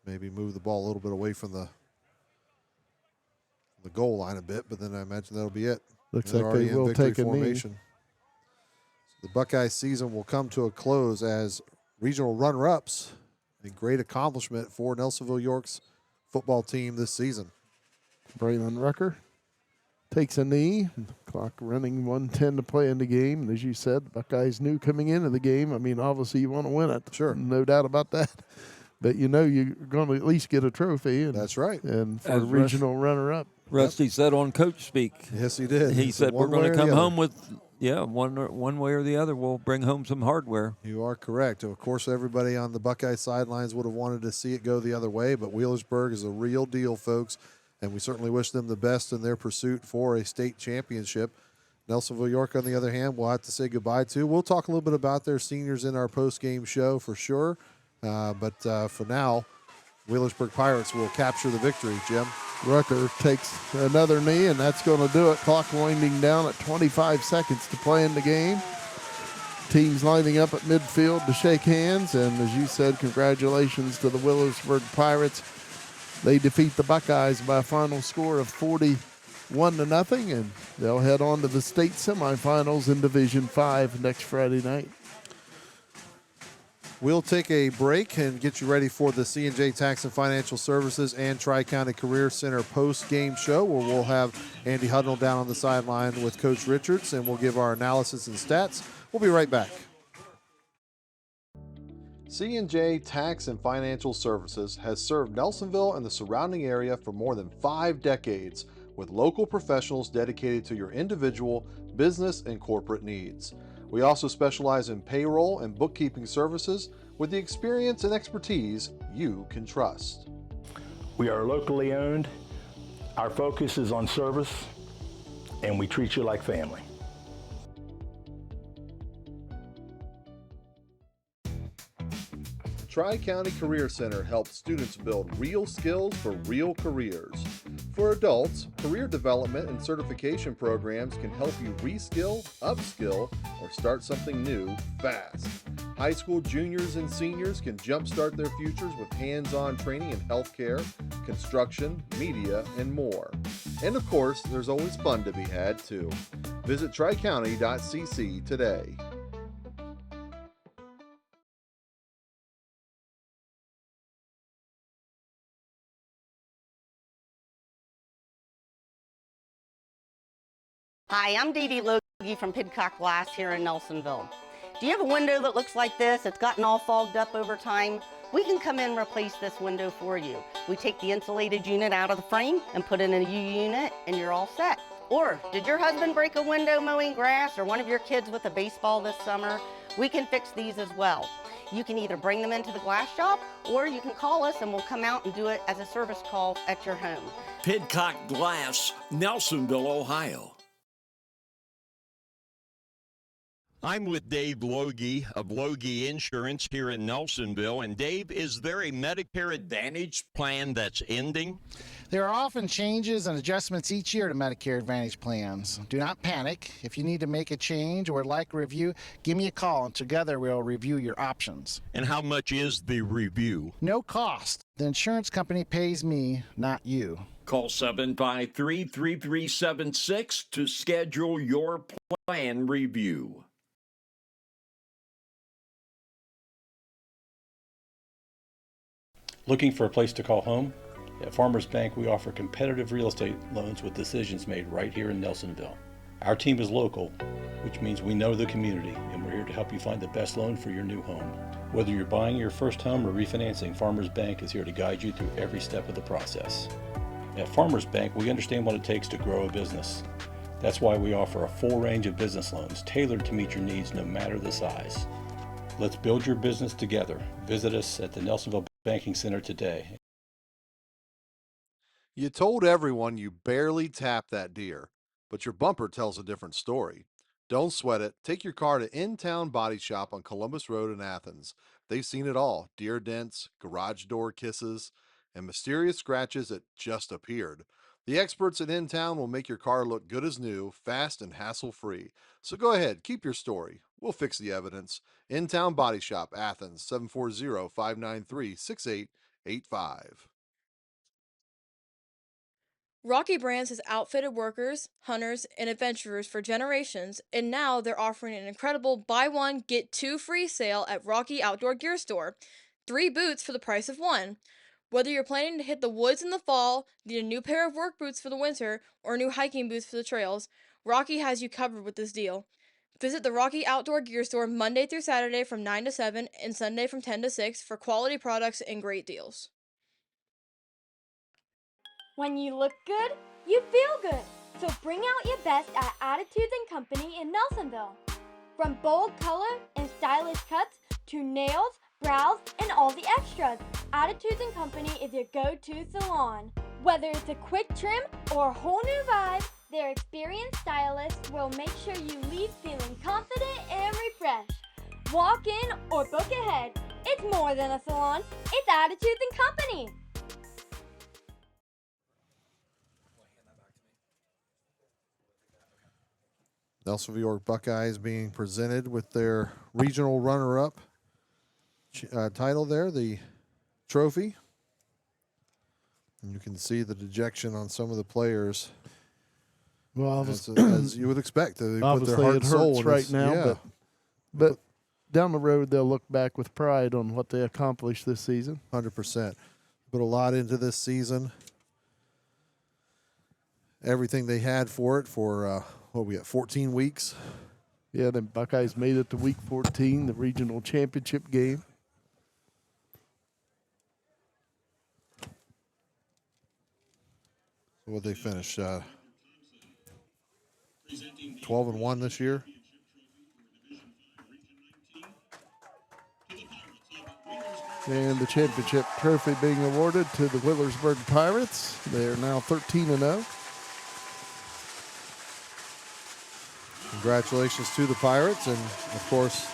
Maybe move the ball a little bit away from the goal line a bit, but then I imagine that'll be it. Looks They're like already they in will victory take a knee. formation. So the Buckeye season will come to a close as regional runner-ups. A great accomplishment for Nelsonville-York's football team this season. Braylon Rucker takes a knee. Clock running 1:10 to play in the game. And as you said, the Buckeyes knew coming into the game. I mean, obviously you want to win it. Sure. No doubt about that. But you know you're going to at least get a trophy. And, that's right. And for As regional runner-up. Rusty said on Coach Speak. Yes, he did. He said we're one going way to or come the other. home with, one way or the other. We'll bring home some hardware. You are correct. Of course, everybody on the Buckeye sidelines would have wanted to see it go the other way, but Wheelersburg is a real deal, folks, and we certainly wish them the best in their pursuit for a state championship. Nelsonville-York, on the other hand, we'll have to say goodbye to. We'll talk a little bit about their seniors in our post-game show for sure, but for now, Wheelersburg Pirates will capture the victory, Jim. Rucker takes another knee, and that's going to do it. Clock winding down at 25 seconds to play in the game. Teams lining up at midfield to shake hands, and as you said, congratulations to the Wheelersburg Pirates. They defeat the Buckeyes by a final score of 41-0, and they'll head on to the state semifinals in Division 5 next Friday night. We'll take a break and get you ready for the C&J Tax and Financial Services and Tri-County Career Center post-game show, where we'll have Andy Hudnall down on the sideline with Coach Richards, and we'll give our analysis and stats. We'll be right back. C&J Tax and Financial Services has served Nelsonville and the surrounding area for more than 5 decades, with local professionals dedicated to your individual, business, and corporate needs. We also specialize in payroll and bookkeeping services with the experience and expertise you can trust. We are locally owned. Our focus is on service, and we treat you like family. Tri-County Career Center helps students build real skills for real careers. For adults, career development and certification programs can help you reskill, upskill, or start something new fast. High school juniors and seniors can jumpstart their futures with hands-on training in healthcare, construction, media, and more. And of course, there's always fun to be had too. Visit tricounty.cc today. Hi, I'm Dee Dee Loge from Pidcock Glass here in Nelsonville. Do you have a window that looks like this? It's gotten all fogged up over time. We can come in and replace this window for you. We take the insulated unit out of the frame and put in a U unit, and you're all set. Or, did your husband break a window mowing grass, or one of your kids with a baseball this summer? We can fix these as well. You can either bring them into the glass shop, or you can call us and we'll come out and do it as a service call at your home. Pidcock Glass, Nelsonville, Ohio. I'm with Dave Loge of Loge Insurance here in Nelsonville. And Dave, is there a Medicare Advantage plan that's ending? There are often changes and adjustments each year to Medicare Advantage plans. Do not panic. If you need to make a change or would like a review, give me a call and together we'll review your options. And how much is the review? No cost. The insurance company pays me, not you. Call 753-3376 to schedule your plan review. Looking for a place to call home? At Farmers Bank, we offer competitive real estate loans with decisions made right here in Nelsonville. Our team is local, which means we know the community, and we're here to help you find the best loan for your new home. Whether you're buying your first home or refinancing, Farmers Bank is here to guide you through every step of the process. At Farmers Bank, we understand what it takes to grow a business. That's why we offer a full range of business loans tailored to meet your needs no matter the size. Let's build your business together. Visit us at the Nelsonville Banking Center today. You told everyone you barely tapped that deer, but your bumper tells a different story. Don't sweat it. Take your car to In-Town Body Shop on Columbus Road in Athens. They've seen it all: deer dents, garage door kisses, and mysterious scratches that just appeared. The experts at In-Town will make your car look good as new, fast and hassle-free. So go ahead, keep your story. We'll fix the evidence. In-Town Body Shop, Athens, 740-593-6885. Rocky Brands has outfitted workers, hunters, and adventurers for generations, and now they're offering an incredible buy one, get two free sale at Rocky Outdoor Gear Store. 3 boots for the price of 1. Whether you're planning to hit the woods in the fall, need a new pair of work boots for the winter, or new hiking boots for the trails, Rocky has you covered with this deal. Visit the Rocky Outdoor Gear Store Monday through Saturday from 9 to 7 and Sunday from 10 to 6 for quality products and great deals. When you look good, you feel good. So bring out your best at Attitudes & Company in Nelsonville. From bold color and stylish cuts to nails, brows, and all the extras, Attitudes & Company is your go-to salon. Whether it's a quick trim or a whole new vibe, their experienced stylists will make sure you leave feeling confident and refreshed. Walk in or book ahead. It's more than a salon, it's Attitudes & Company. Nelsonville-York Buckeyes being presented with their regional runner-up title there, the trophy. And you can see the dejection on some of the players. Well, as you would expect. They put their obviously heart it and soul hurts in right this. now, Yeah. but down the road they'll look back with pride on what they accomplished this season. 100%. Put a lot into this season. Everything they had for it for, what we got, 14 weeks? Yeah, the Buckeyes made it to week 14, the regional championship game. What they finish? 12-1 this year. And the championship trophy being awarded to the Wheelersburg Pirates. They are now 13-0. Congratulations to the Pirates, and of course,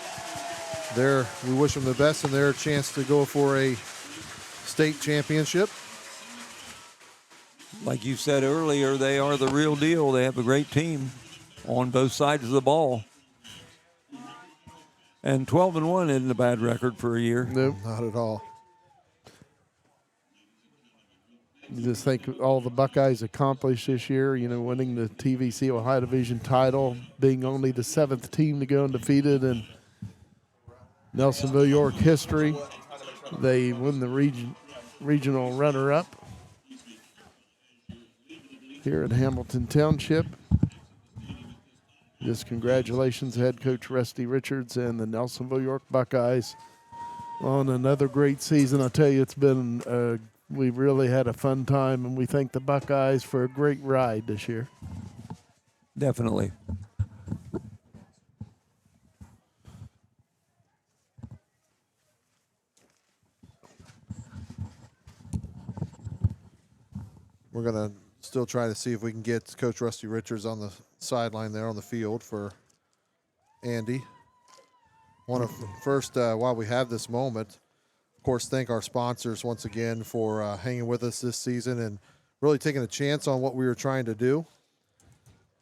we wish them the best in their chance to go for a state championship. Like you said earlier, they are the real deal. They have a great team on both sides of the ball. And 12-1 isn't a bad record for a year. Nope. Not at all. You just think all the Buckeyes accomplished this year, winning the TVC Ohio Division title, being only the 7th team to go undefeated in Nelsonville-York history. They win the regional runner-up here at Hamilton Township. Just congratulations, head coach Rusty Richards and the Nelsonville-York Buckeyes on another great season. I tell you, it's been we've really had a fun time, and we thank the Buckeyes for a great ride this year. Definitely. We're going to still try to see if we can get Coach Rusty Richards on the sideline there on the field for Andy. Want to first, while we have this moment, of course, thank our sponsors once again for hanging with us this season and really taking a chance on what we were trying to do.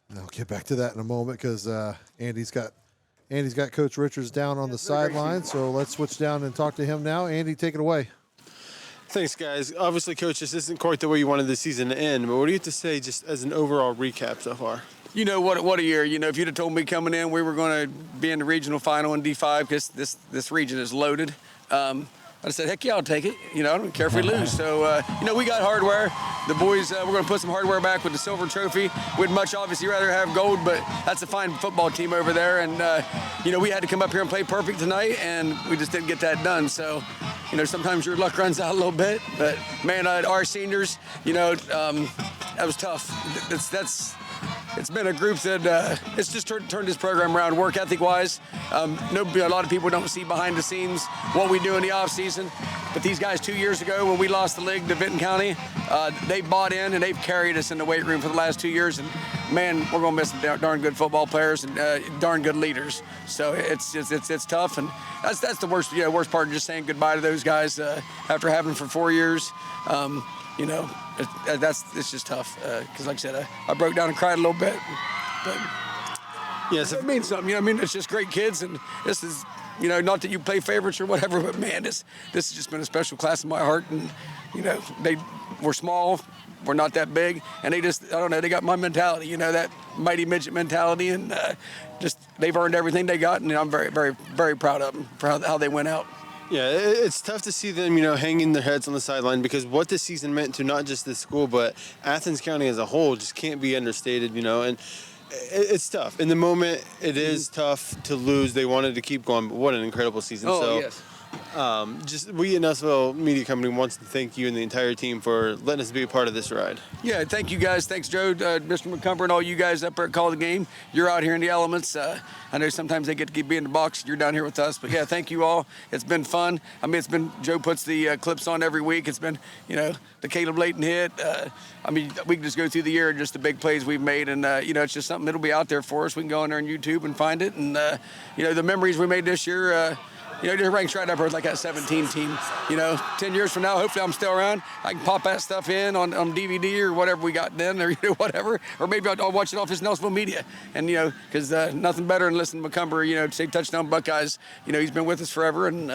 And I'll get back to that in a moment because Andy's got Coach Richards down on the sideline. So let's switch down and talk to him now. Andy, take it away. Thanks, guys. Obviously, Coach, this isn't quite the way you wanted the season to end, but what do you have to say just as an overall recap so far? What a year. If you'd have told me coming in we were going to be in the regional final in D5 because this region is loaded, I'd have said, heck yeah, I'll take it. I don't care if we lose. So, we got hardware. The boys, we're going to put some hardware back with the silver trophy. We'd much obviously rather have gold, but that's a fine football team over there. And, we had to come up here and play perfect tonight, and we just didn't get that done. So, sometimes your luck runs out a little bit. But, man, our seniors, that was tough. It's been a group that it's just turned this program around work ethic-wise. A lot of people don't see behind the scenes what we do in the off-season. But these guys 2 years ago when we lost the league to Vinton County, they bought in and they've carried us in the weight room for the last 2 years. And, man, we're going to miss some darn good football players and darn good leaders. So it's tough. And that's the worst part of just saying goodbye to those guys after having them for 4 years. It's just tough because, like I said, I broke down and cried a little bit. But yes, it means something. It's just great kids, and this is, not that you play favorites or whatever, but man, this has just been a special class in my heart. And we're small, we're not that big, and they got my mentality, that mighty midget mentality, and they've earned everything they got, and I'm very, very, very proud of them for how they went out. Yeah, it's tough to see them, hanging their heads on the sideline because what this season meant to not just this school, but Athens County as a whole just can't be understated, and it's tough. In the moment, it is tough to lose. They wanted to keep going, but what an incredible season. Yes. Just we at Nelsonville Media Company wants to thank you and the entire team for letting us be a part of this ride. Yeah, thank you guys. Thanks, Joe, Mr. McCumber, and all you guys up there at Call the Game. You're out here in the elements. I know sometimes they get to be in the box. You're down here with us. But, yeah, thank you all. It's been fun. I mean, Joe puts the clips on every week. It's been, the Caleb Layton hit. We can just go through the year and just the big plays we've made. And, it's just something that'll be out there for us. We can go on there on YouTube and find it. And, the memories we made this year, just ranks right up there like that 17 team. 10 years from now, hopefully I'm still around. I can pop that stuff in on DVD or whatever we got then, or whatever. Or maybe I'll watch it off his Nelsonville Media. And, because nothing better than listening to McCumber, say touchdown Buckeyes. He's been with us forever, and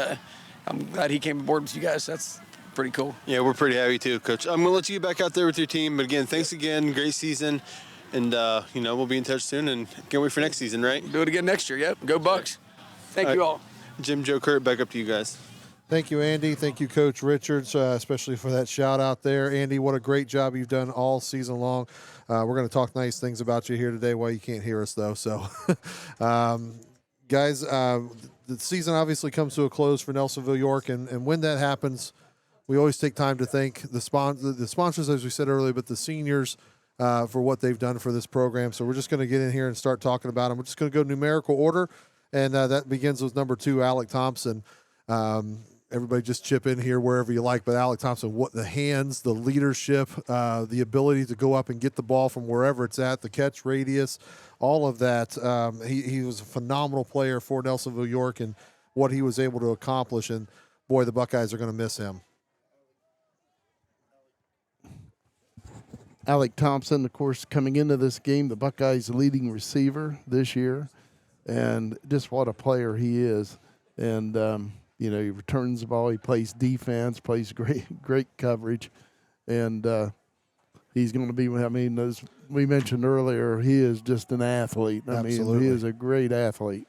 I'm glad he came aboard with you guys. That's pretty cool. Yeah, we're pretty happy too, Coach. I'm going to let you get back out there with your team. But, again, thanks again. Great season. And, we'll be in touch soon. And can't wait for next season, right? Do it again next year, yep. Go Bucks. Thank you all. Jim, Joe, Kurt, back up to you guys. Thank you, Andy. Thank you, Coach Richards, especially for that shout out there. Andy, what a great job you've done all season long. We're going to talk nice things about you here today. Well, you can't hear us, though. So, guys, the season obviously comes to a close for Nelsonville-York, and when that happens, we always take time to thank the sponsors, as we said earlier, but the seniors for what they've done for this program. So we're just going to get in here and start talking about them. We're just going to go numerical order. And that begins with number 2, Alec Thompson. Everybody just chip in here wherever you like. But Alec Thompson, what the hands, the leadership, the ability to go up and get the ball from wherever it's at, the catch radius, all of that. He was a phenomenal player for Nelsonville-York and what he was able to accomplish. And, boy, the Buckeyes are going to miss him. Alec Thompson, of course, coming into this game, the Buckeyes' leading receiver this year. And just what a player he is. And, he returns the ball. He plays defense, plays great coverage. And he's going to be, as we mentioned earlier, he is just an athlete. Absolutely. He is a great athlete.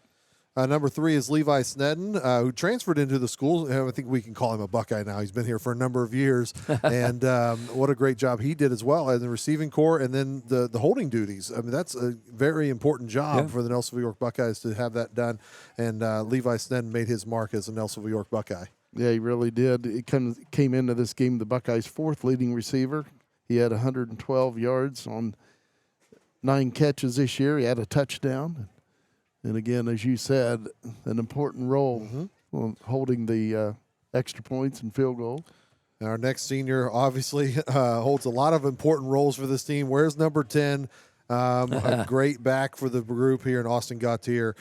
Number 3 is Levi Snedden, who transferred into the school. I think we can call him a Buckeye now. He's been here for a number of years. And what a great job he did as well in the receiving corps and then the holding duties. I mean, that's a very important job for the Nelsonville-York Buckeyes to have that done. And Levi Snedden made his mark as a Nelsonville-York Buckeye. Yeah, he really did. He came into this game the Buckeyes' 4th leading receiver. He had 112 yards on 9 catches this year. He had a touchdown. And again, as you said, an important role holding the extra points and field goal. Our next senior obviously holds a lot of important roles for this team. Where's number 10? A great back for the group here in Austin Gautier.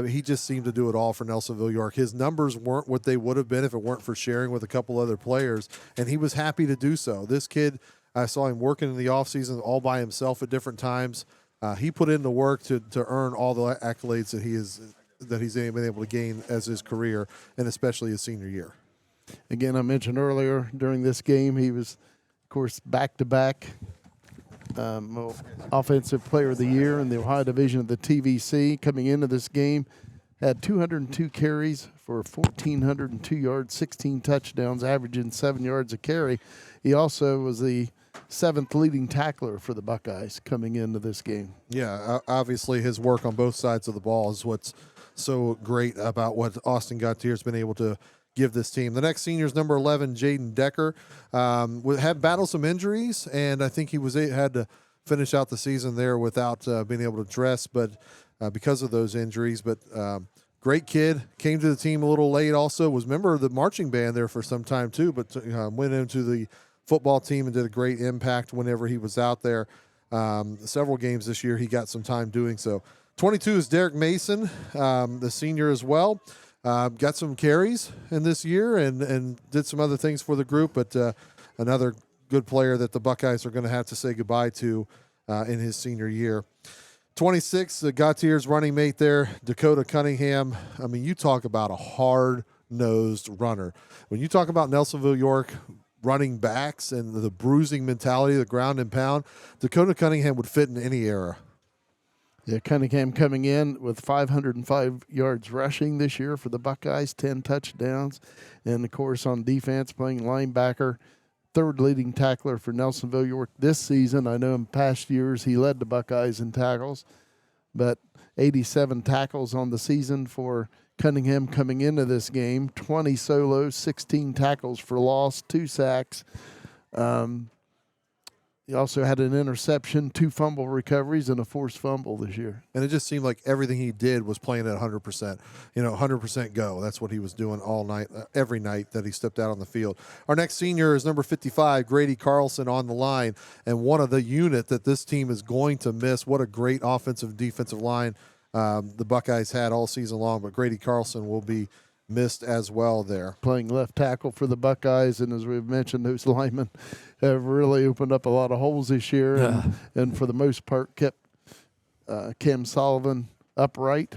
He just seemed to do it all for Nelsonville-York. His numbers weren't what they would have been if it weren't for sharing with a couple other players, and he was happy to do so. This kid, I saw him working in the offseason all by himself at different times. He put in the work to earn all the accolades that he's been able to gain as his career, and especially his senior year. Again, I mentioned earlier during this game, he was, of course, back-to-back Offensive Player of the Year in the Ohio Division of the TVC. Coming into this game, had 202 carries for 1,402 yards, 16 touchdowns, averaging 7 yards a carry. He also was the 7th leading tackler for the Buckeyes coming into this game. Yeah, obviously his work on both sides of the ball is what's so great about what Austin Gautier has been able to give this team. The next senior is number 11, Jaden Decker. Had battled some injuries, and I think he had to finish out the season there without being able to dress, but because of those injuries. But great kid, came to the team a little late also, was a member of the marching band there for some time too, but went into the football team and did a great impact whenever he was out there. Several games this year, he got some time doing so. 22 is Derek Mason, the senior as well. Got some carries in this year and did some other things for the group, but another good player that the Buckeyes are going to have to say goodbye to in his senior year. 26, Gautier's running mate there, Dakota Cunningham. I mean, you talk about a hard-nosed runner. When you talk about Nelsonville-York running backs and the bruising mentality, the ground and pound, Dakota Cunningham would fit in any era. Yeah, Cunningham coming in with 505 yards rushing this year for the Buckeyes, 10 touchdowns. And, of course, on defense, playing linebacker, third leading tackler for Nelsonville-York this season. I know in past years he led the Buckeyes in tackles, but 87 tackles on the season for Cunningham coming into this game, 20 solos, 16 tackles for loss, 2 sacks. He also had an interception, 2 fumble recoveries, and a forced fumble this year. And it just seemed like everything he did was playing at 100%. 100% go. That's what he was doing all night, every night that he stepped out on the field. Our next senior is number 55, Grady Carlson, on the line, and one of the unit that this team is going to miss. What a great offensive, defensive line the Buckeyes had all season long, but Grady Carlson will be missed as well there. Playing left tackle for the Buckeyes, and as we've mentioned, those linemen have really opened up a lot of holes this year, and for the most part kept Cam Sullivan upright.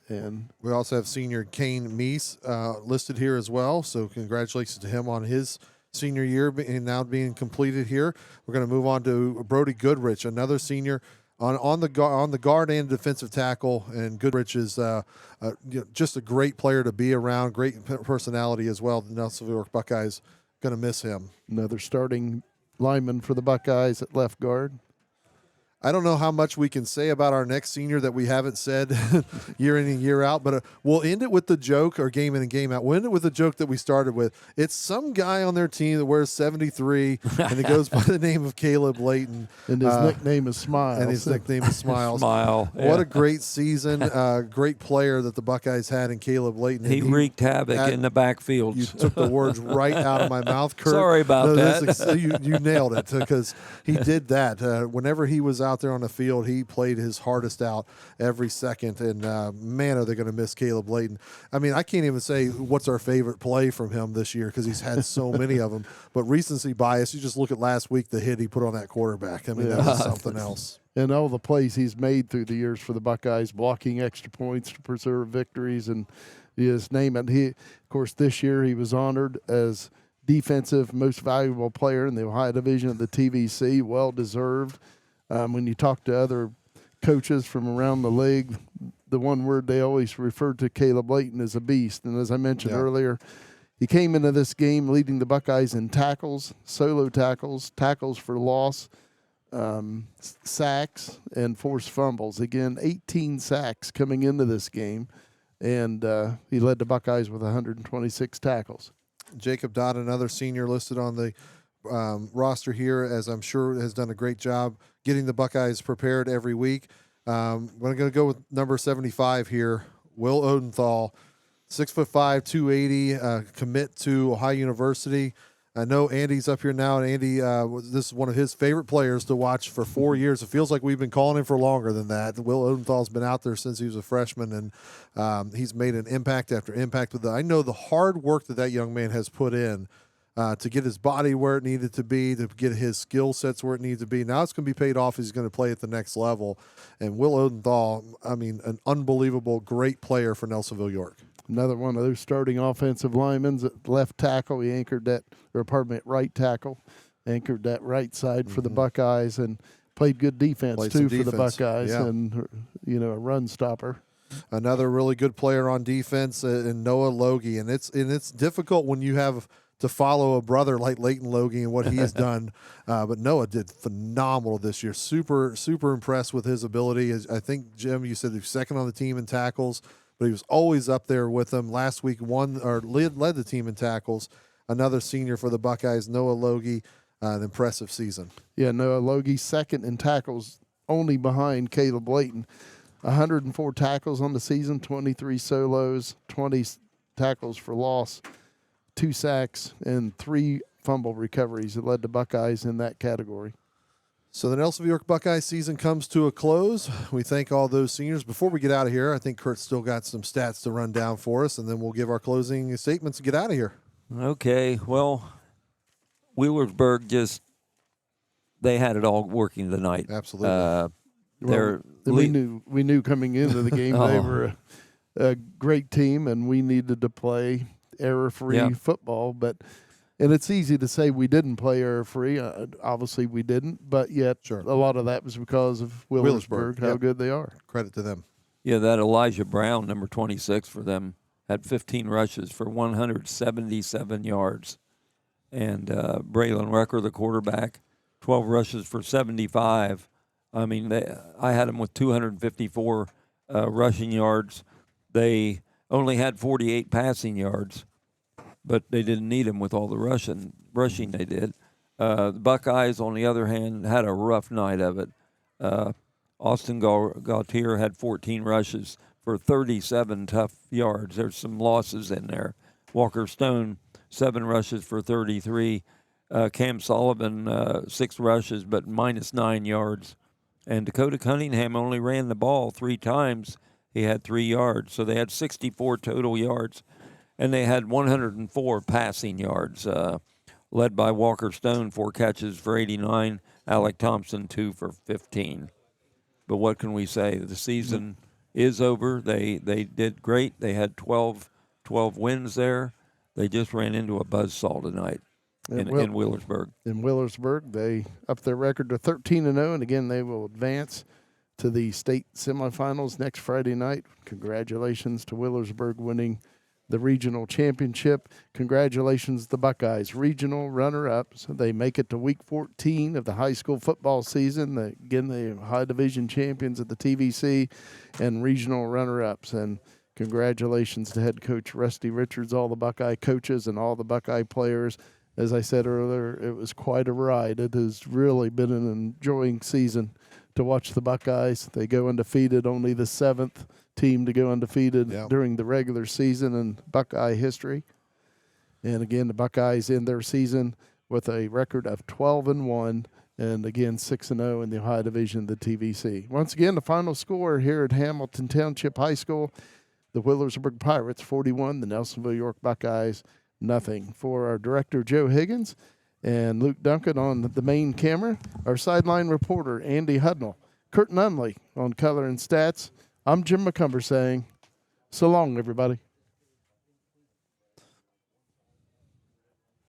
And we also have senior Kane Meese listed here as well, so congratulations to him on his senior year and now being completed here. We're going to move on to Brody Goodrich, another senior on the guard and defensive tackle, and Goodrich is just a great player to be around, great personality as well. The Nelsonville-York Buckeyes going to miss him. Another starting lineman for the Buckeyes at left guard. I don't know how much we can say about our next senior that we haven't said year in and year out, but we'll end it with the joke, or game in and game out. We'll end it with the joke that we started with. It's some guy on their team that wears 73, and he goes by the name of Caleb Layton. And his nickname is Smiles. And his nickname is Smiles. Smile. Yeah. What a great season. Great player that the Buckeyes had in Caleb Layton. He wreaked havoc in the backfield. You took the words right out of my mouth, Kurt. Sorry about that. You nailed it, because he did that. Whenever he was out there on the field, he played his hardest out every second, and man, are they going to miss Caleb Layton. I mean, I can't even say what's our favorite play from him this year, because he's had so many of them, but recency bias, you just look at last week, the hit he put on that quarterback. I mean, that was something else. And all the plays he's made through the years for the Buckeyes, blocking extra points to preserve victories, and you just name it. He, of course, this year he was honored as defensive most valuable player in the Ohio Division of the TVC, well deserved. When you talk to other coaches from around the league, the one word they always refer to Caleb Layton is a beast. And as I mentioned earlier, he came into this game leading the Buckeyes in tackles, solo tackles, tackles for loss, sacks, and forced fumbles. Again, 18 sacks coming into this game, and he led the Buckeyes with 126 tackles. Jacob Dodd, another senior listed on the roster here, as I'm sure has done a great job getting the Buckeyes prepared every week. We're going to go with number 75 here, Will Odenthal, 6'5", 280, commit to Ohio University. I know Andy's up here now, and Andy, this is one of his favorite players to watch for 4 years. It feels like we've been calling him for longer than that. Will Odenthal's been out there since he was a freshman, and he's made an impact after impact with I know the hard work that young man has put in to get his body where it needed to be, to get his skill sets where it needs to be. Now it's going to be paid off. He's going to play at the next level. And Will Odenthal, I mean, an unbelievable, great player for Nelsonville-York. Another one of those starting offensive linemen at left tackle. He anchored that, at right tackle, anchored that right side for the Buckeyes, and played good defense too for the Buckeyes, and a run stopper. Another really good player on defense, and Noah Loge. And it's difficult when you have to follow a brother like Leighton Loge and what he has done. But Noah did phenomenal this year. Super, super impressed with his ability. I think, Jim, you said he was second on the team in tackles, but he was always up there with them. Last week led the team in tackles. Another senior for the Buckeyes, Noah Loge, an impressive season. Yeah, Noah Loge, second in tackles, only behind Caleb Layton. 104 tackles on the season, 23 solos, 20 tackles for loss, 2 sacks, and 3 fumble recoveries. It led the Buckeyes in that category. So the Nelsonville-York Buckeye season comes to a close. We thank all those seniors. Before we get out of here, I think Kurt's still got some stats to run down for us, and then we'll give our closing statements and get out of here. Okay, well, Wheelersburg they had it all working tonight. Absolutely. We knew coming into the game they were a great team, and we needed to play error-free football, but And it's easy to say we didn't play error-free. Obviously, we didn't, but yet a lot of that was because of Wheelersburg, how good they are. Credit to them. Yeah, that Elijah Brown, number 26 for them, had 15 rushes for 177 yards. And Braylon Rucker, the quarterback, 12 rushes for 75. I mean, I had them with 254 rushing yards. They only had 48 passing yards, but they didn't need him with all the rushing they did. The Buckeyes, on the other hand, had a rough night of it. Austin Gautier had 14 rushes for 37 tough yards. There's some losses in there. Walker Stone, 7 rushes for 33. Cam Sullivan, 6 rushes, but minus 9 yards. And Dakota Cunningham only ran the ball 3 times. He had 3 yards. So they had 64 total yards. And they had 104 passing yards, led by Walker Stone, 4 catches for 89, Alec Thompson, 2 for 15. But what can we say? The season is over. They did great. They had 12 wins there. They just ran into a buzzsaw tonight in Wheelersburg. In Wheelersburg, they upped their record to 13-0, and again, they will advance to the state semifinals next Friday night. Congratulations to Wheelersburg winning the regional championship. Congratulations to the Buckeyes, regional runner-ups. They make it to week 14 of the high school football season. Again, the high division champions at the TVC and regional runner-ups. And congratulations to head coach Rusty Richards, all the Buckeye coaches, and all the Buckeye players. As I said earlier, it was quite a ride. It has really been an enjoying season to watch the Buckeyes. They go undefeated, only the 7th team to go undefeated during the regular season in Buckeye history. And again, the Buckeyes end their season with a record of 12-1, and again 6-0 in the Ohio Division of the TVC. Once again, the final score here at Hamilton Township High School: the Wheelersburg Pirates 41, the Nelsonville-York Buckeyes nothing. For our director Joe Higgins and Luke Duncan on the main camera, our sideline reporter Andy Hudnall, Kurt Nunley on color and stats. I'm Jim McCumber saying, so long, everybody.